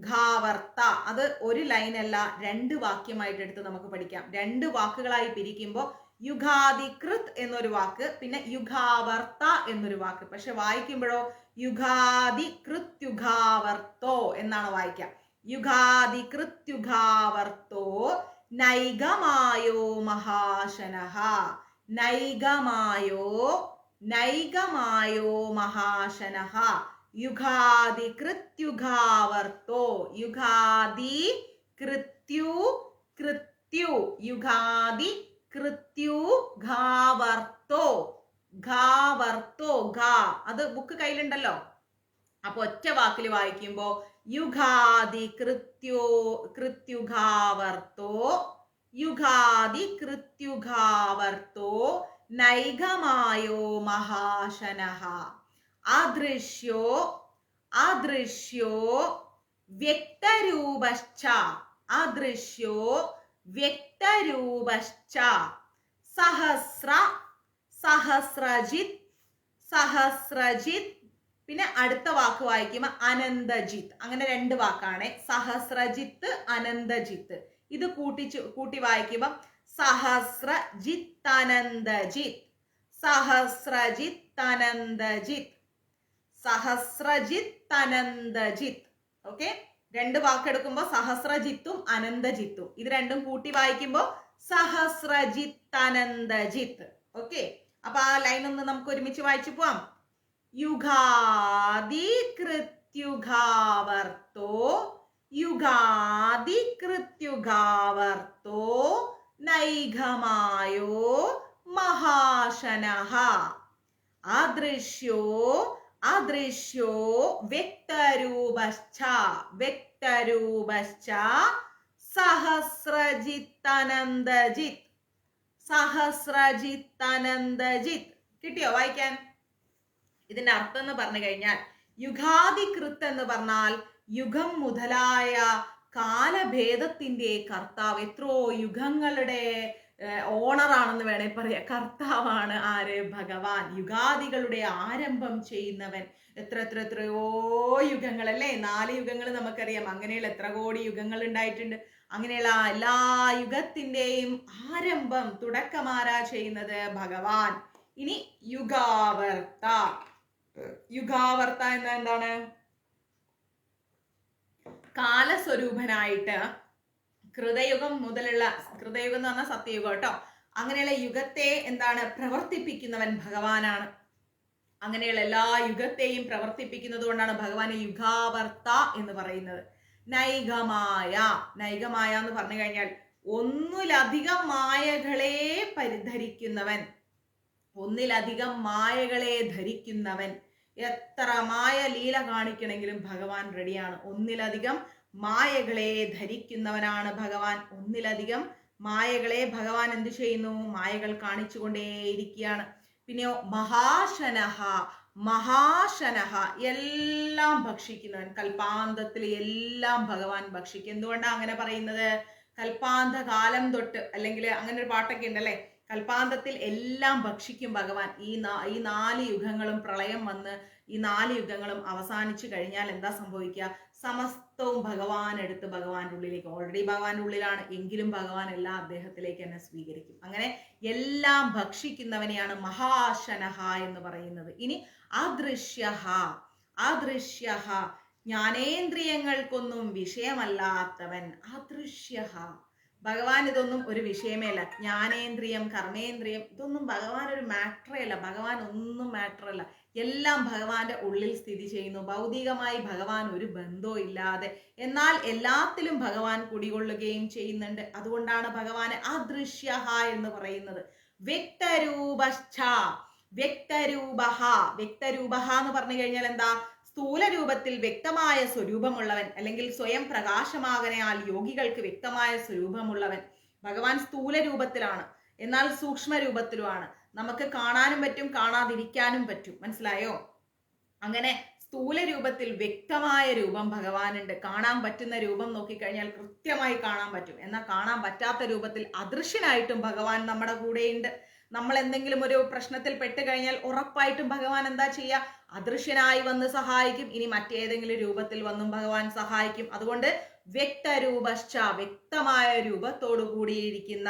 ഘാവർത്ത. അത് ഒരു ലൈനല്ല, 2 വാക്യമായിട്ട് എടുത്ത് നമുക്ക് പഠിക്കാം. 2 വാക്കുകളായി പിരിക്കുമ്പോൾ യുഗാദികൃത് എന്നൊരു വാക്ക്, പിന്നെ യുഗാവർത്ത എന്നൊരു വാക്ക്. പക്ഷെ വായിക്കുമ്പോഴോ യുഗാദികൃത്യുഗാവർത്തോ എന്നാണ് വായിക്കുക. യുഗാദികൃത്യുഗാവർത്തോ നൈഗമായോ മഹാശനഃ. നൈഗമായോ മഹാശനഃ. യുഗാദികൃത്യുഗാവർത്തോ. യുഗാദികൃത്യു. യുഗാദികൃത്യു. കൃത്യുഘാവർത്തോ. ഘാവർത്തോ, ഘാ, അത് ബുക്ക് കയ്യിലുണ്ടല്ലോ. അപ്പൊ ഒറ്റ വാക്കിൽ വായിക്കുമ്പോ യുഗാദി കൃത്യുഘാവർത്തോ, യുഗാദി കൃത്യുഘാവർത്തോ നൈഗമായോ മഹാശനഃ. അദൃശ്യോ അദൃശ്യോ വ്യക്തരൂപശ്ച. അദൃശ്യോ വ്യക്തരൂപശ്ച. സഹസ്ര സഹസ്രജിത് സഹസ്രജിത്. പിന്നെ അടുത്ത വാക്ക് വായിക്കുമ്പോ അനന്തജിത്ത്. അങ്ങനെ രണ്ട് വാക്കാണ്, സഹസ്രജിത്ത് അനന്തജിത്ത്. ഇത് കൂട്ടി വായിക്കുമ്പോ സഹസ്രജിത്ത് അനന്തജിത്ത്, സഹസ്രജിത്ത് അനന്തജിത്ത്, സഹസ്രജിത്ത് അനന്തജിത്ത്. ഓക്കെ, രണ്ട് വാക്കെടുക്കുമ്പോ സഹസ്രജിത്തും അനന്തജിത്തും, ഇത് രണ്ടും കൂട്ടി വായിക്കുമ്പോ സഹസ്രജിത്ത് അനന്തജിത്ത്. ഓക്കെ, അപ്പൊ ആ ലൈൻ ഒന്ന് നമുക്ക് ഒരുമിച്ച് വായിച്ചു പോവാം. യുഗാദി കൃത്യുഘാവർത്തോ, യുഗാദി കൃത്യുഘാവർത്തോ നൈഗമായോ മഹാശനഃ. അദൃശ്യോ അദൃശ്യോ വ്യക്തരൂപശ്ച വ്യക്തരൂപശ്ച സഹസ്രജിത്ത് അനന്തജിത്ത്, സഹസ്രജിത്ത് അനന്തജിത്ത്. കിട്ടിയോ വായിക്കാൻ? ഇതിന്റെ അർത്ഥം എന്ന് പറഞ്ഞു കഴിഞ്ഞാൽ യുഗാദികൃത്ത് എന്ന് പറഞ്ഞാൽ യുഗം മുതലായ കാലഭേദത്തിന്റെ കർത്താവ്, എത്രയോ യുഗങ്ങളുടെ ഓണറാണെന്ന് വേണേ പറയാം. കർത്താവാണ് ആര്? ഭഗവാൻ. യുഗാദികളുടെ ആരംഭം ചെയ്യുന്നവൻ. എത്രയോ യുഗങ്ങൾ അല്ലേ? 4 യുഗങ്ങൾ നമുക്കറിയാം. അങ്ങനെയുള്ള എത്ര കോടി യുഗങ്ങൾ ഉണ്ടായിട്ടുണ്ട്. അങ്ങനെയുള്ള എല്ലാ യുഗത്തിന്റെയും ആരംഭം, തുടക്കമാരാ ചെയ്യുന്നത്? ഭഗവാൻ. ഇനി യുഗാവർത്ത. യുഗാവർത്ത എന്ന എന്താണ്? കാലസ്വരൂപനായിട്ട് കൃതയുഗം മുതലുള്ള, കൃതയുഗം എന്ന് പറഞ്ഞാൽ സത്യയുഗം കേട്ടോ, അങ്ങനെയുള്ള യുഗത്തെ എന്താണ് പ്രവർത്തിപ്പിക്കുന്നവൻ ഭഗവാനാണ്. അങ്ങനെയുള്ള എല്ലാ യുഗത്തെയും പ്രവർത്തിപ്പിക്കുന്നത് കൊണ്ടാണ് ഭഗവാനെ യുഗാവർത്ത എന്ന് പറയുന്നത്. നൈഗമായ, നൈഗമായ എന്ന് പറഞ്ഞു കഴിഞ്ഞാൽ ഒന്നിലധികം മായകളെ പരിധരിക്കുന്നവൻ, ഒന്നിലധികം മായകളെ ധരിക്കുന്നവൻ. എത്ര മായ ലീല കാണിക്കണമെങ്കിലും ഭഗവാൻ റെഡിയാണ്. ഒന്നിലധികം മായകളെ ധരിക്കുന്നവനാണ് ഭഗവാൻ. ഒന്നിലധികം മായകളെ ഭഗവാൻ എന്ത് ചെയ്യുന്നു? മായകൾ കാണിച്ചുകൊണ്ടേയിരിക്കുകയാണ്. പിന്നെയോ മഹാശനഃ, മഹാശനഃ എല്ലാം ഭക്ഷിക്കുന്നവൻ. കൽപ്പാന്തത്തിൽ എല്ലാം ഭഗവാൻ ഭക്ഷിക്കും. എന്തുകൊണ്ടാണ് അങ്ങനെ പറയുന്നത്? കൽപ്പാന്ത കാലം തൊട്ട്, അല്ലെങ്കിൽ അങ്ങനെ ഒരു പാട്ടൊക്കെ ഉണ്ടല്ലേ, കൽപ്പാന്തത്തിൽ എല്ലാം ഭക്ഷിക്കും ഭഗവാൻ. ഈ 4 യുഗങ്ങളും പ്രളയം വന്ന് ഈ 4 യുഗങ്ങളും അവസാനിച്ചു കഴിഞ്ഞാൽ എന്താ സംഭവിക്കുക? സമസ്തവും ഭഗവാൻ എടുത്ത് ഭഗവാന്റെ ഉള്ളിലേക്ക്, ഓൾറെഡി ഭഗവാന്റെ ഉള്ളിലാണ് എങ്കിലും ഭഗവാൻ എല്ലാം അദ്ദേഹത്തിലേക്ക് തന്നെ സ്വീകരിക്കും. അങ്ങനെ എല്ലാം ഭക്ഷിക്കുന്നവനെയാണ് മഹാശനഃ എന്ന് പറയുന്നത്. ഇനി അദൃശ്യഃ, അദൃശ്യഃ ജ്ഞാനേന്ദ്രിയങ്ങൾക്കൊന്നും വിഷയമല്ലാത്തവൻ. അദൃശ്യഃ, ഭഗവാൻ ഇതൊന്നും ഒരു വിഷയമേ അല്ല. ജ്ഞാനേന്ദ്രിയം, കർമ്മേന്ദ്രിയം ഇതൊന്നും ഭഗവാൻ ഒരു മാറ്ററേ അല്ല. ഭഗവാൻ ഒന്നും മാറ്റർ അല്ല. എല്ലാം ഭഗവാന്റെ ഉള്ളിൽ സ്ഥിതി ചെയ്യുന്നു. ഭൗതികമായി ഭഗവാൻ ഒരു ബന്ധവും ഇല്ലാതെ, എന്നാൽ എല്ലാത്തിലും ഭഗവാൻ കുടികൊള്ളുകയും ചെയ്യുന്നുണ്ട്. അതുകൊണ്ടാണ് ഭഗവാനെ അദൃശ്യഃ എന്ന് പറയുന്നത്. വ്യക്തരൂപശ്ച, വ്യക്തരൂപഃ. വ്യക്തരൂപഃ എന്ന് പറഞ്ഞു കഴിഞ്ഞാൽ എന്താ? സ്ഥൂല രൂപത്തിൽ വ്യക്തമായ സ്വരൂപമുള്ളവൻ, അല്ലെങ്കിൽ സ്വയം പ്രകാശമാകയാൽ യോഗികൾക്ക് വ്യക്തമായ സ്വരൂപമുള്ളവൻ. ഭഗവാൻ സ്ഥൂല രൂപത്തിലാണ്, എന്നാൽ സൂക്ഷ്മ രൂപത്തിലുമാണ്. നമുക്ക് കാണാനും പറ്റും, കാണാതിരിക്കാനും പറ്റും. മനസ്സിലായോ? അങ്ങനെ സ്ഥൂല രൂപത്തിൽ വ്യക്തമായ രൂപം ഭഗവാനുണ്ട്. കാണാൻ പറ്റുന്ന രൂപം നോക്കിക്കഴിഞ്ഞാൽ കൃത്യമായി കാണാൻ പറ്റും. എന്നാൽ കാണാൻ പറ്റാത്ത രൂപത്തിൽ അദൃശ്യനായിട്ടും ഭഗവാൻ നമ്മുടെ കൂടെയുണ്ട്. നമ്മൾ എന്തെങ്കിലും ഒരു പ്രശ്നത്തിൽ പെട്ട് കഴിഞ്ഞാൽ ഉറപ്പായിട്ടും ഭഗവാൻ എന്താ ചെയ്യുക? അദൃശ്യനായി വന്ന് സഹായിക്കും. ഇനി മറ്റേതെങ്കിലും രൂപത്തിൽ വന്നും ഭഗവാൻ സഹായിക്കും. അതുകൊണ്ട് വ്യക്തരൂപശ്ച, വ്യക്തമായ രൂപത്തോടു കൂടിയിരിക്കുന്ന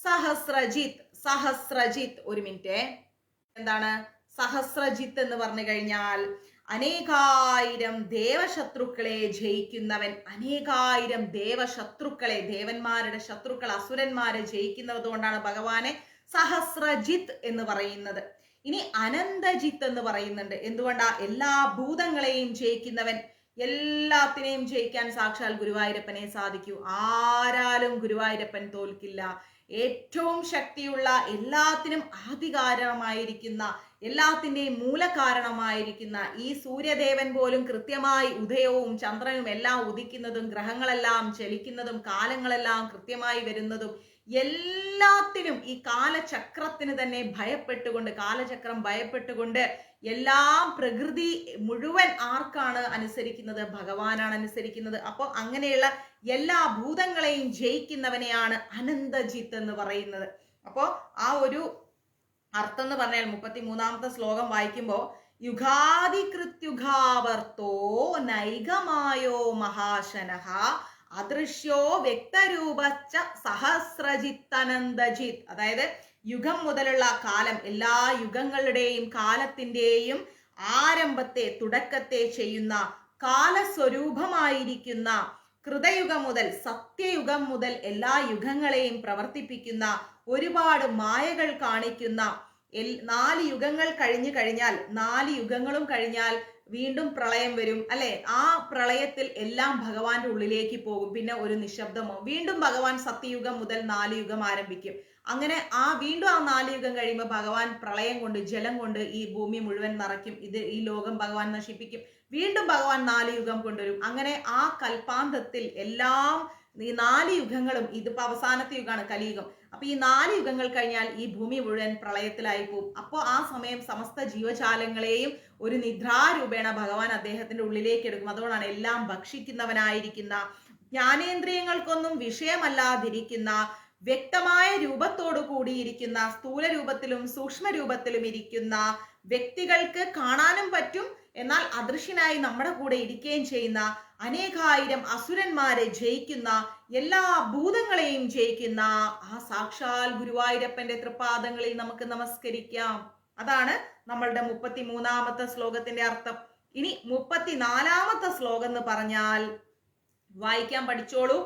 സഹസ്രജിത്ത്. സഹസ്രജിത്ത്, ഒരു മിനിറ്റ്, എന്താണ് സഹസ്രജിത്ത് എന്ന് പറഞ്ഞു കഴിഞ്ഞാൽ? അനേകായിരം ദേവശത്രുക്കളെ ജയിക്കുന്നവൻ. അനേകായിരം ദേവശത്രുക്കളെ, ദേവന്മാരുടെ ശത്രുക്കൾ, അസുരന്മാരെ ജയിക്കുന്നത് കൊണ്ടാണ് ഭഗവാനെ സഹസ്രജിത്ത് എന്ന് പറയുന്നത്. ഇനി അനന്തജിത്ത് എന്ന് പറയുന്നുണ്ട്. എന്തുകൊണ്ടാ? എല്ലാ ഭൂതങ്ങളെയും ജയിക്കുന്നവൻ. എല്ലാത്തിനെയും ജയിക്കാൻ സാക്ഷാൽ ഗുരുവായൂരപ്പനെ സാധിക്കൂ. ആരാലും ഗുരുവായൂരപ്പൻ തോൽക്കില്ല. ഏറ്റവും ശക്തിയുള്ള, എല്ലാത്തിനും ആധികാരമായിരിക്കുന്ന, എല്ലാത്തിൻ്റെയും മൂലകാരണമായിരിക്കുന്ന ഈ സൂര്യദേവൻ പോലും കൃത്യമായി ഉദയവും ചന്ദ്രനും എല്ലാം ഉദിക്കുന്നതും ഗ്രഹങ്ങളെല്ലാം ചലിക്കുന്നതും കാലങ്ങളെല്ലാം കൃത്യമായി വരുന്നതും എല്ലാത്തിനും ഈ കാലചക്രത്തിന് തന്നെ ഭയപ്പെട്ടുകൊണ്ട്, കാലചക്രം ഭയപ്പെട്ടുകൊണ്ട് എല്ലാം പ്രകൃതി മുഴുവൻ ആർക്കാണ് അനുസരിക്കുന്നത്? ഭഗവാനാണ് അനുസരിക്കുന്നത്. അപ്പോൾ അങ്ങനെയുള്ള എല്ലാ ഭൂതങ്ങളെയും ജയിക്കുന്നവനെയാണ് അനന്തജിത്ത് എന്ന് പറയുന്നത്. അപ്പോൾ ആ ഒരു അർത്ഥം എന്ന് പറഞ്ഞാൽ 33-ാമത്തെ ശ്ലോകം വായിക്കുമ്പോൾ യുഗാദികൃത്യുഗാവർത്തോ നൈകമായോ മഹാശനഃ അദൃശ്യോ വ്യക്തരൂപച്ച സഹസ്രജിത്തനന്ദജിത്ത്. അതായത് യുഗം മുതലുള്ള കാലം, എല്ലാ യുഗങ്ങളുടെയും കാലത്തിൻ്റെയും ആരംഭത്തെ, തുടക്കത്തെ ചെയ്യുന്ന, കാലസ്വരൂപമായിരിക്കുന്ന, കൃതയുഗം മുതൽ സത്യയുഗം മുതൽ എല്ലാ യുഗങ്ങളെയും പ്രവർത്തിപ്പിക്കുന്ന, ഒരുപാട് മായകൾ കാണിക്കുന്ന, 4 യുഗങ്ങൾ കഴിഞ്ഞു കഴിഞ്ഞാൽ, 4 യുഗങ്ങളും കഴിഞ്ഞാൽ വീണ്ടും പ്രളയം വരും അല്ലെ? ആ പ്രളയത്തിൽ എല്ലാം ഭഗവാന്റെ ഉള്ളിലേക്ക് പോകും. പിന്നെ ഒരു നിശബ്ദമോ, വീണ്ടും ഭഗവാൻ സത്യയുഗം മുതൽ 4 യുഗം ആരംഭിക്കും. അങ്ങനെ വീണ്ടും ആ 4 യുഗം കഴിയുമ്പോൾ ഭഗവാൻ പ്രളയം കൊണ്ട്, ജലം കൊണ്ട് ഈ ഭൂമി മുഴുവൻ നിറയ്ക്കും. ഈ ലോകം ഭഗവാൻ നശിപ്പിക്കും. വീണ്ടും ഭഗവാൻ 4 യുഗം കൊണ്ടുവരും. അങ്ങനെ ആ കൽപ്പാന്തത്തിൽ എല്ലാം ഈ 4 യുഗങ്ങളും, ഇതിപ്പോ അവസാനത്തെ യുഗമാണ്, കലിയുഗം. അപ്പൊ ഈ 4 യുഗങ്ങൾ കഴിഞ്ഞാൽ ഈ ഭൂമി മുഴുവൻ പ്രളയത്തിലായി പോകും. അപ്പോൾ ആ സമയം സമസ്ത ജീവജാലങ്ങളെയും ഒരു നിദ്രാരൂപേണ ഭഗവാൻ അദ്ദേഹത്തിന്റെ ഉള്ളിലേക്ക് എടുക്കും. അതുകൊണ്ടാണ് എല്ലാം ഭക്ഷിക്കുന്നവനായിരിക്കുന്ന, ജ്ഞാനേന്ദ്രിയങ്ങൾക്കൊന്നും വിഷയമല്ലാതിരിക്കുന്ന, വ്യക്തമായ രൂപത്തോടു കൂടിയിരിക്കുന്ന, സ്ഥൂല രൂപത്തിലും സൂക്ഷ്മ രൂപത്തിലും ഇരിക്കുന്ന, വ്യക്തികൾക്ക് കാണാനും പറ്റും, എന്നാൽ അദൃശ്യനായി നമ്മുടെ കൂടെ ഇരിക്കുകയും ചെയ്യുന്ന, അനേകായിരം അസുരന്മാരെ ജയിക്കുന്ന, എല്ലാ ഭൂതങ്ങളെയും ജയിക്കുന്ന ആ സാക്ഷാൽ ഗുരുവായൂരപ്പന്റെ തൃപ്പാദങ്ങളിൽ നമുക്ക് നമസ്കരിക്കാം. അതാണ് നമ്മളുടെ 33-ാമത്തെ ശ്ലോകത്തിന്റെ അർത്ഥം. ഇനി 34-ാമത്തെ ശ്ലോകം എന്ന് പറഞ്ഞാൽ വായിക്കാൻ പഠിച്ചോളൂ.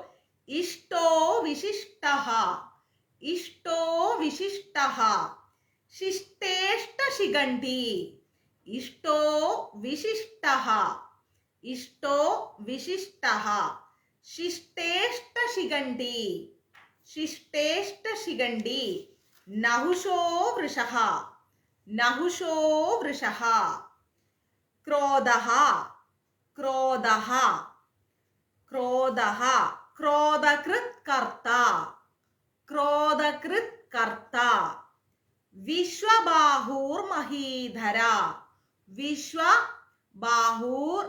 ഇഷ്ടോ വിശിഷ്ടഃ, ഇഷ്ടോ വിശിഷ്ടഃ ശിഷ്ടേഷ്ട ശിഖണ്ഡി, ഇഷ്ടോ വിശിഷ്ടഃ, ഇഷ്ടോ വിശിഷ്ടഃ ശിഷ്ടേഷ്ട ശിഖണ്ഡി, ശിഷ്ടേഷ്ട ശിഖണ്ഡി നഹുഷോ വൃഷഃ, നഹുഷോ വൃഷഃ ക്രോധഃ, ക്രോധഃ, ക്രോധഃ ക്രോധകൃത് കർത്ത, ക്രോധകൃത് കർത്ത വിശ്വബാഹൂർ മഹീധര, വിശ്വബാഹൂർ.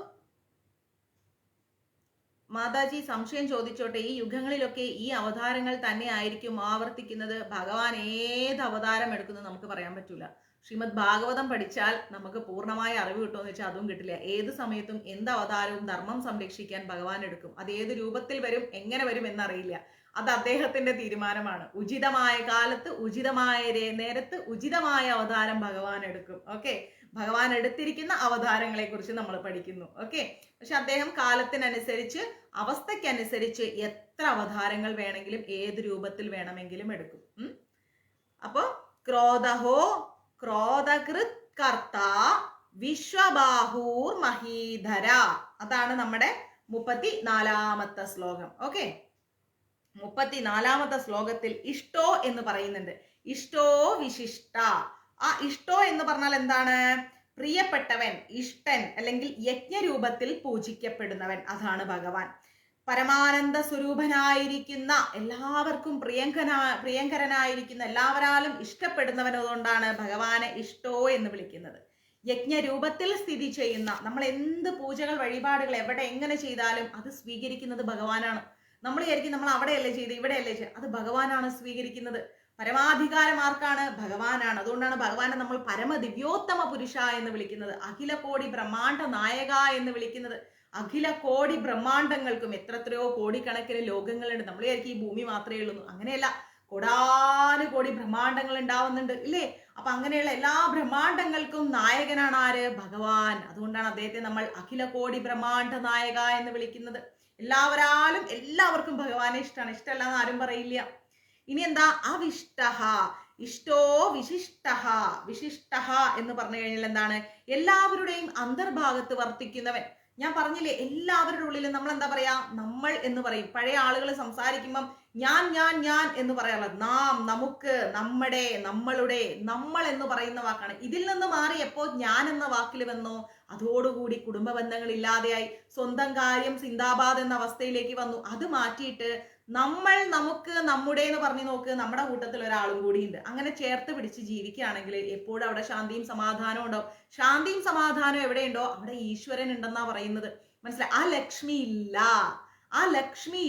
മാതാജി സംശയം ചോദിച്ചോട്ടെ, ഈ യുഗങ്ങളിലൊക്കെ ഈ അവതാരങ്ങൾ തന്നെ ആയിരിക്കും ആവർത്തിക്കുന്നത്? ഭഗവാൻ ഏത് അവതാരം എടുക്കുന്നത് നമുക്ക് പറയാൻ പറ്റൂല. ശ്രീമദ് ഭാഗവതം പഠിച്ചാൽ നമുക്ക് പൂർണ്ണമായ അറിവ് കിട്ടുമെന്ന് വെച്ചാൽ അതും കിട്ടില്ല. ഏത് സമയത്തും എന്ത് അവതാരവും ധർമ്മം സംരക്ഷിക്കാൻ ഭഗവാൻ എടുക്കും. അത് ഏത് രൂപത്തിൽ വരും, എങ്ങനെ വരും എന്നറിയില്ല. അത് അദ്ദേഹത്തിന്റെ തീരുമാനമാണ്. ഉചിതമായ കാലത്ത്, ഉചിതമായ നേരത്ത്, ഉചിതമായ അവതാരം ഭഗവാൻ എടുക്കും. ഓക്കെ, ഭഗവാൻ എടുത്തിരിക്കുന്ന അവതാരങ്ങളെ കുറിച്ച് നമ്മൾ പഠിക്കുന്നു. ഓക്കെ, പക്ഷെ അദ്ദേഹം കാലത്തിനനുസരിച്ച്, അവസ്ഥയ്ക്കനുസരിച്ച് എത്ര അവതാരങ്ങൾ വേണമെങ്കിലും ഏത് രൂപത്തിൽ വേണമെങ്കിലും എടുക്കും. അപ്പൊ ക്രോധഹോ ക്രോധകൃത് കർത്ത വിശ്വബാഹൂർ മഹീധര, അതാണ് നമ്മുടെ 34-ാമത്തെ ശ്ലോകം. ഓക്കെ, 34-ാമത്തെ ശ്ലോകത്തിൽ ഇഷ്ടോ എന്ന് പറയുന്നുണ്ട്. ഇഷ്ടോ വിശിഷ്ട. ആ ഇഷ്ടോ എന്ന് പറഞ്ഞാൽ എന്താണ്? പ്രിയപ്പെട്ടവൻ, ഇഷ്ടൻ, അല്ലെങ്കിൽ യജ്ഞരൂപത്തിൽ പൂജിക്കപ്പെടുന്നവൻ. അതാണ് ഭഗവാൻ. പരമാനന്ദ സ്വരൂപനായിരിക്കുന്ന, എല്ലാവർക്കും പ്രിയങ്കരനായിരിക്കുന്ന, എല്ലാവരാലും ഇഷ്ടപ്പെടുന്നവനതുകൊണ്ടാണ് ഭഗവാനെ ഇഷ്ടോ എന്ന് വിളിക്കുന്നത്. യജ്ഞരൂപത്തിൽ സ്ഥിതി ചെയ്യുന്ന, നമ്മൾ എന്ത് പൂജകൾ, വഴിപാടുകൾ എവിടെ എങ്ങനെ ചെയ്താലും അത് സ്വീകരിക്കുന്നത് ഭഗവാനാണ്. നമ്മൾ വിചാരിക്കും നമ്മൾ അവിടെയല്ലേ ചെയ്ത്, ഇവിടെയല്ലേ ചെയ്ത്, അത് ഭഗവാനാണ് സ്വീകരിക്കുന്നത്. പരമാധികാരം ആർക്കാണ്? ഭഗവാനാണ്. അതുകൊണ്ടാണ് ഭഗവാനെ നമ്മൾ പരമദിവ്യോത്തമ പുരുഷ എന്ന് വിളിക്കുന്നത്, അഖില കോടി ബ്രഹ്മാണ്ഡ നായക എന്ന് വിളിക്കുന്നത്. അഖില കോടി ബ്രഹ്മാണ്ഡങ്ങൾക്കും എത്രയോ കോടിക്കണക്കിന് ലോകങ്ങളുണ്ട്. നമ്മൾ വിചാരിക്കും ഈ ഭൂമി മാത്രമേ ഉള്ളൂ. അങ്ങനെയല്ല, കോടാനുകോടി ബ്രഹ്മാണ്ഡങ്ങൾ ഉണ്ടാവുന്നുണ്ട് ഇല്ലേ? അപ്പൊ അങ്ങനെയുള്ള എല്ലാ ബ്രഹ്മാണ്ഡങ്ങൾക്കും നായകനാണ് ആര്? ഭഗവാൻ. അതുകൊണ്ടാണ് അദ്ദേഹത്തെ നമ്മൾ അഖില കോടി ബ്രഹ്മാണ്ഡ നായക എന്ന് വിളിക്കുന്നത്. എല്ലാവരാലും എല്ലാവർക്കും ഭഗവാനെ ഇഷ്ടമാണ്. ഇഷ്ടമല്ലാന്ന് ആരും പറയില്ല. ഇനി എന്താ? അവിഷ്ടഃ, ഇഷ്ടോ വിശിഷ്ടഃ. വിശിഷ്ടഃ എന്ന് പറഞ്ഞു കഴിഞ്ഞാൽ എന്താണ്? എല്ലാവരുടെയും അന്തർഭാഗത്ത് വർത്തിക്കുന്നവൻ. ഞാൻ പറഞ്ഞില്ലേ, എല്ലാവരുടെ ഉള്ളിലും നമ്മൾ എന്താ പറയാ? നമ്മൾ എന്ന് പറയും. പഴയ ആളുകൾ സംസാരിക്കുമ്പം ഞാൻ എന്ന് പറയാനുള്ള നാം, നമുക്ക്, നമ്മുടെ, നമ്മളുടെ, നമ്മൾ എന്ന് പറയുന്ന വാക്കാണ്. ഇതിൽ നിന്ന് മാറി എപ്പോ ഞാൻ എന്ന വാക്കിൽ വന്നോ അതോടുകൂടി കുടുംബ ബന്ധങ്ങൾ ഇല്ലാതെയായി, സ്വന്തം കാര്യം സിന്ദാബാദ് എന്ന അവസ്ഥയിലേക്ക് വന്നു. അത് മാറ്റിയിട്ട് നമ്മൾ, നമുക്ക്, നമ്മുടെ എന്ന് പറഞ്ഞു നോക്ക്. നമ്മുടെ കൂട്ടത്തിൽ ഒരാളും കൂടി ഉണ്ട്. അങ്ങനെ ചേർത്ത് പിടിച്ച് ജീവിക്കുകയാണെങ്കിൽ എപ്പോഴും അവിടെ ശാന്തിയും സമാധാനവും ഉണ്ടാവും. ശാന്തിയും സമാധാനവും എവിടെയുണ്ടോ അവിടെ ഈശ്വരൻ ഉണ്ടെന്നാ പറയുന്നത്. മനസ്സിലായി? ആ ലക്ഷ്മി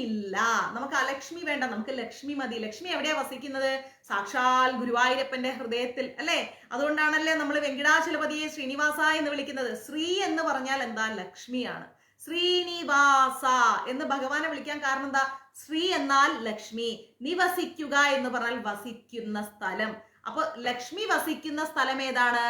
ഇല്ല. നമുക്ക് അലക്ഷ്മി വേണ്ട, നമുക്ക് ലക്ഷ്മി മതി. ലക്ഷ്മി എവിടെയാ വസിക്കുന്നത്? സാക്ഷാൽ ഗുരുവായൂരപ്പന്റെ ഹൃദയത്തിൽ അല്ലേ? അതുകൊണ്ടാണല്ലേ നമ്മൾ വെങ്കിടാചലപതിയെ ശ്രീനിവാസ എന്ന് വിളിക്കുന്നത്. ശ്രീ എന്ന് പറഞ്ഞാൽ എന്താ? ലക്ഷ്മിയാണ്. ശ്രീനിവാസ എന്ന് ഭഗവാനെ വിളിക്കാൻ കാരണം എന്താ? ശ്രീ എന്നാൽ ലക്ഷ്മി, നിവസിക്കുക എന്ന് പറഞ്ഞാൽ വസിക്കുന്ന സ്ഥലം. അപ്പൊ ലക്ഷ്മി വസിക്കുന്ന സ്ഥലം ഏതാണ്?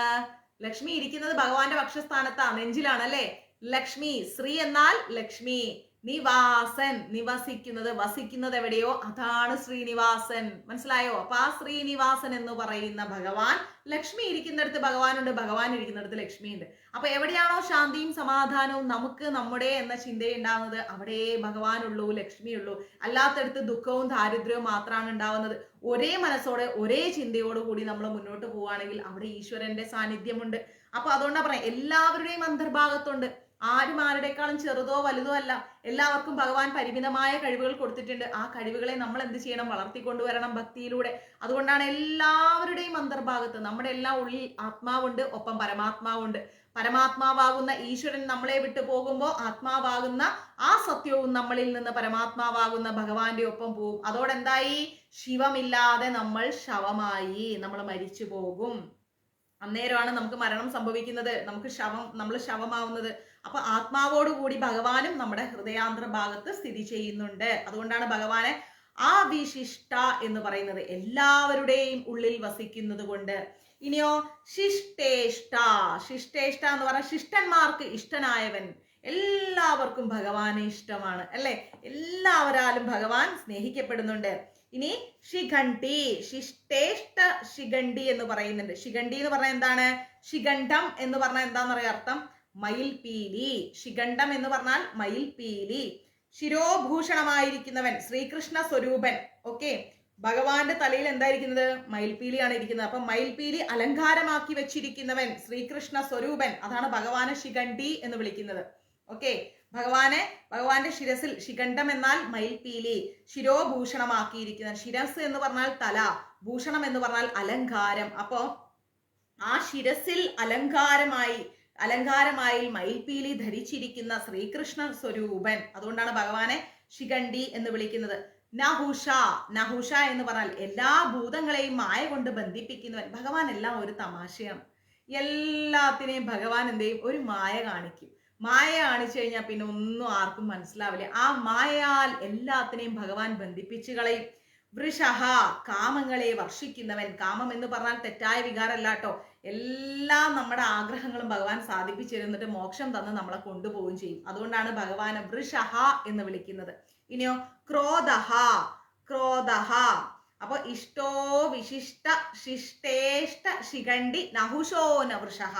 ലക്ഷ്മി ഇരിക്കുന്നത് ഭഗവാന്റെ വക്ഷസ്ഥാനത്താ, നെഞ്ചിലാണ് അല്ലെ? ലക്ഷ്മി. ശ്രീ എന്നാൽ ലക്ഷ്മി, നിവാസൻ നിവസിക്കുന്നത്, വസിക്കുന്നത് എവിടെയോ അതാണ് ശ്രീനിവാസൻ. മനസ്സിലായോ? അപ്പൊ ആ ശ്രീനിവാസൻ എന്ന് പറയുന്ന ഭഗവാൻ, ലക്ഷ്മി ഇരിക്കുന്നിടത്ത് ഭഗവാനുണ്ട്, ഭഗവാൻ ഇരിക്കുന്നിടത്ത് ലക്ഷ്മി ഉണ്ട്. അപ്പൊ എവിടെയാണോ ശാന്തിയും സമാധാനവും നമുക്ക് നമ്മുടെ എന്ന ചിന്തയുണ്ടാവുന്നത് അവിടെ ഭഗവാനുള്ളൂ, ലക്ഷ്മിയുള്ളൂ. അല്ലാത്തടത്ത് ദുഃഖവും ദാരിദ്ര്യവും മാത്രമാണ് ഉണ്ടാവുന്നത്. ഒരേ മനസ്സോടെ ഒരേ ചിന്തയോടു കൂടി നമ്മൾ മുന്നോട്ട് പോവുകയാണെങ്കിൽ അവിടെ ഈശ്വരന്റെ സാന്നിധ്യമുണ്ട്. അപ്പൊ അതുകൊണ്ടാ പറയാം, എല്ലാവരുടെയും അന്തർഭാഗത്തുണ്ട്. ആരും ആരുടെക്കാളും ചെറുതോ വലുതോ അല്ല. എല്ലാവർക്കും ഭഗവാൻ പരിമിതമായ കഴിവുകൾ കൊടുത്തിട്ടുണ്ട്. ആ കഴിവുകളെ നമ്മൾ എന്ത് ചെയ്യണം? വളർത്തിക്കൊണ്ടുവരണം ഭക്തിയിലൂടെ. അതുകൊണ്ടാണ് എല്ലാവരുടെയും അന്തർഭാഗത്ത് നമ്മുടെ എല്ലാം ഉള്ളിൽ ആത്മാവുണ്ട്, ഒപ്പം പരമാത്മാവുണ്ട്. പരമാത്മാവാകുന്ന ഈശ്വരൻ നമ്മളെ വിട്ടു പോകുമ്പോൾ ആത്മാവാകുന്ന ആ സത്യവും നമ്മളിൽ നിന്ന് പരമാത്മാവാകുന്ന ഭഗവാന്റെ ഒപ്പം പോവും. അതോടെന്തായി? ശിവമില്ലാതെ നമ്മൾ ശവമായി, നമ്മൾ മരിച്ചു പോകും. അന്നേരമാണ് നമുക്ക് മരണം സംഭവിക്കുന്നത്, നമ്മൾ ശവമാവുന്നത്. അപ്പൊ ആത്മാവോടുകൂടി ഭഗവാനും നമ്മുടെ ഹൃദയാന്തര ഭാഗത്ത് സ്ഥിതി ചെയ്യുന്നുണ്ട്. അതുകൊണ്ടാണ് ഭഗവാനെ ആവിശിഷ്ട എന്ന് പറയുന്നത്, എല്ലാവരുടെയും ഉള്ളിൽ വസിക്കുന്നത് കൊണ്ട്. ഇനിയോ ശിഷ്ടേഷ്ട. ശിഷ്ടേഷ്ട എന്ന് പറഞ്ഞാൽ ശിഷ്ടന്മാർക്ക് ഇഷ്ടനായവൻ. എല്ലാവർക്കും ഭഗവാനെ ഇഷ്ടമാണ് അല്ലെ? എല്ലാവരാലും ഭഗവാൻ സ്നേഹിക്കപ്പെടുന്നുണ്ട്. ഇനി ശിഖണ്ഡി. ശിഷ്ടേഷ്ട ശിഖണ്ഡി എന്ന് പറയുന്നുണ്ട്. ശിഖണ്ഡി എന്ന് പറഞ്ഞാൽ എന്താണ്? ശിഖണ്ഡം എന്ന് പറഞ്ഞാൽ എന്താന്ന് പറയാ അർത്ഥം? മയിൽപീലി. ശിഖണ്ഡം എന്ന് പറഞ്ഞാൽ മയിൽപീലി. ശിരോഭൂഷണമായിരിക്കുന്നവൻ, ശ്രീകൃഷ്ണ സ്വരൂപൻ. ഓക്കെ, ഭഗവാന്റെ തലയിൽ എന്തായിരിക്കുന്നത്? മയിൽപീലിയാണ് ഇരിക്കുന്നത്. അപ്പൊ മയിൽപീലി അലങ്കാരമാക്കി വെച്ചിരിക്കുന്നവൻ, ശ്രീകൃഷ്ണ സ്വരൂപൻ. അതാണ് ഭഗവാനെ ശിഖണ്ഡി എന്ന് വിളിക്കുന്നത്. ഓക്കെ, ഭഗവാന്റെ ശിരസിൽ, ശിഖണ്ഡം എന്നാൽ മയിൽപീലി, ശിരോഭൂഷണമാക്കിയിരിക്കുന്ന. ശിരസ് എന്ന് പറഞ്ഞാൽ തല, ഭൂഷണം എന്ന് പറഞ്ഞാൽ അലങ്കാരം. അപ്പോ ആ ശിരസിൽ അലങ്കാരമായി മയിൽപീലി ധരിച്ചിരിക്കുന്ന ശ്രീകൃഷ്ണ സ്വരൂപൻ. അതുകൊണ്ടാണ് ഭഗവാനെ ശിഖണ്ഡി എന്ന് വിളിക്കുന്നത്. നഹുഷ എന്ന് പറഞ്ഞാൽ എല്ലാ ഭൂതങ്ങളെയും മായ കൊണ്ട് ബന്ധിപ്പിക്കുന്നവൻ. ഭഗവാൻ എല്ലാം ഒരു തമാശയാണ്. എല്ലാത്തിനെയും ഭഗവാൻ എന്തെയും ഒരു മായ കാണിക്കും. മായ കാണിച്ചു കഴിഞ്ഞാൽ പിന്നെ ഒന്നും ആർക്കും മനസ്സിലാവില്ല. ആ മായയാൽ എല്ലാത്തിനെയും ഭഗവാൻ ബന്ധിപ്പിച്ചു കളയും. വൃഷഹ, കാമങ്ങളെ വർഷിക്കുന്നവൻ. കാമം എന്ന് പറഞ്ഞാൽ തെറ്റായ വികാരമല്ല കേട്ടോ. എല്ലാം നമ്മുടെ ആഗ്രഹങ്ങളും ഭഗവാൻ സാധിപ്പിച്ചിരുന്നിട്ട് മോക്ഷം തന്ന് നമ്മളെ കൊണ്ടുപോവുകയും ചെയ്യും. അതുകൊണ്ടാണ് ഭഗവാനെ വൃഷഹ എന്ന് വിളിക്കുന്നത്. ഇനിയോ ക്രോധഹ. അപ്പൊ ഇഷ്ടോ വിശിഷ്ട ശിഷ്ടേഷ്ട ശിഖണ്ഡി നഹുഷോ നവൃഷഹ.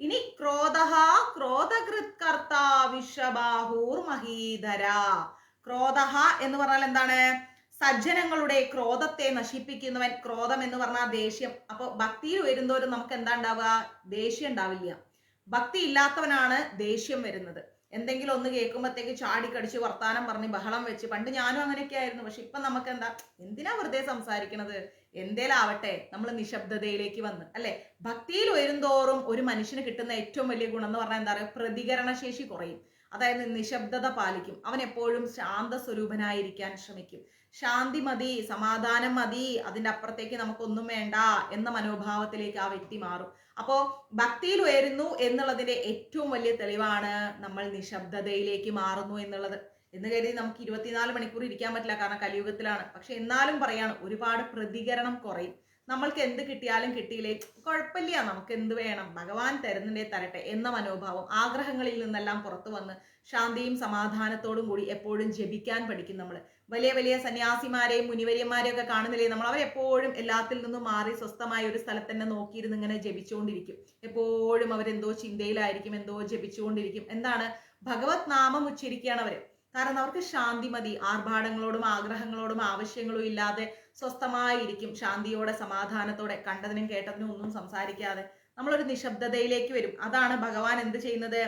ഇനി ക്രോധഹ ക്രോധകൃത്കർത്ത വിശ്വബാഹൂർ മഹീധര. ക്രോധഹ എന്ന് പറഞ്ഞാൽ എന്താണ്? സജ്ജനങ്ങളുടെ ക്രോധത്തെ നശിപ്പിക്കുന്നവൻ. ക്രോധം എന്ന് പറഞ്ഞാൽ ദേഷ്യം. അപ്പൊ ഭക്തിയിൽ വരുന്നവരും നമുക്ക് എന്താ ഉണ്ടാവുക? ദേഷ്യം ഉണ്ടാവില്ല. ഭക്തി ഇല്ലാത്തവനാണ് ദേഷ്യം വരുന്നത്. എന്തെങ്കിലും ഒന്ന് കേൾക്കുമ്പോഴത്തേക്ക് ചാടിക്കടിച്ച് വർത്താനം പറഞ്ഞ് ബഹളം വെച്ച്. പണ്ട് ഞാനും അങ്ങനെയൊക്കെ ആയിരുന്നു. പക്ഷെ ഇപ്പൊ നമുക്ക് എന്താ, എന്തിനാ വെറുതെ സംസാരിക്കണത്, എന്തേലാവട്ടെ, നമ്മൾ നിശബ്ദതയിലേക്ക് വന്ന് അല്ലെ? ഭക്തിയിൽ വരുന്തോറും ഒരു മനുഷ്യന് കിട്ടുന്ന ഏറ്റവും വലിയ ഗുണം എന്ന് പറഞ്ഞാൽ എന്താ പറയുക? പ്രതികരണശേഷി കുറയും. അതായത് നിശബ്ദത പാലിക്കും. അവൻ എപ്പോഴും ശാന്ത സ്വരൂപനായിരിക്കാൻ ശ്രമിക്കും. ശാന്തി മതി, സമാധാനം മതി, അതിൻ്റെ അപ്പുറത്തേക്ക് നമുക്കൊന്നും വേണ്ട എന്ന മനോഭാവത്തിലേക്ക് ആ വ്യക്തി മാറും. അപ്പോ ഭക്തിയിൽ ഉയരുന്നു എന്നുള്ളതിന്റെ ഏറ്റവും വലിയ തെളിവാണ് നമ്മൾ നിശബ്ദതയിലേക്ക് മാറുന്നു എന്നുള്ളത്. എന്ന് കരുതി നമുക്ക് 24 മണിക്കൂർ ഇരിക്കാൻ പറ്റില്ല, കാരണം കലിയുഗത്തിലാണ്. പക്ഷെ എന്നാലും പറയാണ്, ഒരുപാട് പ്രതികരണം കുറയും. നമ്മൾക്ക് എന്ത് കിട്ടിയാലും കിട്ടിയില്ലേ കുഴപ്പമില്ല, നമുക്ക് എന്ത് വേണം, ഭഗവാൻ തരുന്നുണ്ടേ തരട്ടെ എന്ന മനോഭാവം, ആഗ്രഹങ്ങളിൽ നിന്നെല്ലാം പുറത്തു വന്ന് ശാന്തിയും സമാധാനത്തോടും കൂടി എപ്പോഴും ജപിക്കാൻ പഠിക്കും. നമ്മൾ വലിയ വലിയ സന്യാസിമാരെയും മുനിവര്യന്മാരെയും ഒക്കെ കാണുന്നില്ലേ നമ്മൾ? അവരെപ്പോഴും എല്ലാത്തിൽ നിന്നും മാറി സ്വസ്ഥമായ ഒരു സ്ഥലത്ത് തന്നെ നോക്കിയിരുന്ന് ഇങ്ങനെ ജപിച്ചുകൊണ്ടിരിക്കും. എപ്പോഴും അവരെന്തോ ചിന്തയിലായിരിക്കും, എന്തോ ജപിച്ചുകൊണ്ടിരിക്കും. എന്താണ്? ഭഗവത് നാമം ഉച്ചരിക്കുകയാണ് അവര്. കാരണം അവർക്ക് ശാന്തി മതി. ആർഭാടങ്ങളോടും ആഗ്രഹങ്ങളോടും ആവശ്യങ്ങളും ഇല്ലാതെ സ്വസ്ഥമായിരിക്കും, ശാന്തിയോടെ സമാധാനത്തോടെ, കണ്ടതിനും കേട്ടതിനും ഒന്നും സംസാരിക്കാതെ നമ്മളൊരു നിശബ്ദതയിലേക്ക് വരും. അതാണ് ഭഗവാൻ എന്ത് ചെയ്യുന്നത്?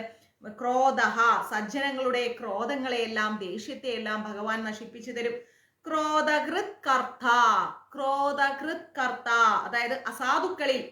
ക്രോധഹ, സജ്ജനങ്ങളുടെ ക്രോധങ്ങളെയെല്ലാം, ദേഷ്യത്തെയെല്ലാം ഭഗവാൻ നശിപ്പിച്ചു തരും. ക്രോധകൃത് കർത്ത, ക്രോധകൃത് കർത്ത, അതായത് അസാധുക്കളിൽ,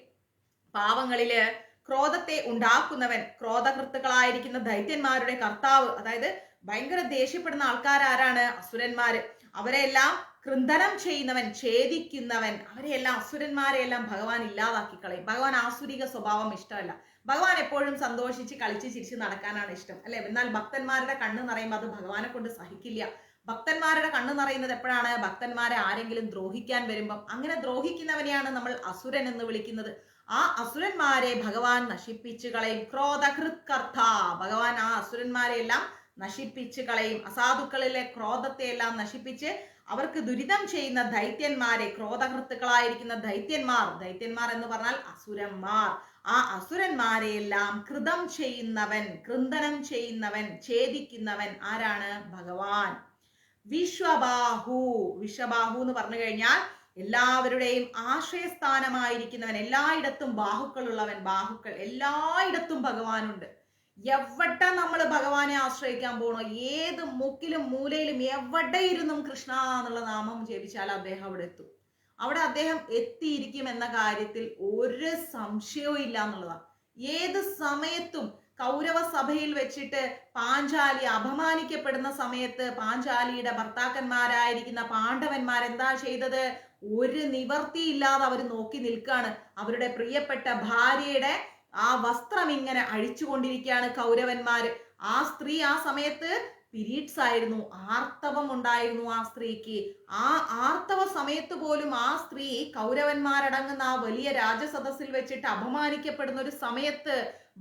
പാവങ്ങളില് ക്രോധത്തെ ഉണ്ടാക്കുന്നവൻ, ക്രോധകൃത്തുക്കളായിരിക്കുന്ന ദൈത്യന്മാരുടെ കർത്താവ്. അതായത് ഭയങ്കര ദേഷ്യപ്പെടുന്ന ആൾക്കാരാരാണ്? അസുരന്മാര്. അവരെല്ലാം കൃന്ദനം ചെയ്യുന്നവൻ, ഛേദിക്കുന്നവൻ, അവരെല്ലാം, അസുരന്മാരെയെല്ലാം ഭഗവാൻ ഇല്ലാതാക്കി കളയും. ഭഗവാൻ ആസുരിക സ്വഭാവം ഇഷ്ടമല്ല. ഭഗവാൻ എപ്പോഴും സന്തോഷിച്ച് കളിച്ച് ചിരിച്ച് നടക്കാനാണ് ഇഷ്ടം, അല്ലെ? എന്നാൽ ഭക്തന്മാരുടെ കണ്ണ് നിറയുമ്പോൾ അത് ഭഗവാനെ കൊണ്ട് സഹിക്കില്ല. ഭക്തന്മാരുടെ കണ്ണ് നിറയുന്നത് എപ്പോഴാണ്? ഭക്തന്മാരെ ആരെങ്കിലും ദ്രോഹിക്കാൻ വരുമ്പം. അങ്ങനെ ദ്രോഹിക്കുന്നവനെയാണ് നമ്മൾ അസുരൻ എന്ന് വിളിക്കുന്നത്. ആ അസുരന്മാരെ ഭഗവാൻ നശിപ്പിച്ചു കളയും. ക്രോധകൃത് കർത്ത, ഭഗവാൻ ആ അസുരന്മാരെ എല്ലാം നശിപ്പിച്ചു കളയും. അസാധുക്കളിലെ ക്രോധത്തെ എല്ലാം നശിപ്പിച്ച് അവർക്ക് ദുരിതം ചെയ്യുന്ന ദൈത്യന്മാരെ, ക്രോധകൃത്തുക്കളായിരിക്കുന്ന ദൈത്യന്മാർ, ദൈത്യന്മാർ എന്ന് പറഞ്ഞാൽ അസുരന്മാർ, ആ അസുരന്മാരെയെല്ലാം കൃതം ചെയ്യുന്നവൻ, കൃന്ദനം ചെയ്യുന്നവൻ, ഛേദിക്കുന്നവൻ ആരാണ്? ഭഗവാൻ. വിശ്വബാഹു, വിശ്വബാഹു എന്ന് പറഞ്ഞു കഴിഞ്ഞാൽ എല്ലാവരുടെയും ആശ്രയസ്ഥാനമായിരിക്കുന്നവൻ, എല്ലായിടത്തും ബാഹുക്കളുള്ളവൻ. ബാഹുക്കൾ എല്ലായിടത്തും ഭഗവാനുണ്ട്. എവിടെ നമ്മൾ ഭഗവാനെ ആശ്രയിക്കാൻ പോണോ, ഏത് മുക്കിലും മൂലയിലും എവിടെ ഇരുന്നും കൃഷ്ണ എന്നുള്ള നാമം ജപിച്ചാൽ അദ്ദേഹം അവിടെ എത്തും. അവിടെ അദ്ദേഹം എത്തിയിരിക്കും എന്ന കാര്യത്തിൽ ഒരു സംശയവും ഇല്ല എന്നുള്ളതാണ്. ഏത് സമയത്തും കൗരവ സഭയിൽ വെച്ചിട്ട് പാഞ്ചാലി അപമാനിക്കപ്പെടുന്ന സമയത്ത് പാഞ്ചാലിയുടെ ഭർത്താക്കന്മാരായിരിക്കുന്ന പാണ്ഡവന്മാരെന്താ ചെയ്തത്? ഒരു നിവർത്തിയില്ലാതെ അവർ നോക്കി നിൽക്കാണ്. അവരുടെ പ്രിയപ്പെട്ട ഭാര്യയുടെ ആ വസ്ത്രം ഇങ്ങനെ അഴിച്ചുകൊണ്ടിരിക്കുകയാണ് കൗരവന്മാര്. ആ സ്ത്രീ ആ സമയത്ത് പീരീഡ്സ് ആയിരുന്നു, ആർത്തവം ഉണ്ടായിരുന്നു ആ സ്ത്രീക്ക്. ആ ആർത്തവ സമയത്ത് പോലും ആ സ്ത്രീ കൗരവന്മാരടങ്ങുന്ന ആ വലിയ രാജസദസ്സിൽ വെച്ചിട്ട് അപമാനിക്കപ്പെടുന്ന ഒരു സമയത്ത്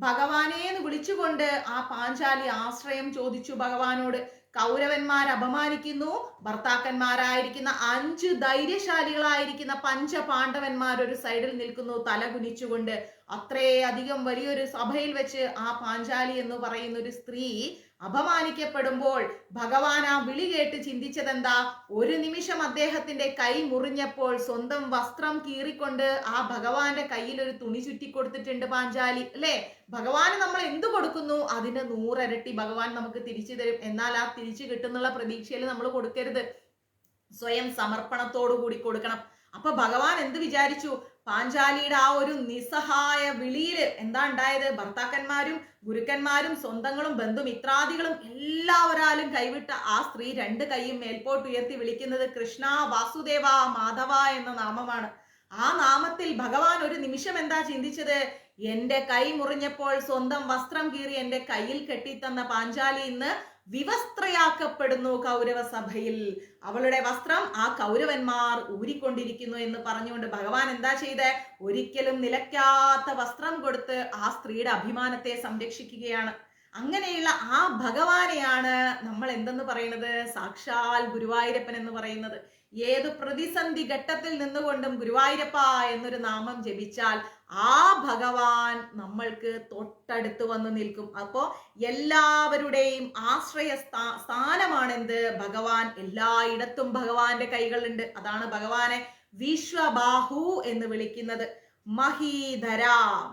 ഭഗവാനേന്ന് വിളിച്ചുകൊണ്ട് ആ പാഞ്ചാലി ആശ്രയം ചോദിച്ചു ഭഗവാനോട്. കൗരവന്മാർ അപമാനിക്കുന്നു, ഭർത്താക്കന്മാരായിരിക്കുന്ന 5 ധൈര്യശാലികളായിരിക്കുന്ന പഞ്ചപാണ്ഡവന്മാർ ഒരു സൈഡിൽ നിൽക്കുന്നു തല കുനിച്ചുകൊണ്ട്. അത്രയധികം വലിയൊരു സഭയിൽ വെച്ച് ആ പാഞ്ചാലി എന്ന് പറയുന്ന ഒരു സ്ത്രീ അപമാനിക്കപ്പെടുമ്പോൾ ഭഗവാൻ ആ വിളി കേട്ട് ചിന്തിച്ചതെന്താ? ഒരു നിമിഷം അദ്ദേഹത്തിന്റെ കൈ മുറിഞ്ഞപ്പോൾ സ്വന്തം വസ്ത്രം കീറിക്കൊണ്ട് ആ ഭഗവാന്റെ കയ്യിൽ ഒരു തുണി ചുറ്റി കൊടുത്തിട്ടുണ്ട് പാഞ്ചാലി, അല്ലെ? ഭഗവാന് നമ്മൾ എന്തു കൊടുക്കുന്നു അതിന് 100 ഇരട്ടി ഭഗവാൻ നമുക്ക് തിരിച്ചു തരും. എന്നാൽ ആ തിരിച്ചു കിട്ടുന്നുള്ള പ്രതീക്ഷയിൽ നമ്മൾ കൊടുക്കരുത്, സ്വയം സമർപ്പണത്തോടു കൂടി കൊടുക്കണം. അപ്പൊ ഭഗവാൻ എന്ത് വിചാരിച്ചു? പാഞ്ചാലിയുടെ ആ ഒരു നിസ്സഹായ വിളിയില് എന്താ ഉണ്ടായത്? ഭർത്താക്കന്മാരും ഗുരുക്കന്മാരും സ്വന്തങ്ങളും ബന്ധുമിത്രാദികളും എല്ലാവരാലും കൈവിട്ട ആ സ്ത്രീ 2 കൈയും മേൽപോട്ട് ഉയർത്തി വിളിക്കുന്നത് കൃഷ്ണ വാസുദേവ മാധവ എന്ന നാമമാണ്. ആ നാമത്തിൽ ഭഗവാൻ ഒരു നിമിഷം എന്താ ചിന്തിച്ചത്? എന്റെ കൈ മുറിഞ്ഞപ്പോൾ സ്വന്തം വസ്ത്രം കീറി എന്റെ കയ്യിൽ കെട്ടിത്തന്ന പാഞ്ചാലി ഇന്ന് വിവസ്ത്രയാക്കപ്പെടുന്നു കൗരവ സഭയിൽ. അവളുടെ വസ്ത്രം ആ കൗരവന്മാർ ഊരിക്കൊണ്ടിരിക്കുന്നു എന്ന് പറഞ്ഞുകൊണ്ട് ഭഗവാൻ എന്താ ചെയ്ത്? ഒരിക്കലും നിലയ്ക്കാത്ത വസ്ത്രം കൊടുത്ത് ആ സ്ത്രീയുടെ അഭിമാനത്തെ സംരക്ഷിക്കുകയാണ്. അങ്ങനെയുള്ള ആ ഭഗവാനെയാണ് നമ്മൾ എന്തെന്ന് പറയുന്നത്? സാക്ഷാൽ ഗുരുവായൂരപ്പൻ എന്ന് പറയുന്നത്. ഏത് പ്രതിസന്ധി ഘട്ടത്തിൽ നിന്നുകൊണ്ടും ഗുരുവായൂരപ്പ എന്നൊരു നാമം ജപിച്ചാൽ ആ ഭഗവാൻ നമ്മൾക്ക് തൊട്ടടുത്ത് വന്ന് നിൽക്കും. അപ്പോ എല്ലാവരുടെയും ആശ്രയ സ്ഥാനമാണെന്ത്? ഭഗവാൻ. എല്ലായിടത്തും ഭഗവാന്റെ കൈകളുണ്ട്. അതാണ് ഭഗവാനെ വിശ്വബാഹു എന്ന് വിളിക്കുന്നത്. മഹീധര,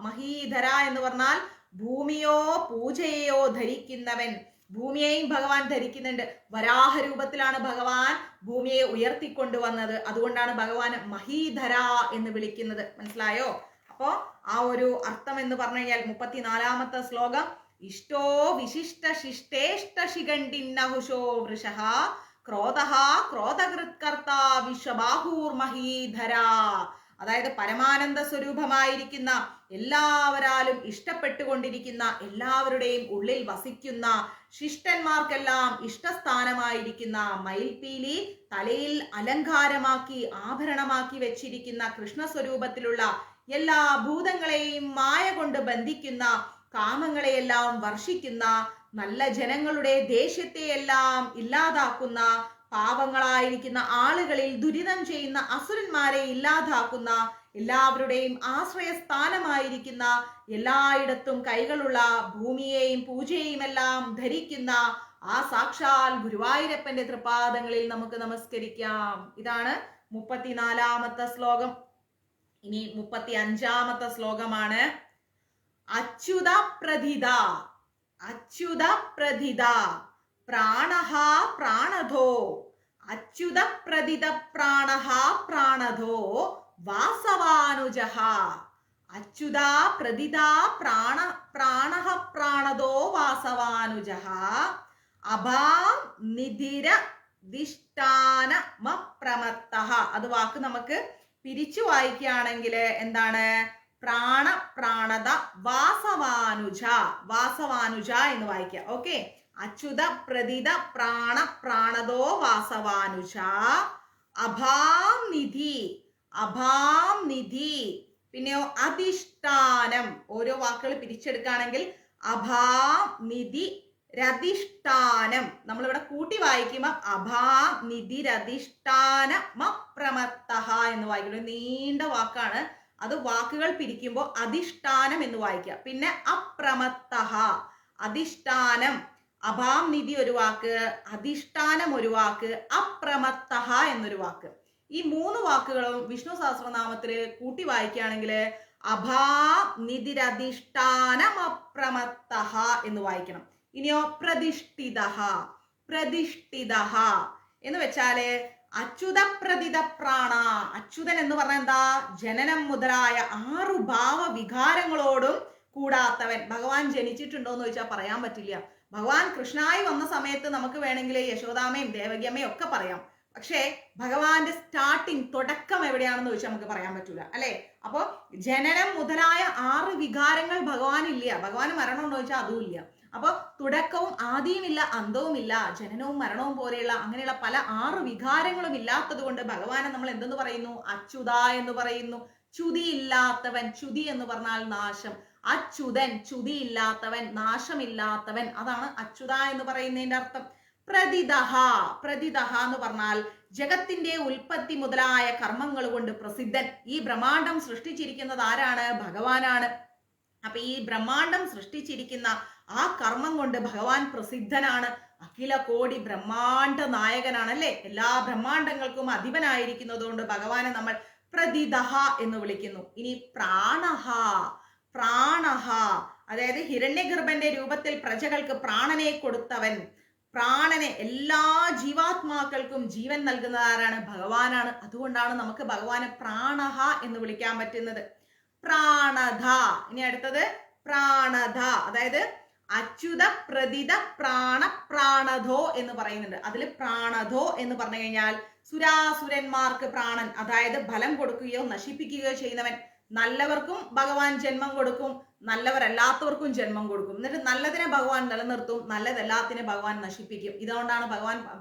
മഹീധര എന്ന് പറഞ്ഞാൽ ഭൂമിയോ പൂജയോ ധരിക്കുന്നവൻ. ഭൂമിയെയും ഭഗവാൻ ധരിക്കുന്നുണ്ട്. വരാഹ രൂപത്തിലാണ് ഭഗവാൻ ഭൂമിയെ ഉയർത്തിക്കൊണ്ടുവന്നത്. അതുകൊണ്ടാണ് ഭഗവാൻ മഹീധര എന്ന് വിളിക്കുന്നത്. മനസ്സിലായോ? അപ്പോ ആ ഒരു അർത്ഥം എന്ന് പറഞ്ഞു കഴിഞ്ഞാൽ 34ാമത്തെ ശ്ലോകം, ഇഷ്ടോ വിശിഷ്ട ശിഷ്ടേഷ്ട ശിഖണ്ഡിന്നഹുഷോ വൃഷഃ ക്രോധഃ ക്രോധകൃത്കർത്ത വിശ്വബാഹൂർ മഹീധര. അതായത് പരമാനന്ദ സ്വരൂപമായിരിക്കുന്ന, എല്ലാവരാലും ഇഷ്ടപ്പെട്ടുകൊണ്ടിരിക്കുന്ന, എല്ലാവരുടെയും ഉള്ളിൽ വസിക്കുന്ന, ശിഷ്ടന്മാർക്കെല്ലാം ഇഷ്ടസ്ഥാനമായിരിക്കുന്ന, മയിൽപീലി തലയിൽ അലങ്കാരമാക്കി ആഭരണമാക്കി വെച്ചിരിക്കുന്ന കൃഷ്ണസ്വരൂപത്തിലുള്ള, എല്ലാ ഭൂതങ്ങളെയും മായ കൊണ്ട് ബന്ധിക്കുന്ന, കാമങ്ങളെയെല്ലാം വർഷിക്കുന്ന, നല്ല ജനങ്ങളുടെ ദേഷ്യത്തെയെല്ലാം ഇല്ലാതാക്കുന്ന, പാവങ്ങളായിരിക്കുന്ന ആളുകളിൽ ദുരിതം ചെയ്യുന്ന അസുരന്മാരെ ഇല്ലാതാക്കുന്ന, എല്ലാവരുടെയും ആശ്രയസ്ഥാനമായിരിക്കുന്ന, എല്ലായിടത്തും കൈകളുള്ള, ഭൂമിയെയും പൂജയെയും എല്ലാം ധരിക്കുന്ന, ആ സാക്ഷാൽ ഗുരുവായൂരപ്പന്റെ തൃപാദങ്ങളിൽ നമുക്ക് നമസ്കരിക്കാം. ഇതാണ് 34-ാമത്തെ ശ്ലോകം. ഇനി 35-ാമത്തെ ശ്ലോകമാണ്. അച്യുത പ്രഥിത അച്യുത പ്രഥിത പ്രാണഃ പ്രാണധോ അച്യുത പ്രഥിത പ്രാണഃ പ്രാണധോ വാസവാനുജഃ അച്യുത പ്രഥിത പ്രാണഃ പ്രാണധോ വാസവാനുജഃ അഭാം നിധിര ദിഷ്ടാനമപ്രമത്തഃ. അത് വാക്ക് നമുക്ക് പിരിച്ചു വായിക്കുകയാണെങ്കിൽ എന്താണ്? പ്രാണത വാസവാനുജ വാസവാനുജ എന്ന് വായിക്കാം. ഓക്കെ, അച്യുത പ്രഥിത പ്രാണതോ വാസവാനുജ അഭാം നിധി പിന്നെയോ അധിഷ്ഠാനം. ഓരോ വാക്കുകൾ പിരിച്ചെടുക്കുകയാണെങ്കിൽ അഭാം നിധി രധിഷ്ഠാനം. നമ്മളിവിടെ കൂട്ടി വായിക്കുമ്പോൾ അഭാം നിധി രധിഷ്ഠാനമപ്രമത്തഃ എന്ന് വായിക്കുന്നത് നീണ്ട വാക്കാണ്. അത് വാക്കുകൾ പിരിക്കുമ്പോൾ അധിഷ്ഠാനം എന്ന് വായിക്കുക. പിന്നെ അപ്രമത്തഃ അധിഷ്ഠാനം, അഭാം നിധി ഒരു വാക്ക്, അധിഷ്ഠാനം ഒരു വാക്ക്, അപ്രമത്തഃ എന്നൊരു വാക്ക്. ഈ 3 വാക്കുകളും വിഷ്ണു സഹസ്രനാമത്തിൽ കൂട്ടി വായിക്കുകയാണെങ്കിൽ അഭാം നിധിരധിഷ്ഠാനം അപ്രമത്തഃ എന്ന് വായിക്കണം. ഇനിയോ പ്രതിഷ്ഠിതഃ എന്ന് വെച്ചാല് അച്യുത പ്രഥിത പ്രാണ. അച്യുതൻ എന്ന് പറഞ്ഞാൽ എന്താ? ജനനം മുതലായ 6 ഭാവവികാരങ്ങളോടും കൂടാത്തവൻ. ഭഗവാൻ ജനിച്ചിട്ടുണ്ടോ എന്ന് ചോദിച്ചാൽ പറയാൻ പറ്റില്ല. ഭഗവാൻ കൃഷ്ണനായി വന്ന സമയത്ത് നമുക്ക് വേണമെങ്കിൽ യശോദാമയും ദേവകിയമ്മയും ഒക്കെ പറയാം. പക്ഷേ ഭഗവാന്റെ തുടക്കം എവിടെയാണെന്ന് ചോദിച്ചാൽ നമുക്ക് പറയാൻ പറ്റൂല, അല്ലെ? അപ്പൊ ജനനം മുതലായ 6 വികാരങ്ങൾ ഭഗവാൻ ഇല്ല. ഭഗവാന് മരണം ഉണ്ടോ ചോദിച്ചാൽ അതും ഇല്ല. അപ്പൊ തുടക്കവും ആദിയുമില്ല, അന്തവുമില്ല, ജനനവും മരണവും പോലെയുള്ള അങ്ങനെയുള്ള പല 6 വികാരങ്ങളും ഇല്ലാത്തത് കൊണ്ട് ഭഗവാനെ നമ്മൾ എന്തെന്ന് പറയുന്നു? അച്യുത എന്ന് പറയുന്നു. ച്യുതി ഇല്ലാത്തവൻ. ച്യുതി എന്ന് പറഞ്ഞാൽ നാശം. അച്യുതൻ, ച്യുതി ഇല്ലാത്തവൻ, നാശമില്ലാത്തവൻ. അതാണ് അച്യുത എന്ന് പറയുന്നതിന്റെ അർത്ഥം. പ്രതിദഹ എന്ന് പറഞ്ഞാൽ ജഗത്തിന്റെ ഉൽപ്പത്തി മുതലായ കർമ്മങ്ങൾ കൊണ്ട് പ്രസിദ്ധൻ. ഈ ബ്രഹ്മാണ്ടം സൃഷ്ടിച്ചിരിക്കുന്നത് ആരാണ്? ഭഗവാനാണ്. അപ്പൊ ഈ ബ്രഹ്മാണ്ടം സൃഷ്ടിച്ചിരിക്കുന്ന ആ കർമ്മം കൊണ്ട് ഭഗവാൻ പ്രസിദ്ധനാണ്. അഖില കോടി ബ്രഹ്മാണ്ട നായകനാണ്, അല്ലെ? എല്ലാ ബ്രഹ്മാണ്ടങ്ങൾക്കും അധിപനായിരിക്കുന്നത് കൊണ്ട് ഭഗവാനെ നമ്മൾ പ്രതിദഹ എന്ന് വിളിക്കുന്നു. ഇനി പ്രാണഹ അതായത് ഹിരണ്യഗർഭന്റെ രൂപത്തിൽ പ്രജകൾക്ക് പ്രാണനെ കൊടുത്തവൻ. പ്രാണനെ എല്ലാ ജീവാത്മാക്കൾക്കും ജീവൻ നൽകുന്നത് ആരാണ്? ഭഗവാനാണ്. അതുകൊണ്ടാണ് നമുക്ക് ഭഗവാനെ പ്രാണഹ എന്ന് വിളിക്കാൻ പറ്റുന്നത്. പ്രാണധ. ഇനി അടുത്തത് പ്രാണധ, അതായത് അച്യുത പ്രഥിത പ്രാണധോ എന്ന് പറയുന്നുണ്ട്. അതിൽ പ്രാണധോ എന്ന് പറഞ്ഞു കഴിഞ്ഞാൽ സുരാസുരന്മാർക്ക് പ്രാണൻ, അതായത് ഫലം കൊടുക്കുകയോ നശിപ്പിക്കുകയോ ചെയ്യുന്നവൻ. നല്ലവർക്കും ഭഗവാൻ ജന്മം കൊടുക്കും, നല്ലവരല്ലാത്തവർക്കും ജന്മം കൊടുക്കും. എന്നിട്ട് നല്ലതിനെ ഭഗവാൻ നിലനിർത്തും, നല്ലതെല്ലാത്തിനെ ഭഗവാൻ നശിപ്പിക്കും. ഇതുകൊണ്ടാണ്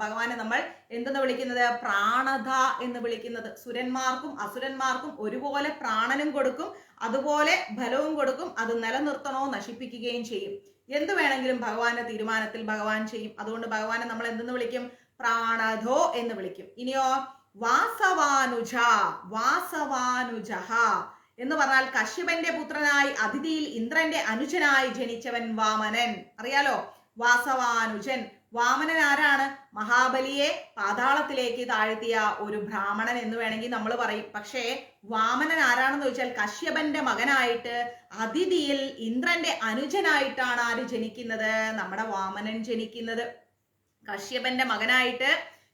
ഭഗവാനെ നമ്മൾ എന്തെന്ന് വിളിക്കുന്നത്? പ്രാണധ എന്ന് വിളിക്കുന്നത്. സുരന്മാർക്കും അസുരന്മാർക്കും ഒരുപോലെ പ്രാണനും കൊടുക്കും, അതുപോലെ ഫലവും കൊടുക്കും. അത് നിലനിർത്തണോ നശിപ്പിക്കുകയും ചെയ്യും. എന്ത് വേണമെങ്കിലും ഭഗവാന്റെ തീരുമാനത്തിൽ ഭഗവാൻ ചെയ്യും. അതുകൊണ്ട് ഭഗവാനെ നമ്മൾ എന്തെന്ന് വിളിക്കും? പ്രാണധോ എന്ന് വിളിക്കും. ഇനിയോ വാസവാനുജ എന്ന് പറഞ്ഞാൽ കശ്യപന്റെ പുത്രനായി അതിഥിയിൽ ഇന്ദ്രന്റെ അനുജനായി ജനിച്ചവൻ വാമനൻ. അറിയാലോ, വാസവാനുജൻ. വാമനൻ ആരാണ്? മഹാബലിയെ പാതാളത്തിലേക്ക് താഴ്ത്തിയ ഒരു ബ്രാഹ്മണൻ എന്ന് വേണമെങ്കിൽ നമ്മൾ പറയും. പക്ഷേ വാമനൻ ആരാണെന്ന് ചോദിച്ചാൽ കശ്യപന്റെ മകനായിട്ട് അതിഥിയിൽ ഇന്ദ്രന്റെ അനുജനായിട്ടാണ് ആര് ജനിക്കുന്നത്? നമ്മുടെ വാമനൻ ജനിക്കുന്നത്. കശ്യപന്റെ മകനായിട്ട്,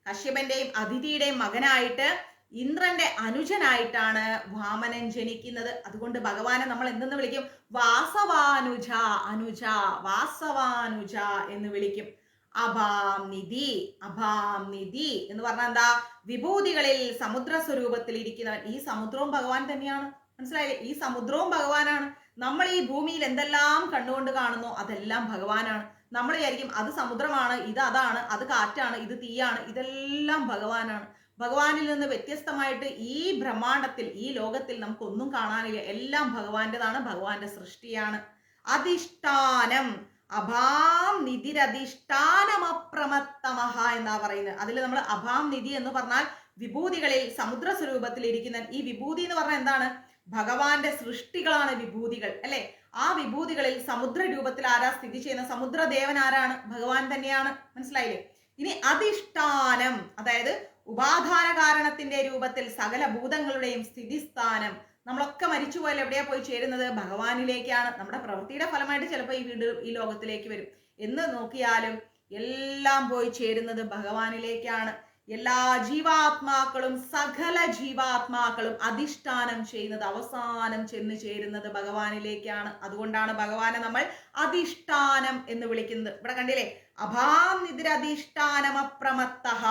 കശ്യപന്റെയും അതിഥിയുടെയും മകനായിട്ട് ഇന്ദ്രന്റെ അനുജനായിട്ടാണ് വാമനൻ ജനിക്കുന്നത്. അതുകൊണ്ട് ഭഗവാനെ നമ്മൾ എന്തെന്ന് വിളിക്കും? വാസവാനുജ എന്ന് വിളിക്കും. അഭാം നിധി എന്ന് പറഞ്ഞാൽ എന്താ? വിഭൂതികളിൽ സമുദ്ര സ്വരൂപത്തിൽ ഇരിക്കുന്നവൻ. ഈ സമുദ്രവും ഭഗവാൻ തന്നെയാണ്. മനസ്സിലായില്ലേ? ഈ സമുദ്രവും ഭഗവാനാണ്. നമ്മൾ ഈ ഭൂമിയിൽ എന്തെല്ലാം കണ്ടുകൊണ്ട് കാണുന്നു അതെല്ലാം ഭഗവാനാണ്. നമ്മൾ വിചാരിക്കും അത് സമുദ്രമാണ്, ഇത് അതാണ്, അത് കാറ്റാണ്, ഇത് തീയാണ്. ഇതെല്ലാം ഭഗവാനാണ്. ഭഗവാനിൽ നിന്ന് വ്യത്യസ്തമായിട്ട് ഈ ബ്രഹ്മാണ്ടത്തിൽ, ഈ ലോകത്തിൽ നമുക്കൊന്നും കാണാനില്ല. എല്ലാം ഭഗവാന്റേതാണ്, ഭഗവാന്റെ സൃഷ്ടിയാണ്. അധിഷ്ഠാനം അഭാം നിധിരധിഷ്ഠാനമപ്രമത്തമഹ എന്നാ പറയുന്നത്. അതിൽ നമ്മൾ അഭാം നിധി എന്ന് പറഞ്ഞാൽ വിഭൂതികളിൽ സമുദ്ര സ്വരൂപത്തിൽ ഇരിക്കുന്ന. ഈ വിഭൂതി എന്ന് പറഞ്ഞാൽ എന്താണ്? ഭഗവാന്റെ സൃഷ്ടികളാണ് വിഭൂതികൾ, അല്ലെ? ആ വിഭൂതികളിൽ സമുദ്ര രൂപത്തിൽ ആരാ സ്ഥിതി ചെയ്യുന്ന? സമുദ്രദേവൻ ആരാണ്? ഭഗവാൻ തന്നെയാണ്. മനസ്സിലായില്ലേ? ഇനി അധിഷ്ഠാനം, അതായത് ഉപാധാന കാരണത്തിന്റെ രൂപത്തിൽ സകല ഭൂതങ്ങളുടെയും സ്ഥിതിസ്ഥാനം. നമ്മളൊക്കെ മരിച്ചുപോയാൽ എവിടെയാ പോയി ചേരുന്നത്? ഭഗവാനിലേക്കാണ്. നമ്മുടെ പ്രവൃത്തിയുടെ ഫലമായിട്ട് ചിലപ്പോൾ ഈ ലോകത്തിലേക്ക് വരും. എന്ന് നോക്കിയാലും എല്ലാം പോയി ചേരുന്നത് ഭഗവാനിലേക്കാണ്. എല്ലാ ജീവാത്മാക്കളും, സകല ജീവാത്മാക്കളും അധിഷ്ഠാനം ചെയ്യുന്നത്, അവസാനം ചെന്ന് ചേരുന്നത് ഭഗവാനിലേക്കാണ്. അതുകൊണ്ടാണ് ഭഗവാനെ നമ്മൾ അധിഷ്ഠാനം എന്ന് വിളിക്കുന്നത്. ഇവിടെ കണ്ടില്ലേ, അഭാം നിധിരധിഷ്ഠാനം അപ്രമത്തഃ.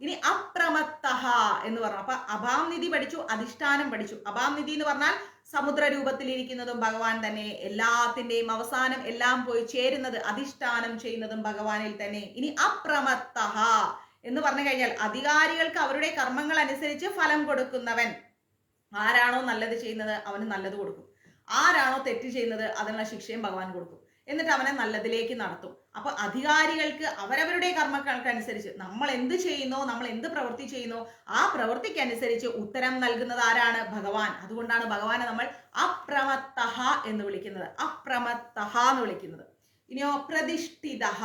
ഇനി അപ്രമത്തഃ എന്ന് പറഞ്ഞു. അപ്പൊ അഭാം നിധി പഠിച്ചു, അധിഷ്ഠാനം പഠിച്ചു. അഭാം നിധി എന്ന് പറഞ്ഞാൽ സമുദ്ര രൂപത്തിലിരിക്കുന്നതും ഭഗവാൻ തന്നെ. എല്ലാത്തിന്റെയും അവസാനം എല്ലാം പോയി ചേരുന്നത്, അധിഷ്ഠാനം ചെയ്യുന്നതും ഭഗവാനിൽ തന്നെ. ഇനി അപ്രമത്തഃ എന്ന് പറഞ്ഞു കഴിഞ്ഞാൽ അധികാരികൾക്ക് അവരുടെ കർമ്മങ്ങൾ അനുസരിച്ച് ഫലം കൊടുക്കുന്നവൻ. ആരാണോ നല്ലത് ചെയ്യുന്നത് അവന് നല്ലത് കൊടുക്കും. ആരാണോ തെറ്റ് ചെയ്യുന്നത് അതിനുള്ള ശിക്ഷയും ഭഗവാൻ കൊടുക്കും. എന്നിട്ട് അവനെ നല്ലതിലേക്ക് നടത്തും. അപ്പൊ അധികാരികൾക്ക് അവരവരുടെ കർമ്മങ്ങൾക്കനുസരിച്ച് നമ്മൾ എന്ത് ചെയ്യുന്നോ, നമ്മൾ എന്ത് പ്രവൃത്തി ചെയ്യുന്നോ ആ പ്രവൃത്തിക്കനുസരിച്ച് ഉത്തരം നൽകുന്നത് ആരാണ്? ഭഗവാൻ. അതുകൊണ്ടാണ് ഭഗവാനെ നമ്മൾ അപ്രമത്തഃ എന്ന് വിളിക്കുന്നത്. അപ്രമത്തഃ എന്ന് വിളിക്കുന്നത്. ഇനിയോ പ്രതിഷ്ഠിതഃ.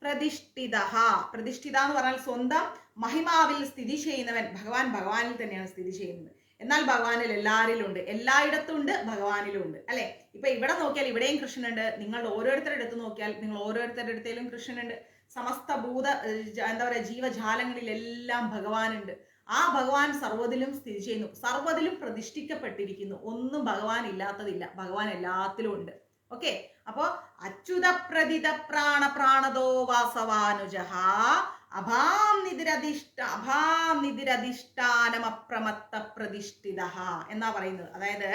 പ്രതിഷ്ഠിതഃ, പ്രതിഷ്ഠിത എന്ന് പറഞ്ഞാൽ സ്വന്തം മഹിമാവിൽ സ്ഥിതി ചെയ്യുന്നവൻ. ഭഗവാൻ ഭഗവാനിൽ തന്നെയാണ് സ്ഥിതി ചെയ്യുന്നത്. എന്നാൽ ഭഗവാനിൽ എല്ലാവരിലും ഉണ്ട്, എല്ലായിടത്തും ഉണ്ട്, ഭഗവാനിലും ഉണ്ട്, അല്ലെ? ഇപ്പൊ ഇവിടെ നോക്കിയാൽ ഇവിടെയും കൃഷ്ണനുണ്ട്. നിങ്ങൾ ഓരോരുത്തരുടെ അടുത്ത് നോക്കിയാൽ നിങ്ങൾ ഓരോരുത്തരുടെ അടുത്തേലും കൃഷ്ണനുണ്ട്. സമസ്ത ഭൂത എന്താ പറയുക ജീവജാലങ്ങളിലെല്ലാം ഭഗവാനുണ്ട്. ആ ഭഗവാൻ സർവ്വതിലും സ്ഥിതി ചെയ്യുന്നു, സർവ്വതിലും പ്രതിഷ്ഠിക്കപ്പെട്ടിരിക്കുന്നു. ഒന്നും ഭഗവാൻ ഇല്ലാത്തതില്ല, ഭഗവാൻ എല്ലാത്തിലും ഉണ്ട്. ഓക്കെ, അപ്പോ അച്യുത പ്രതിത പ്രാണ പ്രാണതോ വാസവാനുജഃ അഭാം നിധിരധിഷ്ഠാനം അപ്രമത്ത പ്രതിഷ്ഠിതഃ എന്നാ പറയുന്നത്. അതായത്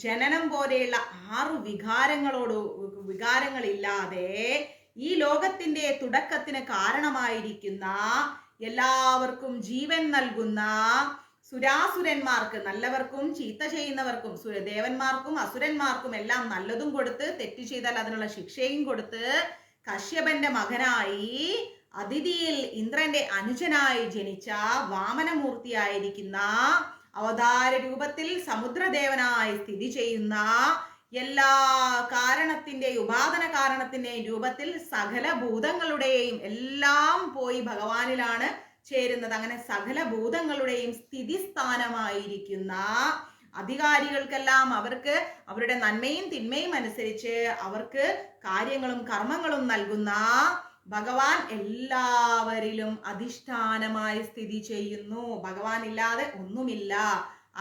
ജനനം പോലെയുള്ള 6 വികാരങ്ങളില്ലാതെ ഈ ലോകത്തിന്റെ തുടക്കത്തിന് കാരണമായിരിക്കുന്ന, എല്ലാവർക്കും ജീവൻ നൽകുന്ന, സുരാസുരന്മാർക്ക് നല്ലവർക്കും ചീത്ത ചെയ്യുന്നവർക്കും, ദേവന്മാർക്കും അസുരന്മാർക്കും എല്ലാം നല്ലതും കൊടുത്ത്, തെറ്റ് ചെയ്താൽ അതിനുള്ള ശിക്ഷയും കൊടുത്ത്, കശ്യപന്റെ മകനായി അതിഥിയിൽ ഇന്ദ്രന്റെ അനുജനായി ജനിച്ച വാമനമൂർത്തിയായിരിക്കുന്ന, അവതാര രൂപത്തിൽ സമുദ്രദേവനായി സ്ഥിതി ചെയ്യുന്ന, എല്ലാ കാരണത്തിന്റെയും ഉപാദന കാരണത്തിന്റെയും രൂപത്തിൽ സകല ഭൂതങ്ങളുടെയും എല്ലാം പോയി ഭഗവാനിലാണ് ചേരുന്നത്. അങ്ങനെ സകല ഭൂതങ്ങളുടെയും സ്ഥിതിസ്ഥാനമായിരിക്കുന്ന, അധികാരികൾക്കെല്ലാം അവർക്ക് അവരുടെ നന്മയും തിന്മയും അനുസരിച്ച് അവർക്ക് കാര്യങ്ങളും കർമ്മങ്ങളും നൽകുന്ന ഭഗവാൻ എല്ലാവരിലും അധിഷ്ഠാനമായി സ്ഥിതി ചെയ്യുന്നു. ഭഗവാൻ ഇല്ലാതെ ഒന്നുമില്ല.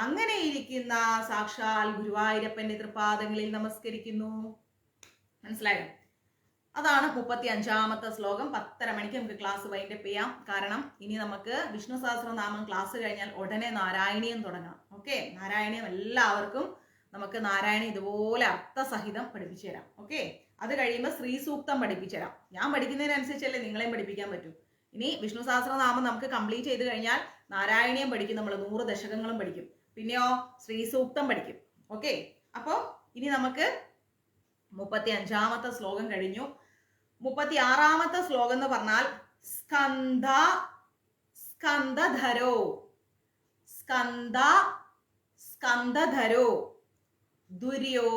അങ്ങനെ ഇരിക്കുന്ന സാക്ഷാൽ ഗുരുവായൂരപ്പന്റെ തൃപാദങ്ങളിൽ നമസ്കരിക്കുന്നു. മനസ്സിലായോ? അതാണ് 35ാമത്തെ ശ്ലോകം. 10:30 മണിക്ക് നമുക്ക് ക്ലാസ് വൈൻഡപ്പ് ചെയ്യാം. കാരണം ഇനി നമുക്ക് വിഷ്ണു സഹസ്രനാമം ക്ലാസ് കഴിഞ്ഞാൽ ഉടനെ നാരായണീയം തുടങ്ങാം. ഓക്കെ, നാരായണീയം എല്ലാവർക്കും നമുക്ക് നാരായണി ഇതുപോലെ അർത്ഥസഹിതം പഠിപ്പിച്ചു തരാം. ഓക്കെ, അത് കഴിയുമ്പോൾ ശ്രീ സൂക്തം പഠിപ്പിച്ചു തരാം. ഞാൻ പഠിക്കുന്നതിനനുസരിച്ചല്ലേ നിങ്ങളെയും പഠിപ്പിക്കാൻ പറ്റൂ. ഇനി വിഷ്ണു സഹസ്രനാമം നമുക്ക് കംപ്ലീറ്റ് ചെയ്ത് കഴിഞ്ഞാൽ നാരായണീയം പഠിക്കും, നമ്മൾ 100 ദശകങ്ങളും പഠിക്കും. പിന്നെയോ ശ്രീ സൂക്തം പഠിക്കും. ഓക്കെ, അപ്പോ ഇനി നമുക്ക് 35ാമത്തെ ശ്ലോകം കഴിഞ്ഞു. 36ാമത്തെ ശ്ലോകം എന്ന് പറഞ്ഞാൽ സ്കന്ധധരോ ദുര്യോ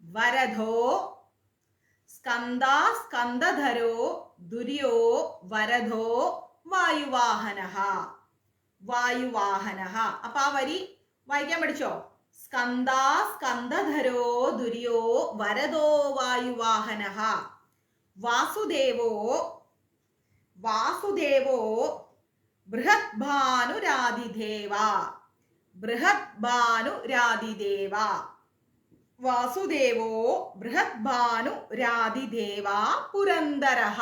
വരധോ. സ്കന്ധധരോ ദുര്യോ വരധോ വായുവാഹനഃ. അപ്പൊ ആ വരി വായിക്കാൻ പഠിച്ചോ? സ്കന്ധധരോ ദുര്യോ വരദോ വായുവാഹനഃ. വാസുദേവോ ബൃഹദ്ഭാനുരാതിദേവ. വാസുദേവോ ബൃഹദ്ഭാനുരാതിദേവ പുരന്ദരഃ.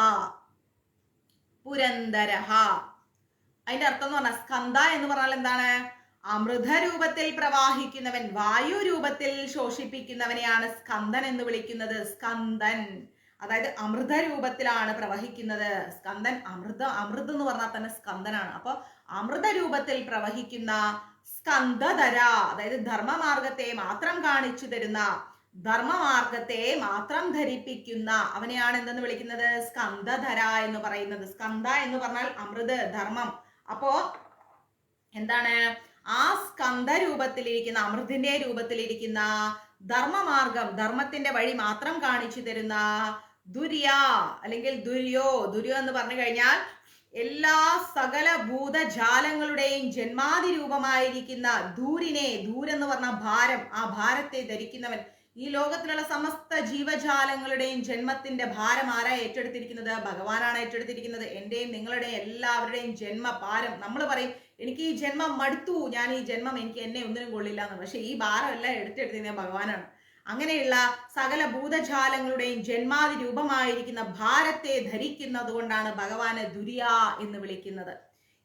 അതിന്റെ അർത്ഥം എന്ന് പറഞ്ഞാൽ സ്കന്ധ എന്ന് പറഞ്ഞാൽ എന്താണ്? അമൃത രൂപത്തിൽ പ്രവാഹിക്കുന്നവൻ, വായു രൂപത്തിൽ ശോഷിപ്പിക്കുന്നവനെയാണ് സ്കന്ദൻ എന്ന് വിളിക്കുന്നത്. സ്കന്ദൻ അതായത് അമൃത രൂപത്തിലാണ് പ്രവഹിക്കുന്നത്. സ്കന്ദൻ അമൃത് എന്ന് പറഞ്ഞാൽ തന്നെ സ്കന്ദനാണ്. അപ്പൊ അമൃത രൂപത്തിൽ പ്രവഹിക്കുന്ന സ്കന്ധധര, അതായത് ധർമ്മമാർഗത്തെ മാത്രം കാണിച്ചു തരുന്ന, ധർമ്മമാർഗത്തെ മാത്രം ധരിപ്പിക്കുന്ന അവനെയാണ് എന്തെന്ന് വിളിക്കുന്നത്? സ്കന്ധധര എന്ന് പറയുന്നത്. സ്കന്ധ എന്ന് പറഞ്ഞാൽ അമൃത്, ധർമ്മം. അപ്പോ എന്താണ്? ആ സ്കന്ധ രൂപത്തിലിരിക്കുന്ന, അമൃതിന്റെ രൂപത്തിലിരിക്കുന്ന ധർമ്മമാർഗം, ധർമ്മത്തിന്റെ വഴി മാത്രം കാണിച്ചു തരുന്ന ദുര്യ അല്ലെങ്കിൽ ദുര്യോ എന്ന് പറഞ്ഞു കഴിഞ്ഞാൽ എല്ലാ സകല ഭൂതജാലങ്ങളുടെയും ജന്മാതി രൂപമായിരിക്കുന്ന ദൂരിനെ, ദൂരെന്ന് പറഞ്ഞ ഭാരം, ആ ഭാരത്തെ ധരിക്കുന്നവൻ. ഈ ലോകത്തിലുള്ള സമസ്ത ജീവജാലങ്ങളുടെയും ജന്മത്തിന്റെ ഭാരം ആരാ ഏറ്റെടുത്തിരിക്കുന്നത്? ഭഗവാനാണ് ഏറ്റെടുത്തിരിക്കുന്നത്. എന്റെയും നിങ്ങളുടെയും എല്ലാവരുടെയും ജന്മഭാരം. നമ്മൾ പറയും എനിക്ക് ഈ ജന്മം മടുത്തു, ഞാൻ ഈ ജന്മം, എനിക്ക് എന്നെ ഒന്നിനും കൊള്ളില്ല എന്ന്. പക്ഷെ ഈ ഭാരം എല്ലാം എടുത്തെടുത്തിരുന്നത് ഭഗവാനാണ്. അങ്ങനെയുള്ള സകല ഭൂതജാലങ്ങളുടെയും ജന്മാതി രൂപമായിരിക്കുന്ന ഭാരത്തെ ധരിക്കുന്നത് കൊണ്ടാണ് ഭഗവാനെ ദുര്യ എന്ന് വിളിക്കുന്നത്.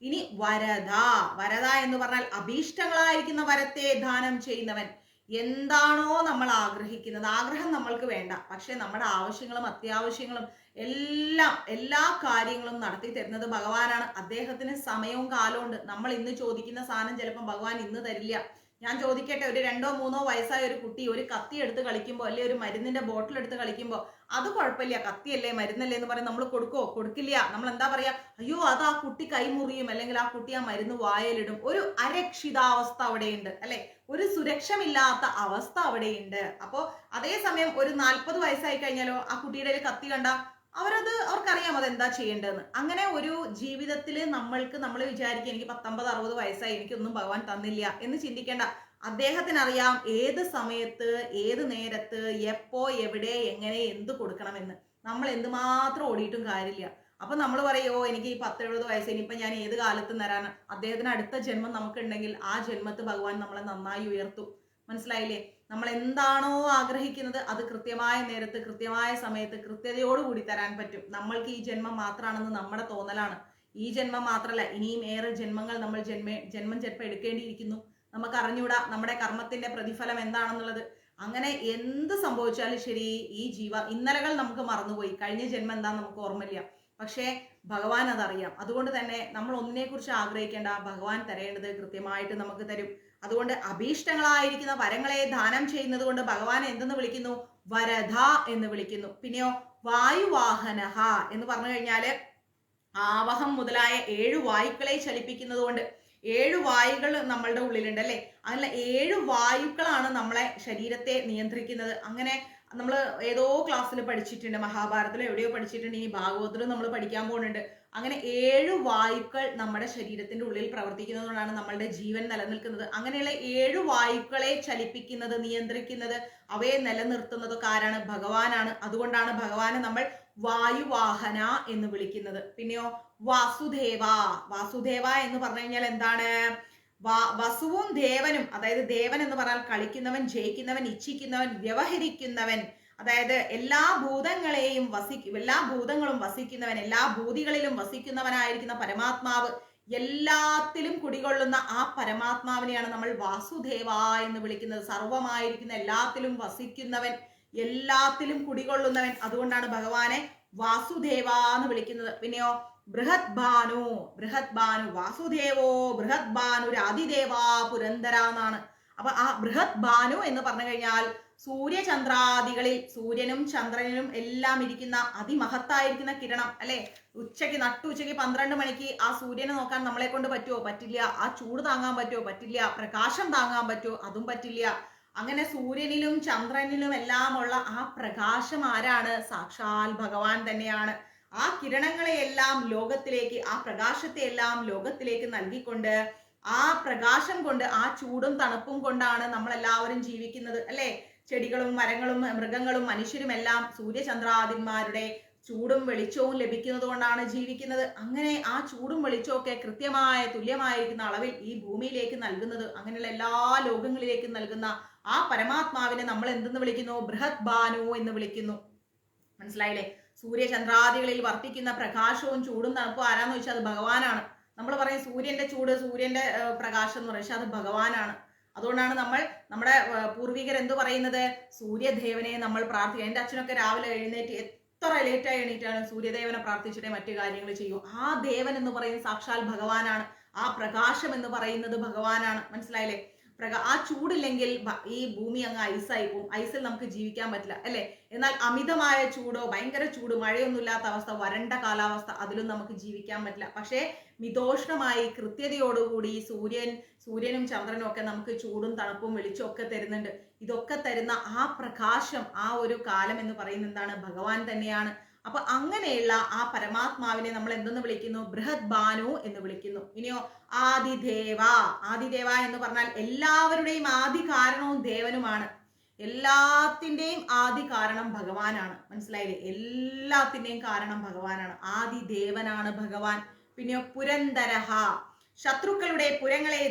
ഇനി വരദ. വരദ എന്ന് പറഞ്ഞാൽ അഭീഷ്ടങ്ങളായിരിക്കുന്ന വരത്തെ ദാനം ചെയ്യുന്നവൻ. എന്താണോ നമ്മൾ ആഗ്രഹിക്കുന്നത്, ആഗ്രഹം നമ്മൾക്ക് വേണ്ട, പക്ഷെ നമ്മുടെ ആവശ്യങ്ങളും അത്യാവശ്യങ്ങളും എല്ലാ കാര്യങ്ങളും നടത്തി തരുന്നത് ഭഗവാനാണ്. അദ്ദേഹത്തിന് സമയവും കാലവും ഉണ്ട്. നമ്മൾ ഇന്ന് ചോദിക്കുന്ന സാധനം ചിലപ്പോൾ ഭഗവാൻ ഇന്ന് തരില്ല. ഞാൻ ചോദിക്കട്ടെ, ഒരു 2 or 3 വയസ്സായ ഒരു കുട്ടി ഒരു കത്തി എടുത്ത് കളിക്കുമ്പോൾ, അല്ലെ ഒരു മരുന്നിന്റെ ബോട്ടിൽ എടുത്ത് കളിക്കുമ്പോൾ, അത് കുഴപ്പമില്ല, കത്തിയല്ലേ മരുന്നല്ലേ എന്ന് പറയും. നമ്മൾ കൊടുക്കില്ല. നമ്മൾ എന്താ പറയാ, അയ്യോ അത് ആ കുട്ടി കൈമുറിയും, അല്ലെങ്കിൽ ആ കുട്ടി ആ മരുന്ന് വായലിടും. ഒരു അരക്ഷിതാവസ്ഥ അവിടെയുണ്ട്, അല്ലെ, ഒരു സുരക്ഷമില്ലാത്ത അവസ്ഥ അവിടെയുണ്ട്. അപ്പോ അതേസമയം ഒരു 40 വയസ്സായി കഴിഞ്ഞാലോ ആ കുട്ടിയുടെ കത്തി കണ്ട അവർക്കറിയാം അതെന്താ ചെയ്യേണ്ടതെന്ന്. അങ്ങനെ ഒരു ജീവിതത്തിൽ നമ്മൾ വിചാരിക്കുക എനിക്ക് 19-60 വയസ്സായി, എനിക്കൊന്നും ഭഗവാൻ തന്നില്ല എന്ന് ചിന്തിക്കേണ്ട. അദ്ദേഹത്തിന് അറിയാം ഏത് സമയത്ത്, ഏത് നേരത്ത്, എപ്പോ, എവിടെ, എങ്ങനെ, എന്ത് കൊടുക്കണമെന്ന്. നമ്മൾ എന്തുമാത്രം ഓടിയിട്ടും കാര്യമില്ല. അപ്പൊ നമ്മൾ പറയോ എനിക്ക് ഈ 10-70 വയസ്സ്, ഇനിയിപ്പൊ ഞാൻ ഏത് കാലത്ത് തരാണ്. അദ്ദേഹത്തിന് അടുത്ത ജന്മം നമുക്കുണ്ടെങ്കിൽ ആ ജന്മത്ത് ഭഗവാൻ നമ്മളെ നന്നായി ഉയർത്തും. മനസ്സിലായില്ലേ? നമ്മൾ എന്താണോ ആഗ്രഹിക്കുന്നത് അത് കൃത്യമായ നേരത്ത്, കൃത്യമായ സമയത്ത്, കൃത്യതയോടുകൂടി തരാൻ പറ്റും. നമ്മൾക്ക് ഈ ജന്മം മാത്രമാണെന്ന് നമ്മുടെ തോന്നലാണ്. ഈ ജന്മം മാത്രമല്ല, ഇനിയും ഏറെ ജന്മങ്ങൾ നമ്മൾ ജന്മം ചിലപ്പോൾ എടുക്കേണ്ടിയിരിക്കുന്നു. നമുക്ക് അറിഞ്ഞൂടാ നമ്മുടെ കർമ്മത്തിന്റെ പ്രതിഫലം എന്താണെന്നുള്ളത്. അങ്ങനെ എന്ത് സംഭവിച്ചാലും ശരി, ഈ ഇന്നലകൾ നമുക്ക് മറന്നുപോയി, കഴിഞ്ഞ ജന്മം എന്താന്ന് നമുക്ക് ഓർമ്മയില്ല. പക്ഷേ ഭഗവാൻ അതറിയാം. അതുകൊണ്ട് തന്നെ നമ്മൾ ഒന്നിനെ കുറിച്ച് ആഗ്രഹിക്കേണ്ട, ഭഗവാൻ തരേണ്ടത് കൃത്യമായിട്ട് നമുക്ക് തരും. അതുകൊണ്ട് അഭീഷ്ടങ്ങളായിരിക്കുന്ന വരങ്ങളെ ദാനം ചെയ്യുന്നത് കൊണ്ട് ഭഗവാനെ എന്തെന്ന് വിളിക്കുന്നു? വരദ എന്ന് വിളിക്കുന്നു. പിന്നെയോ വായുവാഹനഹ എന്ന് പറഞ്ഞു കഴിഞ്ഞാല് ആവഹം മുതലായ 7 വായുക്കളെ ചലിപ്പിക്കുന്നത് കൊണ്ട്. 7 വായുകൾ നമ്മളുടെ ഉള്ളിലുണ്ട്, അല്ലെ? അതിലെ 7 വായുക്കളാണ് നമ്മളെ ശരീരത്തെ നിയന്ത്രിക്കുന്നത്. അങ്ങനെ നമ്മൾ ഏതോ ക്ലാസ്സിൽ പഠിച്ചിട്ടുണ്ട്, മഹാഭാരതത്തിലോ എവിടെയോ പഠിച്ചിട്ടുണ്ട്, ഇനി ഭാഗവതത്തിലും നമ്മൾ പഠിക്കാൻ പോകുന്നുണ്ട്. അങ്ങനെ 7 വായുക്കൾ നമ്മുടെ ശരീരത്തിന്റെ ഉള്ളിൽ പ്രവർത്തിക്കുന്നത് കൊണ്ടാണ് നമ്മളുടെ ജീവൻ നിലനിൽക്കുന്നത്. അങ്ങനെയുള്ള 7 വായുക്കളെ ചലിപ്പിക്കുന്നത്, നിയന്ത്രിക്കുന്നത്, അവയെ നിലനിർത്തുന്നതൊക്കെ ആരാണ്? ഭഗവാനാണ്. അതുകൊണ്ടാണ് ഭഗവാനെ നമ്മൾ വായുവാഹന എന്ന് വിളിക്കുന്നത്. പിന്നെയോ വാസുദേവ. വാസുദേവ എന്ന് പറഞ്ഞു കഴിഞ്ഞാൽ എന്താണ്? വസുവും ദേവനും, അതായത് ദേവൻ എന്ന് പറഞ്ഞാൽ കളിക്കുന്നവൻ, ജയിക്കുന്നവൻ, ഇച്ഛിക്കുന്നവൻ, വ്യവഹരിക്കുന്നവൻ, അതായത് എല്ലാ ഭൂതങ്ങളെയും എല്ലാ ഭൂതങ്ങളും വസിക്കുന്നവൻ, എല്ലാ ഭൂതികളിലും വസിക്കുന്നവനായിരിക്കുന്ന പരമാത്മാവ്, എല്ലാത്തിലും കുടികൊള്ളുന്ന ആ പരമാത്മാവിനെയാണ് നമ്മൾ വാസുദേവ എന്ന് വിളിക്കുന്നത്. സർവമായിരിക്കുന്ന എല്ലാത്തിലും വസിക്കുന്നവൻ, എല്ലാത്തിലും കുടികൊള്ളുന്നവൻ. അതുകൊണ്ടാണ് ഭഗവാനെ വാസുദേവ എന്ന് വിളിക്കുന്നത്. പിന്നെയോ ബൃഹത് ഭാനു. ബൃഹത് ഭാനു, വാസുദേവോ ബൃഹത് ഭാനു രാതിദേവാ പുരന്തര എന്നാണ്. അപ്പൊ ആ ബൃഹത് ഭാനു എന്ന് പറഞ്ഞു കഴിഞ്ഞാൽ സൂര്യചന്ദ്രാദികളിൽ, സൂര്യനും ചന്ദ്രനും എല്ലാം ഇരിക്കുന്ന അതിമഹത്തായിരിക്കുന്ന കിരണം, അല്ലെ? നട്ടുച്ചയ്ക്ക് 12 മണിക്ക് ആ സൂര്യനെ നോക്കാൻ നമ്മളെ കൊണ്ട് പറ്റുമോ? പറ്റില്ല. ആ ചൂട് താങ്ങാൻ പറ്റുമോ? പറ്റില്ല. പ്രകാശം താങ്ങാൻ പറ്റുമോ? അതും പറ്റില്ല. അങ്ങനെ സൂര്യനിലും ചന്ദ്രനിലും എല്ലാമുള്ള ആ പ്രകാശം ആരാണ്? സാക്ഷാൽ ഭഗവാൻ തന്നെയാണ്. ആ കിരണങ്ങളെയെല്ലാം ലോകത്തിലേക്ക്, ആ പ്രകാശത്തെ എല്ലാം ലോകത്തിലേക്ക് നൽകിക്കൊണ്ട്, ആ പ്രകാശം കൊണ്ട്, ആ ചൂടും തണുപ്പും കൊണ്ടാണ് നമ്മളെല്ലാവരും ജീവിക്കുന്നത്, അല്ലെ? ചെടികളും മരങ്ങളും മൃഗങ്ങളും മനുഷ്യരും എല്ലാം സൂര്യചന്ദ്രാദിന്മാരുടെ ചൂടും വെളിച്ചവും ലഭിക്കുന്നത് കൊണ്ടാണ് ജീവിക്കുന്നത്. അങ്ങനെ ആ ചൂടും വെളിച്ചവും ഒക്കെ കൃത്യമായ തുല്യമായിരിക്കുന്ന അളവിൽ ഈ ഭൂമിയിലേക്ക് നൽകുന്നത്, അങ്ങനെയുള്ള എല്ലാ ലോകങ്ങളിലേക്കും നൽകുന്ന ആ പരമാത്മാവിനെ നമ്മൾ എന്തെന്ന് വിളിക്കുന്നു? ബൃഹത് ഭാനു എന്ന് വിളിക്കുന്നു. മനസ്സിലായില്ലേ? സൂര്യചന്ദ്രാദികളിൽ വർത്തിക്കുന്ന പ്രകാശവും ചൂടും തണുപ്പും ആരാന്ന് ചോദിച്ചാൽ അത് ഭഗവാനാണ്. നമ്മൾ പറയും സൂര്യന്റെ ചൂട്, സൂര്യന്റെ പ്രകാശം എന്ന് പറയുന്നത് അത് ഭഗവാനാണ്. അതുകൊണ്ടാണ് നമ്മുടെ പൂർവികർ എന്തു പറയുന്നത്? സൂര്യദേവനെ നമ്മൾ പ്രാർത്ഥിക്കുക. എൻ്റെ അച്ഛനൊക്കെ രാവിലെ എഴുന്നേറ്റ് എത്ര ലേറ്റായി എണീറ്റാണ് സൂര്യദേവനെ പ്രാർത്ഥിച്ചിട്ടേ മറ്റു കാര്യങ്ങൾ ചെയ്യൂ. ആ ദേവൻ എന്ന് പറയുന്നത് സാക്ഷാൽ ഭഗവാനാണ്. ആ പ്രകാശം എന്ന് പറയുന്നത് ഭഗവാനാണ്. മനസ്സിലായില്ലേ? ആ ചൂടില്ലെങ്കിൽ ഈ ഭൂമി അങ്ങ് ഐസായി പോകും. ഐസിൽ നമുക്ക് ജീവിക്കാൻ പറ്റില്ല അല്ലെ. എന്നാൽ അമിതമായ ചൂടോ ഭയങ്കര ചൂട്, മഴയൊന്നും ഇല്ലാത്ത അവസ്ഥ, വരണ്ട കാലാവസ്ഥ, അതിലും നമുക്ക് ജീവിക്കാൻ പറ്റില്ല. പക്ഷേ മിതോഷ്ണമായി കൃത്യതയോടുകൂടി സൂര്യനും ചന്ദ്രനും ഒക്കെ നമുക്ക് ചൂടും തണുപ്പും വെളിച്ചവും ഒക്കെ തരുന്നുണ്ട്. ഇതൊക്കെ തരുന്ന ആ പ്രകാശം, ആ ഒരു കാലം എന്ന് പറയുന്നത് എന്താണ്? ഭഗവാൻ തന്നെയാണ്. അപ്പൊ അങ്ങനെയുള്ള ആ പരമാത്മാവിനെ നമ്മൾ എന്തെന്ന് വിളിക്കുന്നു? ബൃഹത് ബാനു എന്ന് വിളിക്കുന്നു. ഇനിയോ ആദിദേവ. ആദിദേവ എന്ന് പറഞ്ഞാൽ എല്ലാവരുടെയും ആദി കാരണവും ദേവനുമാണ്. എല്ലാത്തിന്റെയും ആദി കാരണം ഭഗവാനാണ്. മനസ്സിലായില്ലേ? എല്ലാത്തിന്റെയും കാരണം ഭഗവാനാണ്. ആദിദേവനാണ് ഭഗവാൻ. പിന്നെയോ പുരന്തരഹ, ശത്രുക്കളുടെ പുരങ്ങളെ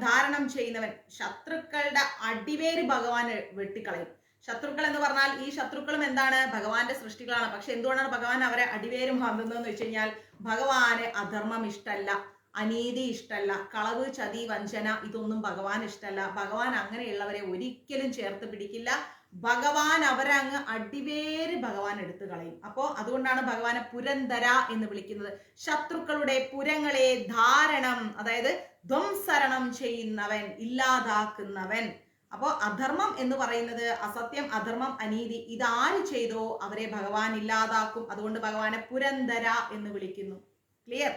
ധാരണം ചെയ്യുന്നവൻ. ശത്രുക്കളുടെ അടിവേര് ഭഗവാൻ വെട്ടിക്കളയും. ശത്രുക്കൾ എന്ന് പറഞ്ഞാൽ ഈ ശത്രുക്കളും എന്താണ്? ഭഗവാന്റെ സൃഷ്ടികളാണ്. പക്ഷെ എന്തുകൊണ്ടാണ് ഭഗവാൻ അവരെ അടിവേരും മാന്തുന്നതെന്ന് വെച്ച് കഴിഞ്ഞാൽ ഭഗവാന് അധർമ്മം ഇഷ്ടമല്ല, അനീതി ഇഷ്ടമല്ല, കളവ്, ചതി, വഞ്ചന ഇതൊന്നും ഭഗവാൻ ഇഷ്ടമല്ല. ഭഗവാൻ അങ്ങനെയുള്ളവരെ ഒരിക്കലും ചേർത്ത് പിടിക്കില്ല. ഭഗവാൻ അവരെ അങ്ങ് അടിവേര് ഭഗവാൻ എടുത്തു കളയും. അപ്പോ അതുകൊണ്ടാണ് ഭഗവാനെ പുരന്തര എന്ന് വിളിക്കുന്നത്. ശത്രുക്കളുടെ പുരങ്ങളെ ധാരണം, അതായത് ധ്വംസരണം ചെയ്യുന്നവൻ, ഇല്ലാതാക്കുന്നവൻ. അപ്പോ അധർമ്മം എന്ന് പറയുന്നത്, അസത്യം, അധർമ്മം, അനീതി, ഇതാര് ചെയ്തോ അവരെ ഭഗവാൻ ഇല്ലാതാക്കും. അതുകൊണ്ട് ഭഗവാനെ പുരന്തര എന്ന് വിളിക്കുന്നു. ക്ലിയർ?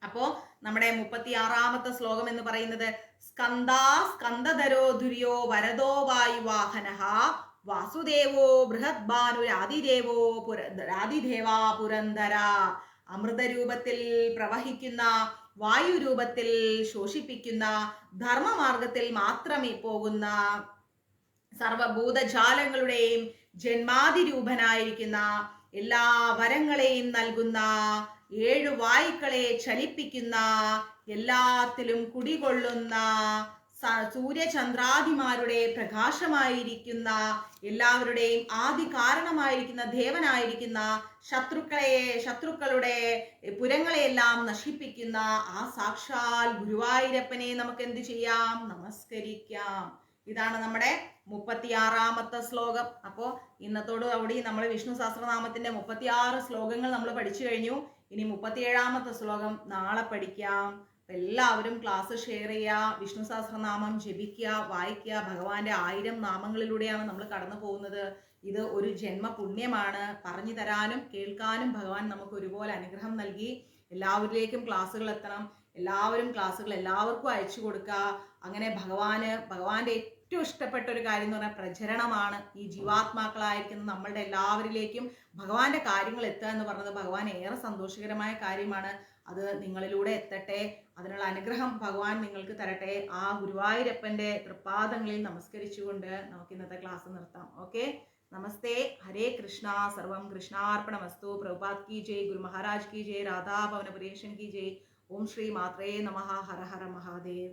അപ്പോ നമ്മുടെ 36ാമത്തെ ശ്ലോകം എന്ന് പറയുന്നത് സ്കന്ദധരോ ദുര്യോ വരദോ വായുവാഹനഃ വാസുദേവോ ബൃഹത് ഭാനുരാതിദേവോ രാതിദേവാ പുരന്തര. അമൃതരൂപത്തിൽ പ്രവഹിക്കുന്ന, വായുരൂപത്തിൽ ശോഷിപ്പിക്കുന്ന, ധർമ്മമാർഗത്തിൽ മാത്രമേ പോകുന്ന, സർവഭൂതജാലങ്ങളുടെയും ജന്മാതിരൂപനായിരിക്കുന്ന, എല്ലാ വരങ്ങളെയും നൽകുന്ന, 7 വായുക്കളെ ചലിപ്പിക്കുന്ന, എല്ലാത്തിലും കുടികൊള്ളുന്ന, സൂര്യചന്ദ്രാദിമാരുടെ പ്രകാശമായിരിക്കുന്ന, എല്ലാവരുടെയും ആദി കാരണമായിരിക്കുന്ന ദേവനായിരിക്കുന്ന, ശത്രുക്കളുടെ പുരങ്ങളെയെല്ലാം നശിപ്പിക്കുന്ന ആ സാക്ഷാൽ ഗുരുവായൂരപ്പനെ നമുക്ക് എന്ത് ചെയ്യാം? നമസ്കരിക്കാം. ഇതാണ് നമ്മുടെ 36ാമത്തെ ശ്ലോകം. അപ്പോ ഇന്നത്തോടുകൂടി നമ്മൾ വിഷ്ണു സഹസ്രനാമത്തിന്റെ 36 ശ്ലോകങ്ങൾ നമ്മൾ പഠിച്ചു കഴിഞ്ഞു. ഇനി 37ാമത്തെ ശ്ലോകം നാളെ പഠിക്കാം. എല്ലാവരും ക്ലാസ് ഷെയർ ചെയ്യുക, വിഷ്ണു സഹസ്രനാമം ജപിക്കുക, വായിക്കുക. ഭഗവാന്റെ 1000 നാമങ്ങളിലൂടെയാണ് നമ്മൾ കടന്നു പോകുന്നത്. ഇത് ഒരു ജന്മ പുണ്യമാണ്. പറഞ്ഞു തരാനും കേൾക്കാനും ഭഗവാൻ നമുക്ക് ഒരുപോലെ അനുഗ്രഹം നൽകി. എല്ലാവരിലേക്കും ക്ലാസ്സുകൾ എത്തണം. എല്ലാവരും ക്ലാസ്സുകൾ എല്ലാവർക്കും അയച്ചു കൊടുക്കുക. അങ്ങനെ ഭഗവാന്റെ ഏറ്റവും ഇഷ്ടപ്പെട്ട ഒരു കാര്യം എന്ന് പറഞ്ഞാൽ പ്രചരണമാണ്. ഈ ജീവാത്മാക്കളായിരിക്കുന്ന നമ്മളുടെ എല്ലാവരിലേക്കും ഭഗവാന്റെ കാര്യങ്ങൾ എത്തുക എന്ന് പറഞ്ഞത് ഭഗവാൻ ഏറെ സന്തോഷകരമായ കാര്യമാണ്. അത് നിങ്ങളിലൂടെ എത്തട്ടെ. അതിനുള്ള അനുഗ്രഹം ഭഗവാൻ നിങ്ങൾക്ക് തരട്ടെ. ആ ഗുരുവായൂരപ്പന്റെ തൃപ്പാദങ്ങളിൽ നമസ്കരിച്ചുകൊണ്ട് നമുക്ക് ഇന്നത്തെ ക്ലാസ് നിർത്താം. ഓക്കെ, നമസ്തേ, ഹരേ കൃഷ്ണ, സർവം കൃഷ്ണാർപ്പണമസ്തു. പ്രഭുപാദ് കി ജയ്, ഗുരു മഹാരാജ് കി ജയ്, രാധാ പവനപുരേഷൻ കി ജയ്. ഓം ശ്രീ മാത്രേ നമഃ. ഹര ഹര മഹാദേവ്.